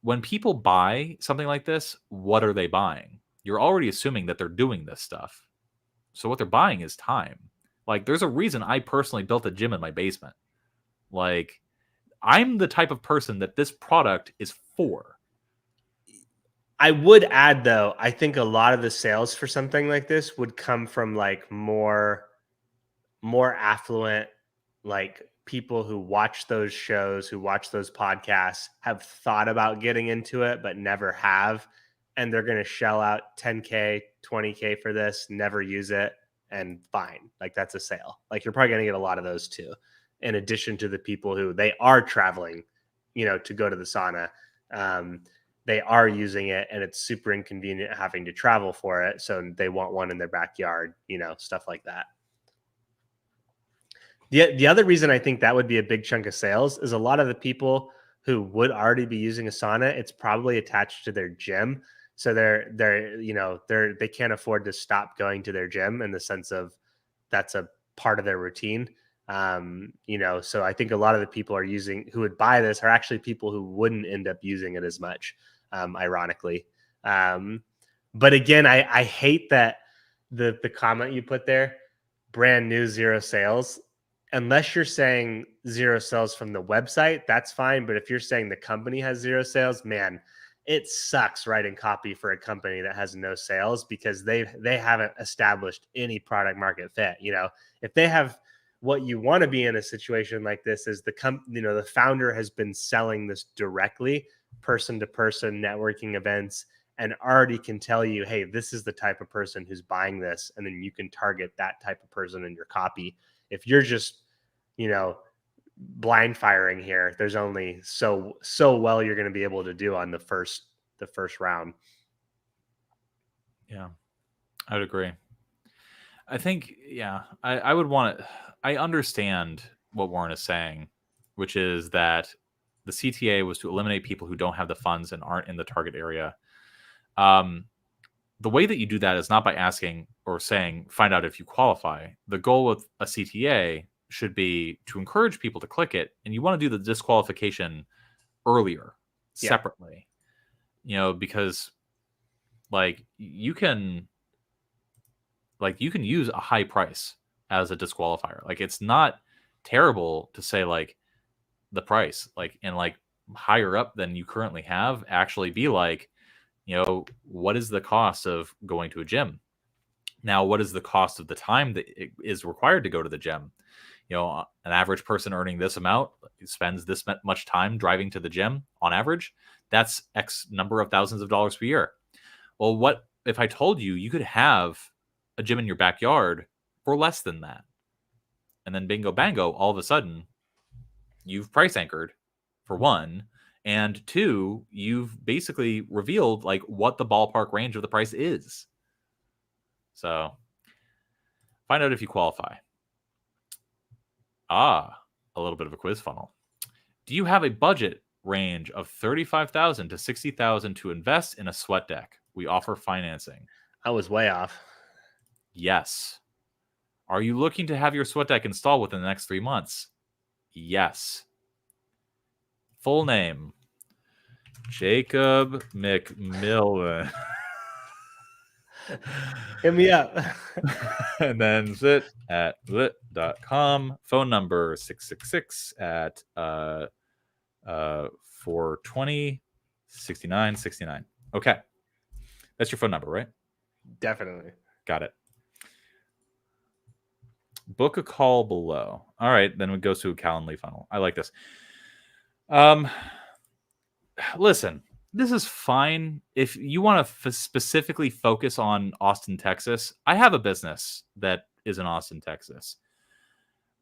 when people buy something like this, what are they buying? You're already assuming that they're doing this stuff. So what they're buying is time. Like there's a reason I personally built a gym in my basement. Like I'm the type of person that this product is for. I would add though, I think a lot of the sales for something like this would come from like more affluent, like people who watch those shows, who watch those podcasts, have thought about getting into it, but never have. And they're going to shell out 10K, 20K for this, never use it, and fine. Like that's a sale. Like you're probably going to get a lot of those too, in addition to the people who they are traveling, to go to the sauna. They are using it and it's super inconvenient having to travel for it. So they want one in their backyard, stuff like that. The other reason I think that would be a big chunk of sales is a lot of the people who would already be using a sauna, it's probably attached to their gym. So they can't afford to stop going to their gym in the sense of that's a part of their routine. So I think a lot of the people who would buy this are actually people who wouldn't end up using it as much, ironically. But again, I hate that the comment you put there, brand new, 0 sales. Unless you're saying 0 sales from the website, that's fine. But if you're saying the company has 0 sales, man, it sucks writing copy for a company that has no sales because they haven't established any product market fit. If they have what you want to be in a situation like this is the founder has been selling this directly, person to person, networking events, and already can tell you, hey, this is the type of person who's buying this. And then you can target that type of person in your copy. If you're just, blind firing here. There's only so well you're going to be able to do on the first round. Yeah, I would agree. I think, yeah, I would want it. I understand what Warren is saying, which is that the CTA was to eliminate people who don't have the funds and aren't in the target area. The way that you do that is not by asking or saying, find out if you qualify. The goal with a CTA should be to encourage people to click it, and you want to do the disqualification earlier, separately. You know, because like you can use a high price as a disqualifier. Like, it's not terrible to say like the price, like, and like higher up than you currently have, actually be like, you know, what is the cost of going to a gym? Now, what is the cost of the time that it is required to go to the gym? You know, an average person earning this amount spends this much time driving to the gym on average. That's X number of thousands of dollars per year. Well, what if I told you you could have a gym in your backyard for less than that? And then bingo bango, all of a sudden, you've price anchored, for one, and two, you've basically revealed like what the ballpark range of the price is. So find out if you qualify. A little bit of a quiz funnel. Do you have a budget range of $35,000 to $60,000 to invest in a sweat deck? We offer financing. I was way off. Yes. Are you looking to have your sweat deck installed within the next 3 months? Yes. Full name: Jacob McMillan. Hit me up. And then sit at lit.com. Phone number 666 at 420 6969. Okay. That's your phone number, right? Definitely. Got it. Book a call below. All right, then it goes to a Calendly funnel. I like this. Listen, this is fine. If you want to specifically focus on Austin, Texas, I have a business that is in Austin, Texas.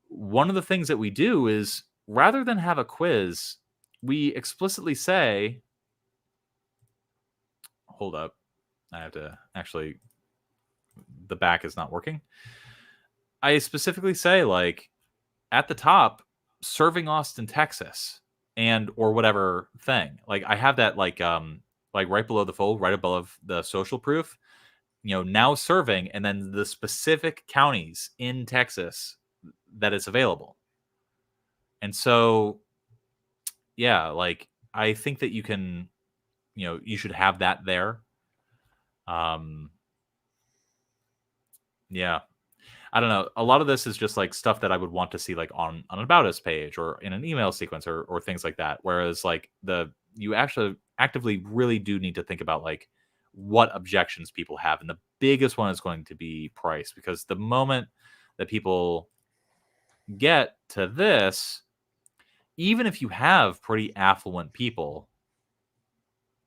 One of the things that we do is, rather than have a quiz, we explicitly say, hold up, I have to actually, the back is not working. I specifically say, like, at the top, serving Austin, Texas, and or whatever thing. Like, I have that like right below the fold, right above the social proof, you know, now serving, and then the specific counties in Texas that it's available. And so, yeah, like, I think that you can, you know, you should have that there. Yeah. I don't know. A lot of this is just like stuff that I would want to see like on an About Us page or in an email sequence or things like that. Whereas like you actually actively really do need to think about like what objections people have. And the biggest one is going to be price, because the moment that people get to this, even if you have pretty affluent people,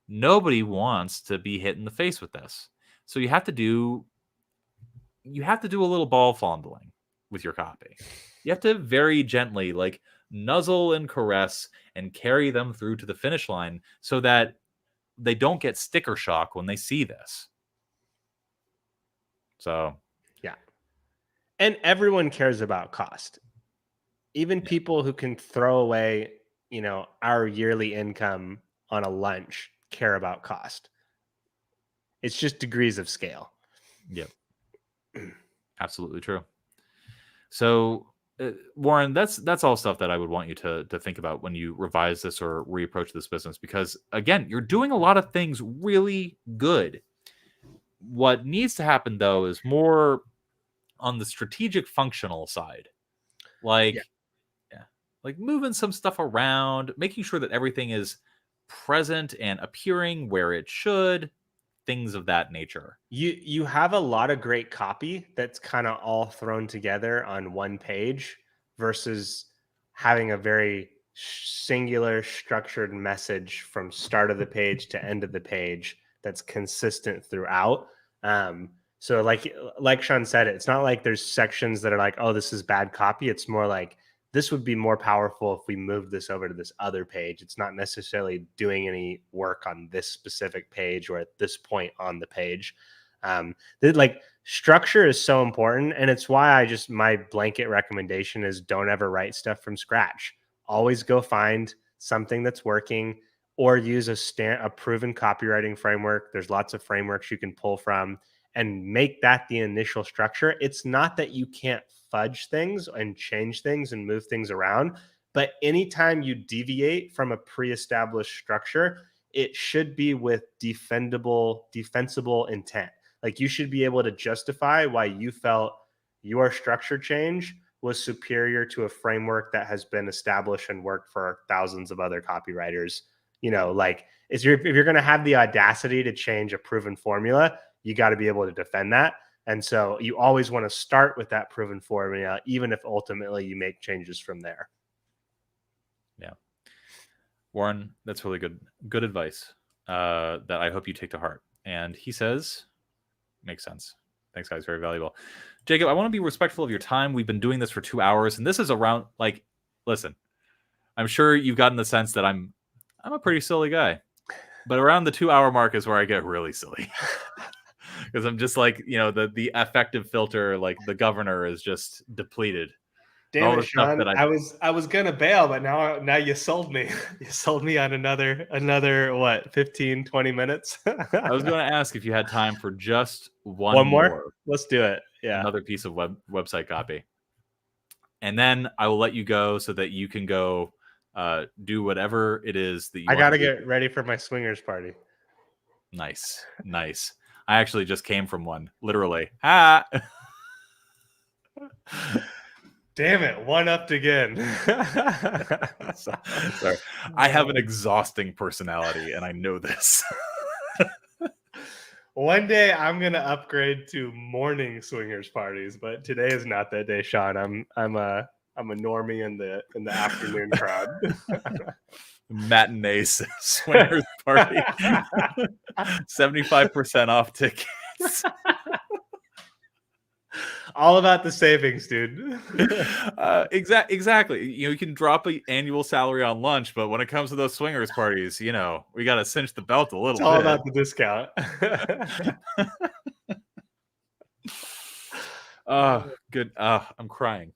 nobody wants to be hit in the face with this. So you have to do a little ball fondling with your copy. You have to very gently like nuzzle and caress and carry them through to the finish line so that they don't get sticker shock when they see this. So, yeah. And everyone cares about cost. Even people who can throw away, you know, our yearly income on a lunch care about cost. It's just degrees of scale. Yep. Absolutely true. So, Warren, that's all stuff that I would want you to think about when you revise this or reapproach this business, because again, you're doing a lot of things really good. What needs to happen though is more on the strategic functional side. Like, like moving some stuff around, making sure that everything is present and appearing where it should, things of that nature. You have a lot of great copy that's kind of all thrown together on one page versus having a very singular structured message from start of the page to end of the page that's consistent throughout. So like Sean said, it's not like there's sections that are like, oh, this is bad copy. It's more like this would be more powerful if we move this over to this other page. It's not necessarily doing any work on this specific page or at this point on the page. Like structure is so important. And it's why my blanket recommendation is don't ever write stuff from scratch. Always go find something that's working or use a proven copywriting framework. There's lots of frameworks you can pull from and make that the initial structure. It's not that you can't fudge things and change things and move things around, but anytime you deviate from a pre-established structure, it should be with defensible intent. Like you should be able to justify why you felt your structure change was superior to a framework that has been established and worked for thousands of other copywriters. Like if you're going to have the audacity to change a proven formula, you got to be able to defend that. And so you always want to start with that proven formula, even if ultimately you make changes from there. Yeah. Warren, that's really good advice that I hope you take to heart. And he says, makes sense. Thanks, guys. Very valuable. Jacob, I want to be respectful of your time. We've been doing this for 2 hours, and this is around, like, listen, I'm sure you've gotten the sense that I'm a pretty silly guy. But around the 2-hour mark is where I get really silly. Because I'm just like, the affective filter, like the governor is just depleted. Damn it, Sean. I was gonna bail, but now you sold me. You sold me on another what, 15, 20 minutes? I was going to ask if you had time for just one more. Let's do it. Yeah. Another piece of website copy. And then I will let you go so that you can go do whatever it is that you want. I got to get ready for my swingers party. Nice. I actually just came from one, literally. Ha! Damn it, one-upped again. Sorry. I have an exhausting personality, and I know this. One day I'm gonna upgrade to morning swingers parties, but today is not that day, Sean. I'm a normie in the afternoon crowd. Matinee swingers party. 75% off tickets. All about the savings, dude. Exactly. You can drop an annual salary on lunch, but when it comes to those swingers parties, we got to cinch the belt a little bit. It's all about the discount. Good. I'm crying.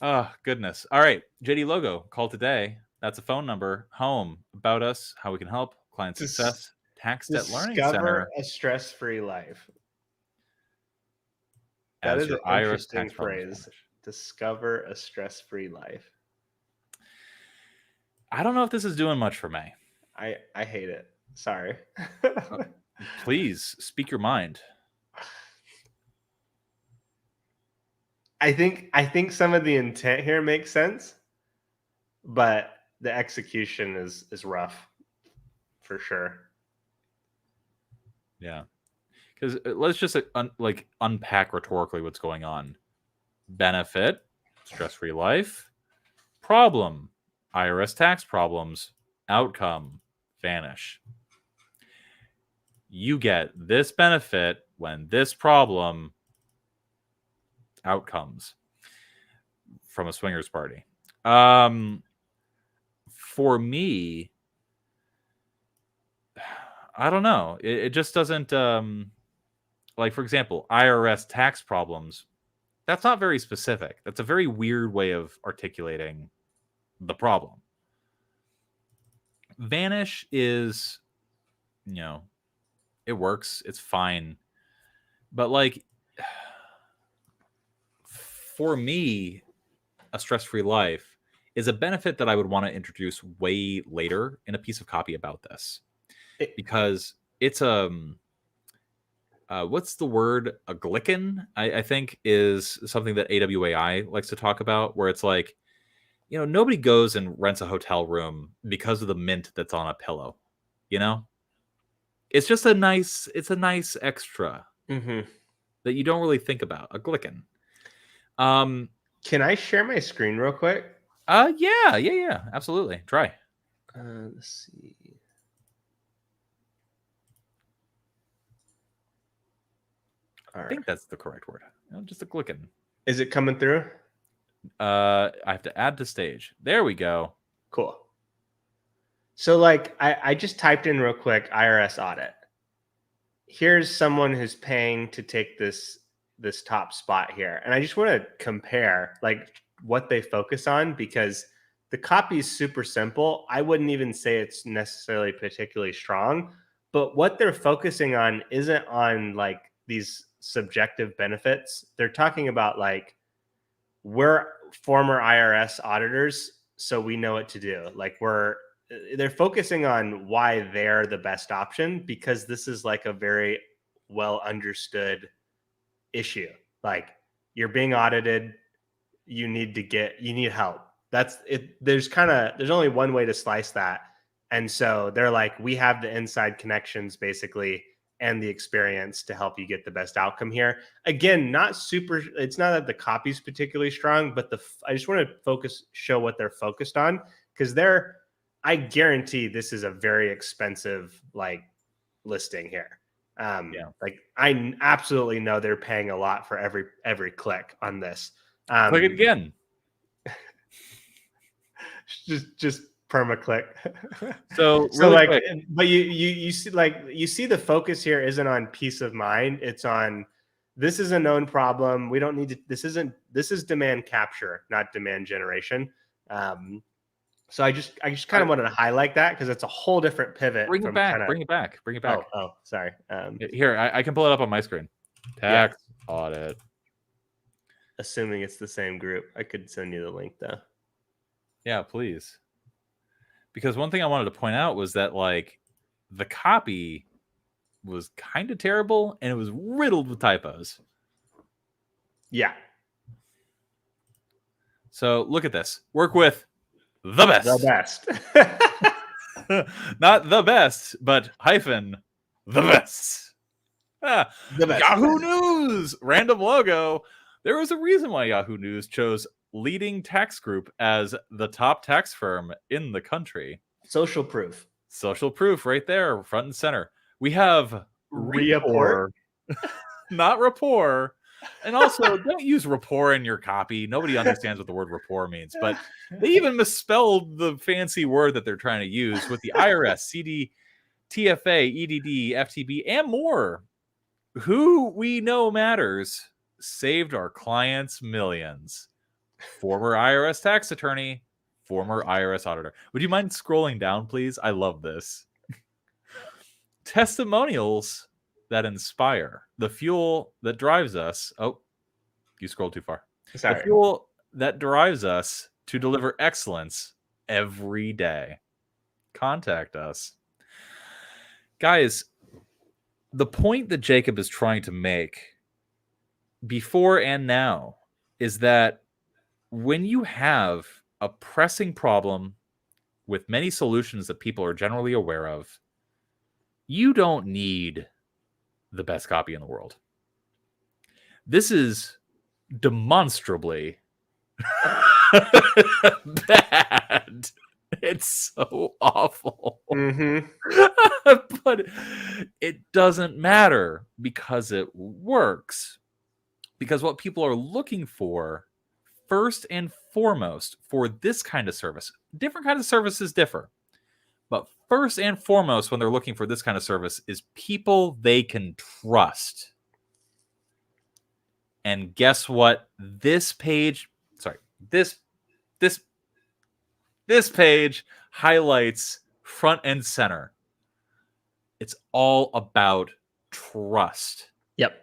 Oh, goodness. All right. JD logo, call today. That's a phone number. Home, about us, how we can help, client success, tax debt learning center. Discover a stress-free life. That is an interesting phrase. Discover a stress-free life. I don't know if this is doing much for me. I hate it. Sorry. Please speak your mind. I think some of the intent here makes sense, but the execution is rough for sure. Yeah. Because let's just unpack rhetorically what's going on. Benefit, stress-free life. Problem, IRS tax problems. Outcome, vanish. You get this benefit when this problem outcomes from a swingers party. For me, I don't know. It just doesn't, for example, IRS tax problems. That's not very specific. That's a very weird way of articulating the problem. Vanish is, it works. It's fine. But for me, a stress-free life is a benefit that I would want to introduce way later in a piece of copy about this. Because it's what's the word? A glicken, I think, is something that AWAI likes to talk about, where it's like, nobody goes and rents a hotel room because of the mint that's on a pillow. It's just a nice extra that you don't really think about. A glicken. Can I share my screen real quick? Yeah, absolutely. Try. Let's see. I think that's the correct word. Just a glicken. Is it coming through? I have to add to stage. There we go. Cool. So like I just typed in real quick IRS audit. Here's someone who's paying to take this top spot here. And I just want to compare like what they focus on, because the copy is super simple. I wouldn't even say it's necessarily particularly strong, but what they're focusing on isn't on like these subjective benefits. They're talking about like, we're former IRS auditors, so we know what to do. Like they're focusing on why they're the best option, because this is like a very well understood issue. Like, you're being audited, you need help. That's it. There's only one way to slice that. And so they're like, we have the inside connections basically and the experience to help you get the best outcome here. Again, it's not that the copy's particularly strong, but I just want to show what they're focused on, because I guarantee this is a very expensive like listing here. Like I absolutely know they're paying a lot for every click on this. Click it again. just perma click. So really like, quick. but you see the focus here isn't on peace of mind. It's on, this is a known problem. We don't need to. This is demand capture, not demand generation. So I just kind of wanted to highlight that, because it's a whole different pivot. Bring it back. Oh, sorry. Here, I can pull it up on my screen. Tax audit. Assuming it's the same group, I could send you the link though. Yeah, please. Because one thing I wanted to point out was that like the copy was kind of terrible and it was riddled with typos. Yeah. So look at this. Work with the best. The best. Not the best, but hyphen the best. The best. Yahoo News, random logo. There was a reason why Yahoo News chose leading tax group as the top tax firm in the country. Social proof. Social proof right there, front and center. We have rapport, not rapport. And also, don't use rapport in your copy. Nobody understands what the word rapport means, but they even misspelled the fancy word that they're trying to use with the IRS, CD, TFA, EDD, FTB, and more. Who we know matters saved our clients millions. Former IRS tax attorney, former IRS auditor. Would you mind scrolling down, please? I love this. Testimonials that inspire, the fuel that drives us. Oh, you scrolled too far. Sorry. The fuel that drives us to deliver excellence every day. Contact us. Guys, the point that Jacob is trying to make before and now is that when you have a pressing problem with many solutions that people are generally aware of, you don't need the best copy in the world. This is demonstrably bad. It's so awful. Mm-hmm. But it doesn't matter because it works. Because what people are looking for, first and foremost, for this kind of service, different kinds of services differ. But first and foremost, when they're looking for this kind of service, is people they can trust. And guess what? This page highlights front and center. It's all about trust. Yep.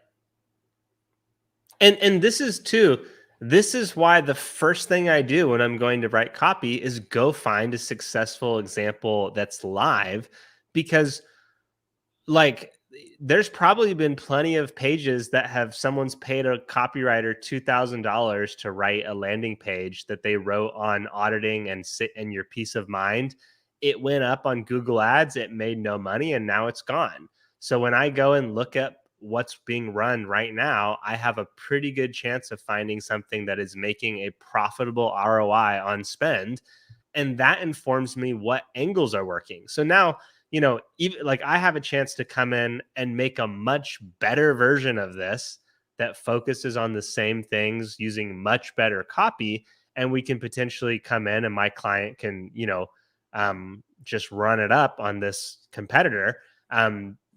And this is why the first thing I do when I'm going to write copy is go find a successful example that's live, because like there's probably been plenty of pages that have someone's paid a copywriter $2,000 to write a landing page that they wrote on auditing and sit in your peace of mind. It went up on Google Ads, it made no money, and now it's gone. So when I go and look at what's being run right now, I have a pretty good chance of finding something that is making a profitable ROI on spend. And that informs me what angles are working. So now, even like I have a chance to come in and make a much better version of this that focuses on the same things using much better copy, and we can potentially come in and my client can, just run it up on this competitor,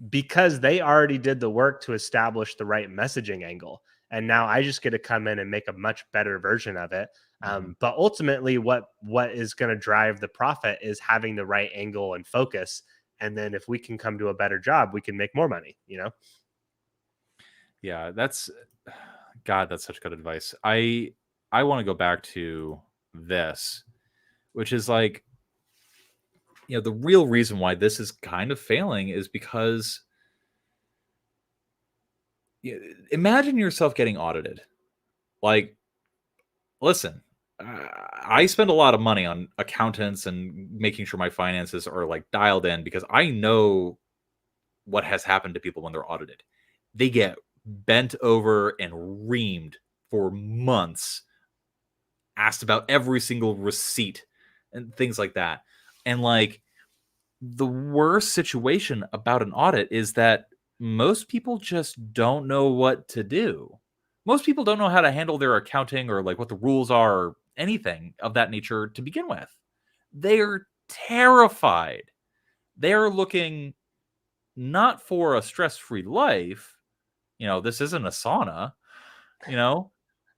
because they already did the work to establish the right messaging angle. And now I just get to come in and make a much better version of it. But ultimately, what is going to drive the profit is having the right angle and focus. And then if we can come to a better job, we can make more money, Yeah, that's such good advice. I want to go back to this, which is like, the real reason why this is kind of failing is because imagine yourself getting audited. Like, listen, I spend a lot of money on accountants and making sure my finances are like dialed in because I know what has happened to people when they're audited. They get bent over and reamed for months, asked about every single receipt and things like that. And like, the worst situation about an audit is that most people just don't know what to do. Most people don't know how to handle their accounting or like what the rules are or anything of that nature to begin with. They're terrified. They're looking not for a stress-free life. This isn't a sauna.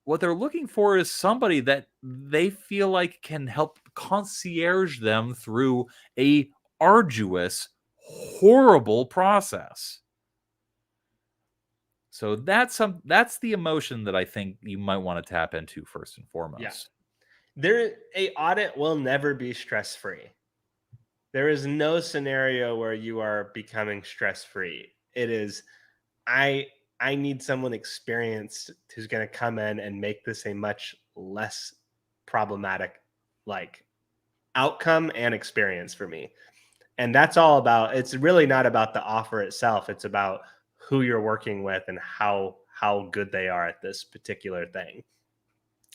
What they're looking for is somebody that they feel like can help concierge them through a arduous, horrible process. So that's the emotion that I think you might want to tap into first and foremost. Yeah. A audit will never be stress-free. There is no scenario where you are becoming stress-free. It is, I need someone experienced who's going to come in and make this a much less problematic like outcome and experience for me. And that's all about, it's really not about the offer itself. It's about who you're working with and how good they are at this particular thing.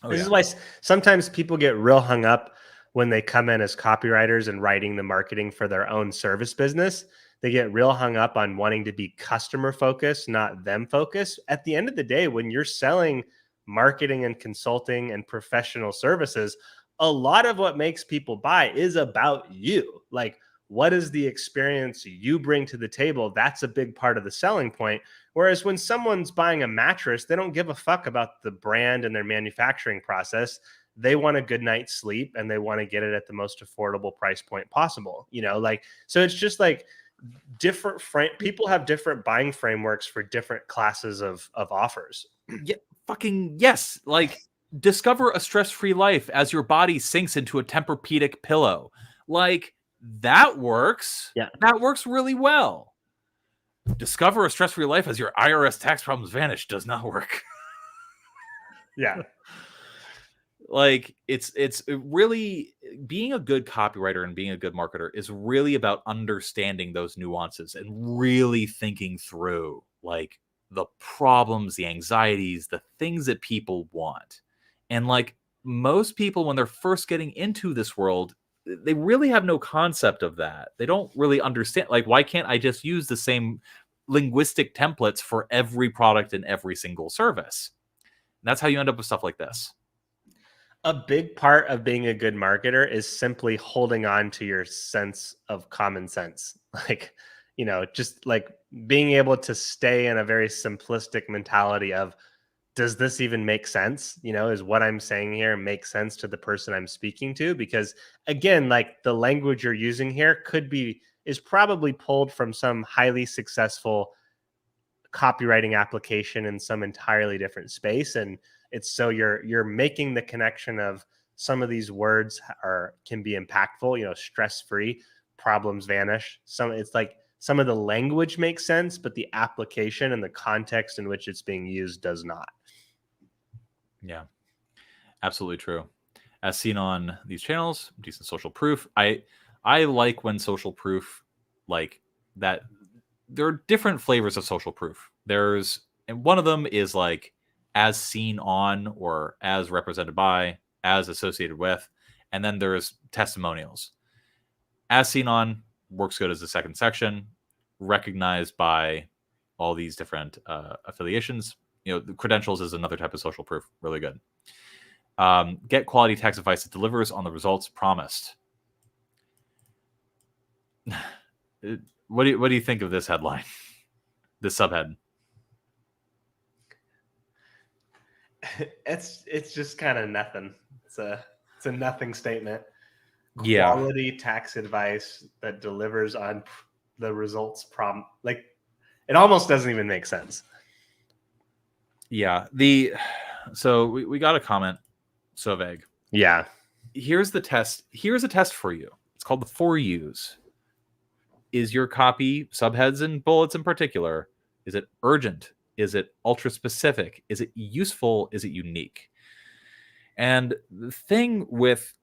This is why sometimes people get real hung up when they come in as copywriters and writing the marketing for their own service business. They get real hung up on wanting to be customer focused, not them focused. At the end of the day, when you're selling marketing and consulting and professional services, a lot of what makes people buy is about you. Like, what is the experience you bring to the table? That's a big part of the selling point. Whereas when someone's buying a mattress, they don't give a fuck about the brand and their manufacturing process. They want a good night's sleep and they want to get it at the most affordable price point possible. So it's just like different people have different buying frameworks for different classes of offers. Yeah, fucking yes. Like, discover a stress-free life as your body sinks into a Tempur-Pedic pillow. Like, that works. Yeah. That works really well. Discover a stress-free life as your IRS tax problems vanish does not work. Yeah. Like, it's really, being a good copywriter and being a good marketer is really about understanding those nuances and really thinking through like the problems, the anxieties, the things that people want. And like, most people, when they're first getting into this world, they really have no concept of that. They don't really understand, like, why can't I just use the same linguistic templates for every product and every single service? And that's how you end up with stuff like this. A big part of being a good marketer is simply holding on to your sense of common sense. Like, just like being able to stay in a very simplistic mentality of, does this even make sense? Is what I'm saying here make sense to the person I'm speaking to? Because again, like, the language you're using here is probably pulled from some highly successful copywriting application in some entirely different space. And it's so you're making the connection of some of these words can be impactful, stress-free, problems vanish. It's like some of the language makes sense, but the application and the context in which it's being used does not. Yeah, absolutely true. As seen on these channels, decent social proof. I like when social proof, like that, there are different flavors of social proof. And one of them is like as seen on or as represented by, as associated with, and then there's testimonials. As seen on works good as the second section, recognized by all these different affiliations. the credentials is another type of social proof. Really good. Get quality tax advice that delivers on the results promised. What do you think of this headline? This subhead? It's just kind of nothing. It's a nothing statement. Yeah. Quality tax advice that delivers on the results like it almost doesn't even make sense. Yeah. So we got a comment. So vague. Yeah. Here's the test. Here's a test for you. It's called the 4 U's. Is your copy, subheads and bullets in particular, is it urgent? Is it ultra specific? Is it useful? Is it unique? And the thing with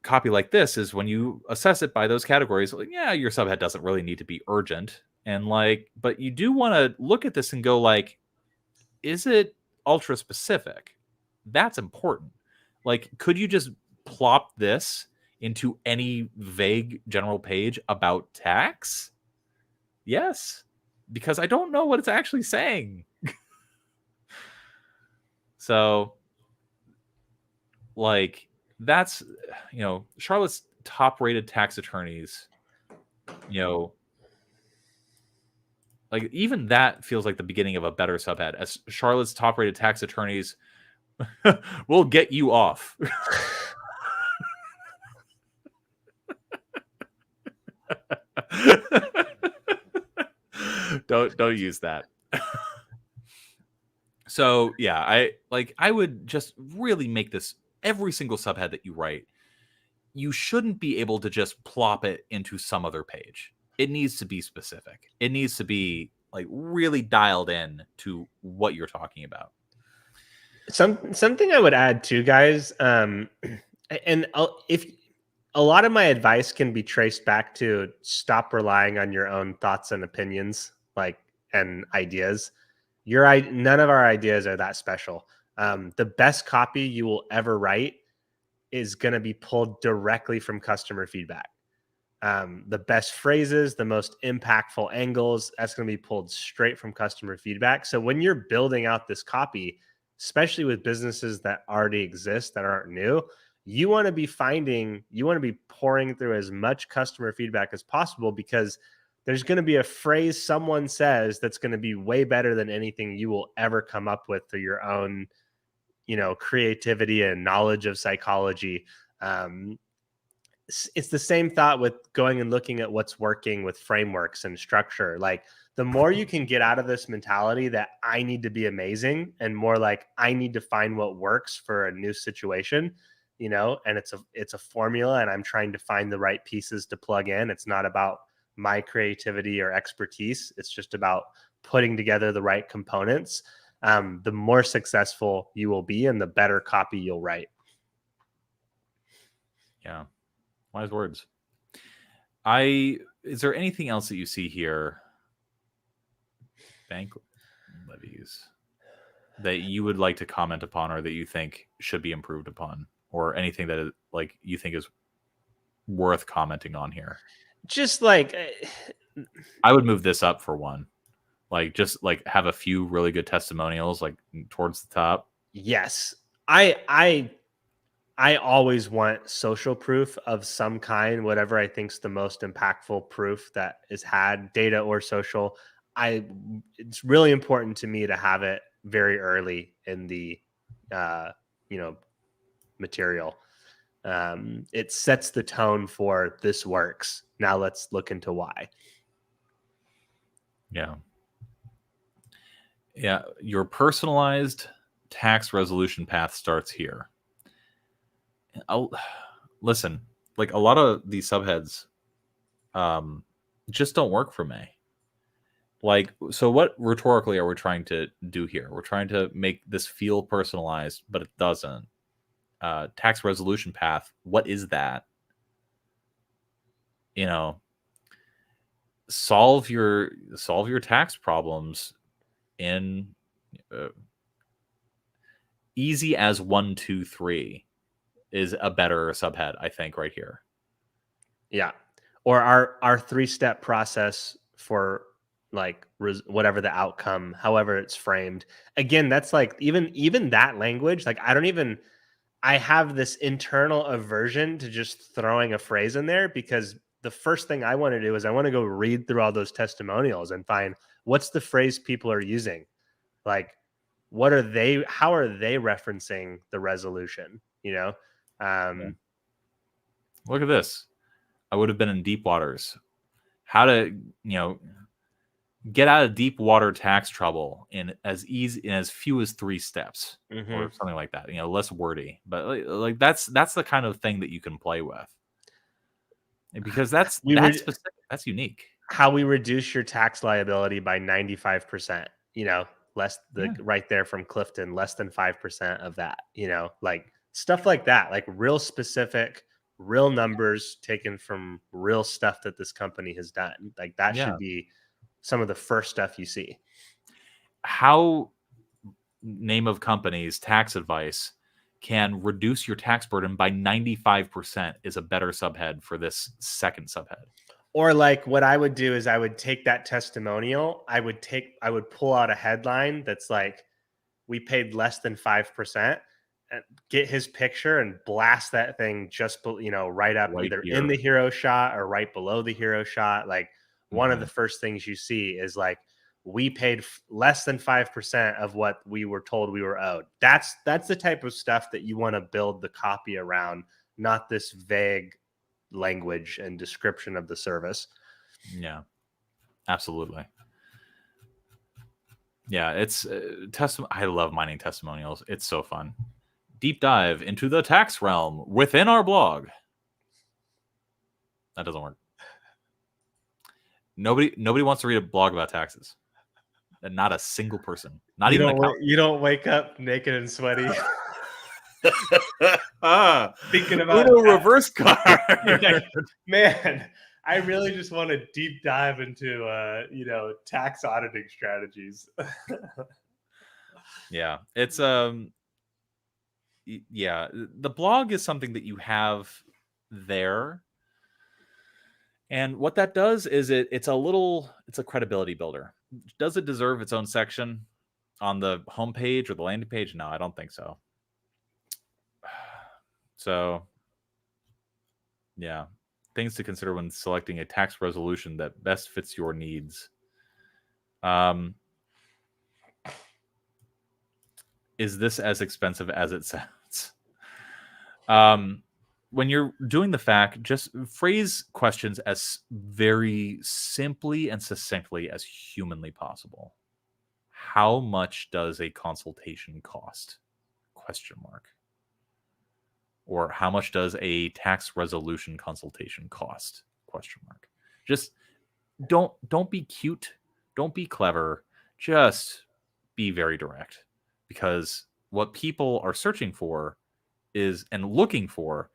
copy like this is when you assess it by those categories, like, yeah, your subhead doesn't really need to be urgent. And like, but you do want to look at this and go like, is it ultra specific? That's important. Like, could you just plop this into any vague general page about tax? Yes, because I don't know what it's actually saying. So, like, that's, Charlotte's top rated tax attorneys, like, even that feels like the beginning of a better subhead. As Charlotte's top rated tax attorneys will get you off. Don't use that. So yeah, I would just really make this every single subhead that you write. You shouldn't be able to just plop it into some other page. It needs to be specific. It needs to be like really dialed in to what you're talking about. Something I would add too, guys, and if a lot of my advice can be traced back to stop relying on your own thoughts and opinions, and ideas. None of our ideas are that special. The best copy you will ever write is going to be pulled directly from customer feedback. The best phrases, the most impactful angles, that's going to be pulled straight from customer feedback. So when you're building out this copy, especially with businesses that already exist that aren't new, you want to be pouring through as much customer feedback as possible, because there's going to be a phrase someone says that's going to be way better than anything you will ever come up with through your own, creativity and knowledge of psychology. It's the same thought with going and looking at what's working with frameworks and structure. Like, the more you can get out of this mentality that I need to be amazing, and more like I need to find what works for a new situation, and it's a formula, and I'm trying to find the right pieces to plug in. It's not about my creativity or expertise. It's just about putting together the right components. The more successful you will be and the better copy you'll write. Yeah. Wise words. Is there anything else that you see here, bank levies, that you would like to comment upon, or that you think should be improved upon, or anything that you think is worth commenting on here? Just I would move this up for one. Just have a few really good testimonials towards the top. Yes. I always want social proof of some kind, whatever I think's the most impactful proof that is had, data or social. It's really important to me to have it very early in the material. It sets the tone for this works. Now let's look into why. Yeah. Yeah. Your personalized tax resolution path starts here. Listen, a lot of these subheads just don't work for me. So what rhetorically are we trying to do here? We're trying to make this feel personalized, but it doesn't. Tax resolution path, what is that? Solve your tax problems in easy as 1, 2, 3 is a better subhead, I think, right here. Yeah. Or our 3-step process for like whatever the outcome, however it's framed. Again, that's like even that language, like I have this internal aversion to just throwing a phrase in there, because the first thing I want to do is I want to go read through all those testimonials and find what's the phrase people are using. Like, how are they referencing the resolution? Look at this. I would have been in deep waters. How to, get out of deep water tax trouble in as few as 3 steps, or something like that. Less wordy, but like that's the kind of thing that you can play with, because that's specific, that's unique. How we reduce your tax liability by 95%. Right there from Clifton, less than 5% of that. Like stuff like that, like real specific, real numbers taken from real stuff that this company has done. Like that should be some of the first stuff you see. How name of companies, tax advice can reduce your tax burden by 95% is a better subhead for this second subhead. Or like what I would do is I would take that testimonial, I would pull out a headline that's like, we paid less than 5%, and get his picture and blast that thing just, right up either here in the hero shot or right below the hero shot. Like one of the first things you see is like, we paid less than 5% of what we were told we were owed. That's the type of stuff that you want to build the copy around, not this vague language and description of the service. Yeah, absolutely. Yeah, it's I love mining testimonials. It's so fun. Deep dive into the tax realm within our blog. That doesn't work. Nobody wants to read a blog about taxes. And not a single person. Not even you don't wake up naked and sweaty. Thinking about Uno reverse card. Man, I really just want to deep dive into tax auditing strategies. Yeah, it's the blog is something that you have there, and what that does is it's a credibility builder. Does it deserve its own section on the homepage or the landing page? No, I don't think so. So, yeah, things to consider when selecting a tax resolution that best fits your needs. Is this as expensive as it sounds? When you're doing the FAQ, just phrase questions as very simply and succinctly as humanly possible. How much does a consultation cost? ? Or how much does a tax resolution consultation cost? ? Just don't be cute. Don't be clever. Just be very direct, because what people are searching for and looking for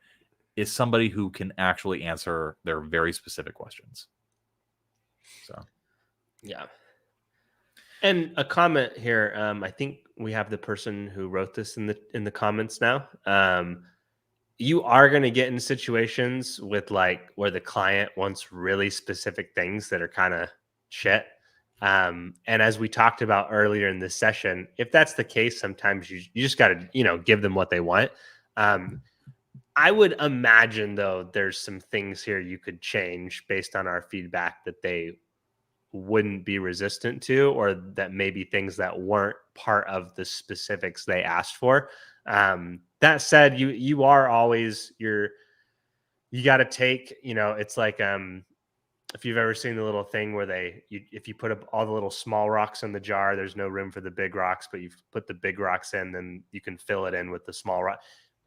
is somebody who can actually answer their very specific questions. So, yeah. And a comment here. I think we have the person who wrote this in the comments now. You are going to get in situations with like where the client wants really specific things that are kind of shit. And as we talked about earlier in this session, if that's the case, sometimes you just got to, give them what they want. I would imagine, though, there's some things here you could change based on our feedback that they wouldn't be resistant to, or that maybe things that weren't part of the specifics they asked for. That said, you are always you got to take, it's like, if you've ever seen the little thing where if you put up all the little small rocks in the jar, there's no room for the big rocks, but you put the big rocks in, then you can fill it in with the small rock.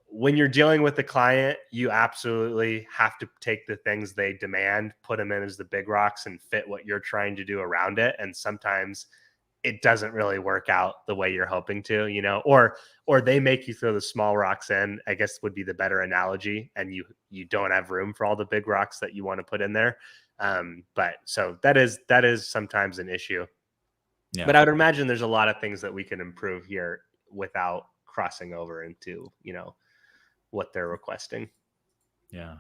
When you're dealing with the client, you absolutely have to take the things they demand, put them in as the big rocks, and fit what you're trying to do around it. And sometimes it doesn't really work out the way you're hoping to, or they make you throw the small rocks in, I guess would be the better analogy. And you don't have room for all the big rocks that you want to put in there. But so that is sometimes an issue. Yeah. But I would imagine there's a lot of things that we can improve here without crossing over into, what they're requesting. Yeah.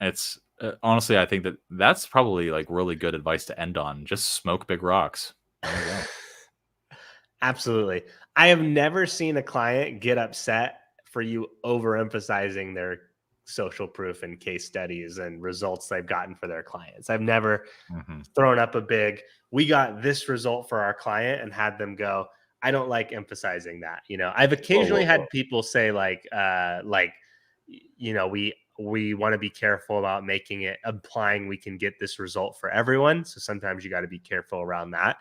It's Honestly, I think that's probably like really good advice to end on. Just smoke big rocks. There you go. Absolutely. I have never seen a client get upset for you overemphasizing their social proof and case studies and results they've gotten for their clients. I've never Mhm. thrown up a big, we got this result for our client and had them go, I don't like emphasizing that. I've occasionally Whoa. had people say we want to be careful about making it implying we can get this result for everyone. So sometimes you got to be careful around that.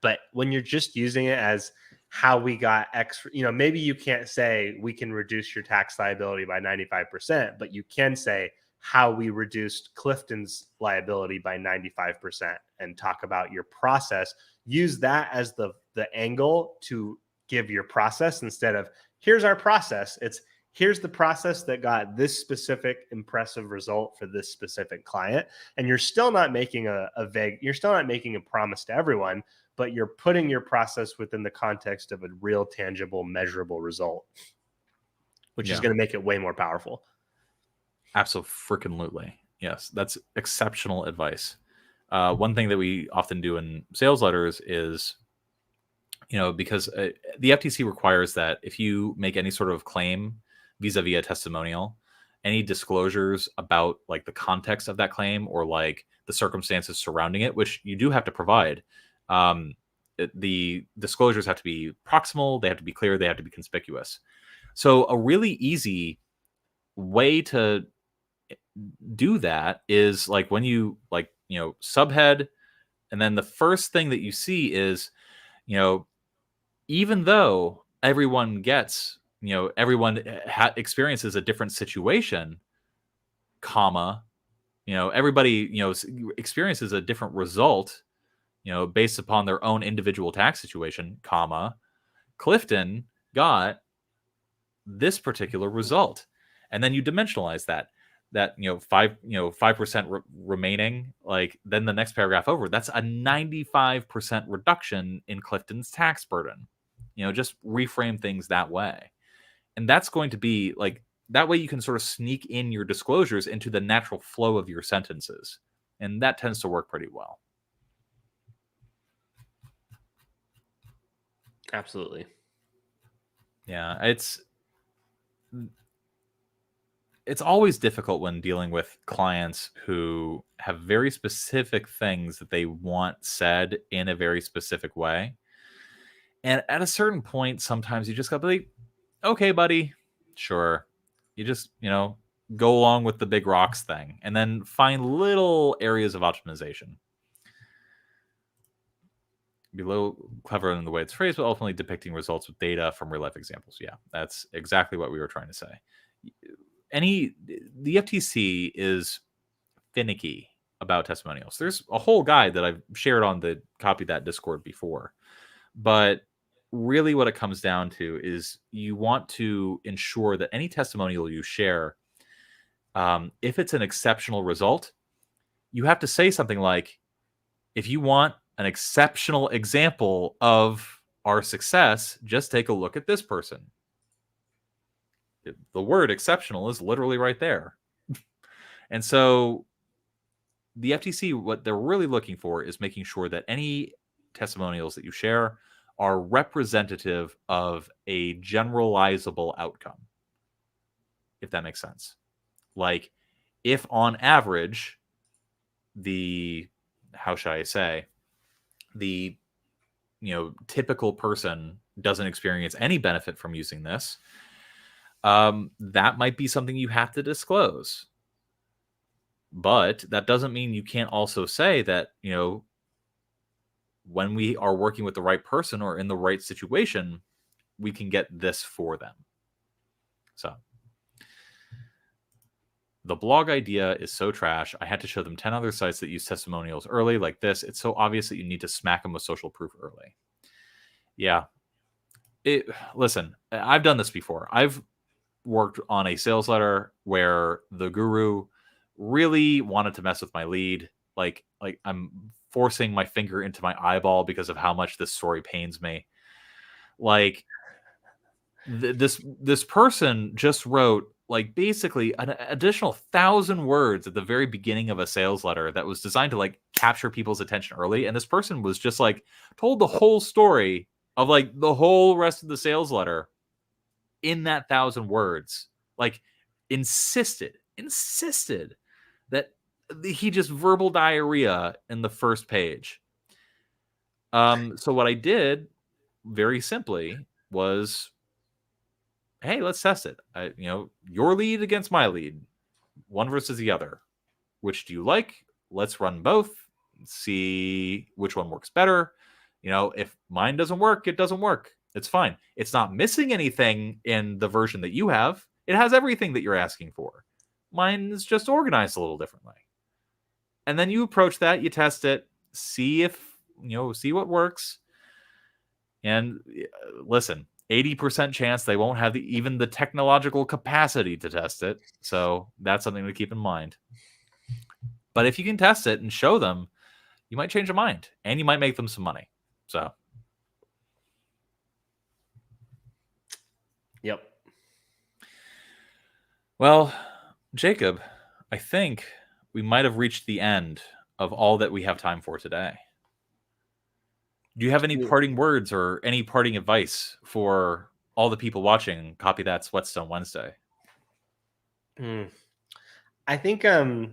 But when you're just using it as how we got X, maybe you can't say we can reduce your tax liability by 95%, but you can say how we reduced Clifton's liability by 95% and talk about your process. Use that as the angle to give your process instead of here's our process. It's here's the process that got this specific impressive result for this specific client. And you're still not making you're still not making a promise to everyone, but you're putting your process within the context of a real, tangible, measurable result, which is going to make it way more powerful. Absolutely. Yes, that's exceptional advice. One thing that we often do in sales letters is, because the FTC requires that if you make any sort of claim vis-a-vis a testimonial, any disclosures about like the context of that claim or like the circumstances surrounding it, which you do have to provide, the disclosures have to be proximal, they have to be clear, they have to be conspicuous. So a really easy way to do that is like when you subhead, and then the first thing that you see is, even though everyone gets, everyone experiences a different situation, comma, everybody, experiences a different result, based upon their own individual tax situation, comma, Clifton got this particular result. And then you dimensionalize that 5% remaining, like then the next paragraph over, that's a 95% reduction in Clifton's tax burden. Just reframe things that way. And that's going to be like, that way you can sort of sneak in your disclosures into the natural flow of your sentences. And that tends to work pretty well. Absolutely. Yeah, it's always difficult when dealing with clients who have very specific things that they want said in a very specific way. And at a certain point, sometimes you just gotta be like, okay, buddy, sure. You just, go along with the big rocks thing and then find little areas of optimization. Be a little clever in the way it's phrased, but ultimately depicting results with data from real life examples. Yeah, that's exactly what we were trying to say. The FTC is finicky about testimonials. There's a whole guide that I've shared on the Copy That Discord before, but really what it comes down to is you want to ensure that any testimonial you share, if it's an exceptional result, you have to say something like, if you want an exceptional example of our success, just take a look at this person. The word exceptional is literally right there. And so the FTC, what they're really looking for is making sure that any testimonials that you share are representative of a generalizable outcome, if that makes sense. Like, if on average, how should I say, the typical person doesn't experience any benefit from using this, that might be something you have to disclose. But that doesn't mean you can't also say that, when we are working with the right person or in the right situation, we can get this for them. So the blog idea is so trash. I had to show them 10 other sites that use testimonials early like this. It's so obvious that you need to smack them with social proof early. Yeah. Listen, I've done this before. I've worked on a sales letter where the guru really wanted to mess with my lead. Like I'm forcing my finger into my eyeball because of how much this story pains me. Like this person just wrote like basically an additional 1,000 words at the very beginning of a sales letter that was designed to like capture people's attention early. And this person was just like told the whole story of like the whole rest of the sales letter in that 1,000 words, like insisted that he just verbal diarrhea in the first page. So what I did very simply was, hey, let's test it. Your lead against my lead, one versus the other. Which do you like? Let's run both, see which one works better. If mine doesn't work, it doesn't work. It's fine. It's not missing anything in the version that you have. It has everything that you're asking for. Mine is just organized a little differently. And then you approach that, you test it, see what works. And listen, 80% chance they won't have even the technological capacity to test it. So that's something to keep in mind. But if you can test it and show them, you might change their mind and you might make them some money. So. Yep. Well, Jacob, I think we might have reached the end of all that we have time for today. Do you have any parting words or any parting advice for all the people watching Copy That's Whetstone Wednesday? I think the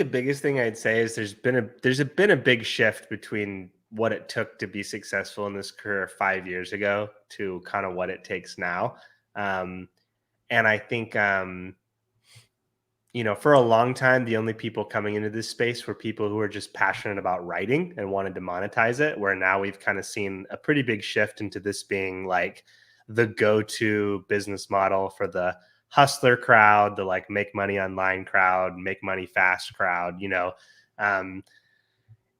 biggest thing I'd say is there's been a big shift between what it took to be successful in this career 5 years ago to kind of what it takes now. And I think, for a long time, the only people coming into this space were people who were just passionate about writing and wanted to monetize it, where now we've kind of seen a pretty big shift into this being like the go-to business model for the hustler crowd, the like make money online crowd, make money fast crowd.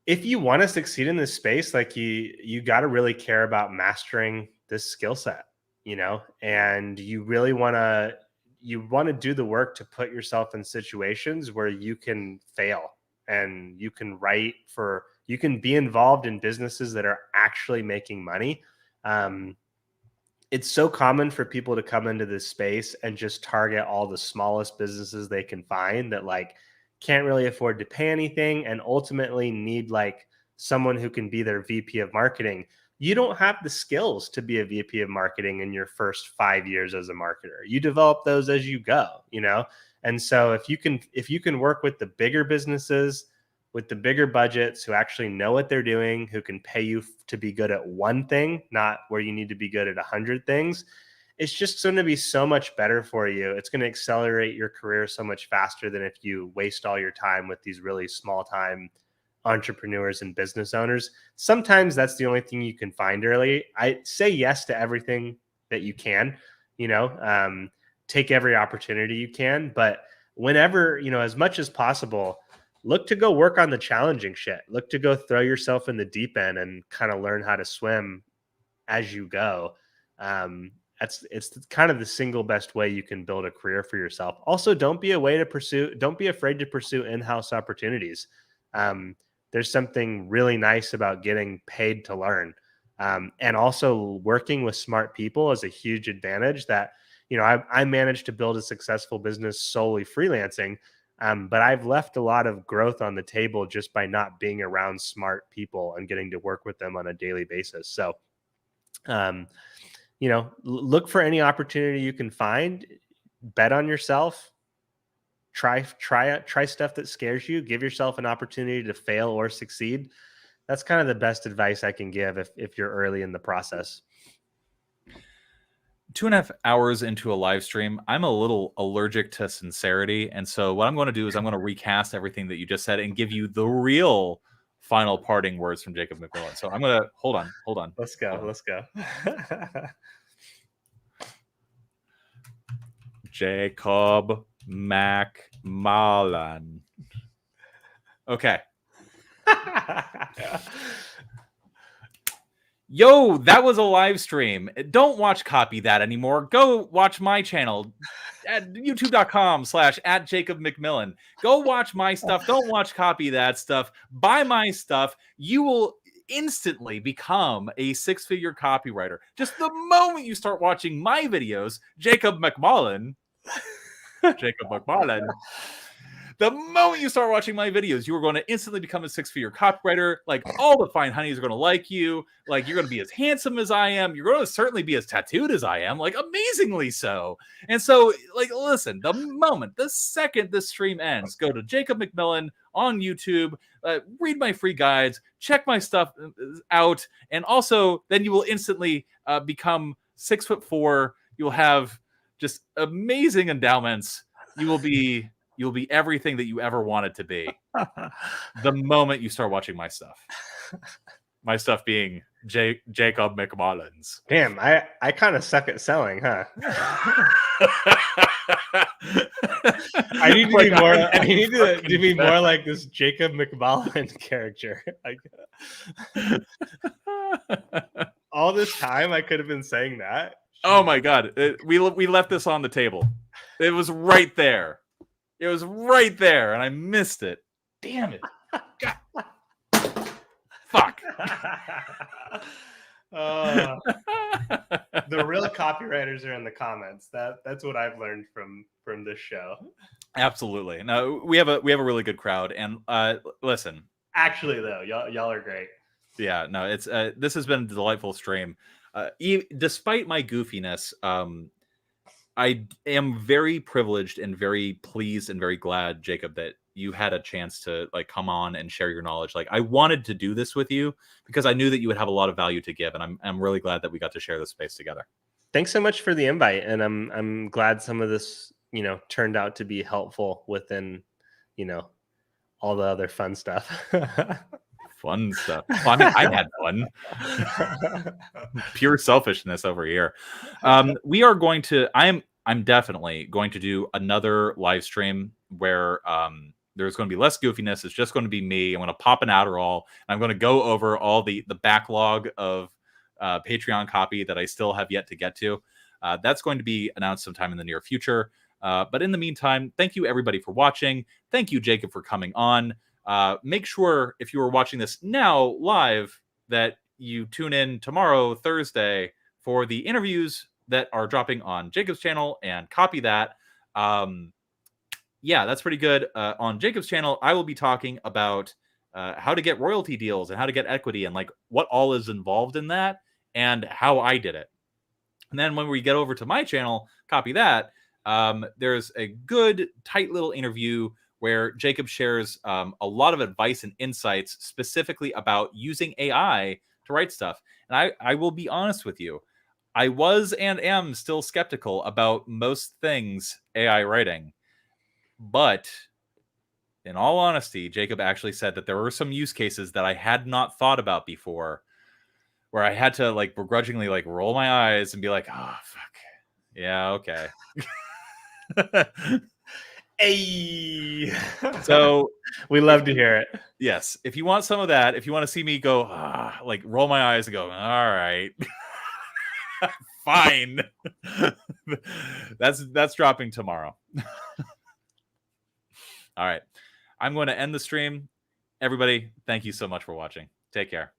If you want to succeed in this space, like you got to really care about mastering this skill set, and you really want to do the work to put yourself in situations where you can fail and you can you can be involved in businesses that are actually making money. It's so common for people to come into this space and just target all the smallest businesses they can find that like can't really afford to pay anything and ultimately need like someone who can be their VP of marketing. You don't have the skills to be a VP of marketing in your first 5 years as a marketer. You develop those as you go, And so if you can work with the bigger businesses, with the bigger budgets, who actually know what they're doing, who can pay you to be good at one thing, not where you need to be good at 100 things, it's just going to be so much better for you. It's going to accelerate your career so much faster than if you waste all your time with these really small time entrepreneurs and business owners. Sometimes that's the only thing you can find early. I say yes to everything that you can, take every opportunity you can, but whenever, as much as possible, look to go work on the challenging shit. Look to go throw yourself in the deep end and kind of learn how to swim as you go. It's kind of the single best way you can build a career for yourself. Also, don't be afraid to pursue in-house opportunities. There's something really nice about getting paid to learn. And also working with smart people is a huge advantage that, I managed to build a successful business solely freelancing. But I've left a lot of growth on the table just by not being around smart people and getting to work with them on a daily basis. So, look for any opportunity you can find, bet on yourself, try stuff that scares you, give yourself an opportunity to fail or succeed. That's kind of the best advice I can give if you're early in the process. 2.5 hours into a live stream, I'm a little allergic to sincerity. And so what I'm going to do is I'm going to recast everything that you just said and give you the real final parting words from Jacob McMillan. So I'm going to hold on. Let's go. Jacob McMillan. Okay. Yo, that was a live stream. Don't watch Copy That anymore. Go watch my channel at youtube.com/@JacobMcMillan. Go watch my stuff. Don't watch Copy That stuff. Buy my stuff. You will instantly become a six-figure copywriter. Just the moment you start watching my videos, Jacob McMullen, the moment you start watching my videos, you are going to instantly become a six-figure copywriter. Like, all the fine honeys are going to like you. Like, you're going to be as handsome as I am. You're going to certainly be as tattooed as I am, like amazingly so. And so, like, listen, the second this stream ends, go to Jacob McMillan on YouTube, read my free guides, check my stuff out, and also then you will instantly become 6'4". You'll have just amazing endowments. You'll be everything that you ever wanted to be the moment you start watching my stuff. My stuff being Jacob McMullins. Damn, I kind of suck at selling, huh? I need to be more. I need to be more like this Jacob McMullen character. Like, all this time, I could have been saying that. Oh my god, we left this on the table. It was right there. It was right there, and I missed it. Damn it. God. Fuck. The real copywriters are in the comments. That's what I've learned from this show. Absolutely. No, we have a really good crowd, and listen. Actually, though, y'all are great. Yeah, no, it's this has been a delightful stream. Despite my goofiness, I am very privileged and very pleased and very glad, Jacob, that you had a chance to like come on and share your knowledge. Like, I wanted to do this with you because I knew that you would have a lot of value to give, and I'm really glad that we got to share this space together. Thanks so much for the invite, and I'm glad some of this, turned out to be helpful within, all the other fun stuff. Fun stuff. Well, I mean, I had fun. Pure selfishness over here. We are going to. I'm definitely going to do another live stream where there's going to be less goofiness. It's just going to be me. I'm going to pop an Adderall. And I'm going to go over all the backlog of Patreon copy that I still have yet to get to. That's going to be announced sometime in the near future. But in the meantime, thank you everybody for watching. Thank you, Jacob, for coming on. Make sure if you are watching this now live that you tune in tomorrow, Thursday, for the interviews that are dropping on Jacob's channel and copy that. Yeah, that's pretty good. On Jacob's channel, I will be talking about how to get royalty deals and how to get equity and like what all is involved in that and how I did it. And then when we get over to my channel, copy that. There's a good, tight little interview where Jacob shares a lot of advice and insights specifically about using AI to write stuff. And I will be honest with you. I was and am still skeptical about most things AI writing. But in all honesty, Jacob actually said that there were some use cases that I had not thought about before where I had to like begrudgingly like roll my eyes and be like, oh, fuck. Yeah, okay. Hey. So we love to hear it. Yes. If you want some of that, if you want to see me go, like roll my eyes and go, all right, fine. That's dropping tomorrow. All right. I'm going to end the stream. Everybody, thank you so much for watching. Take care.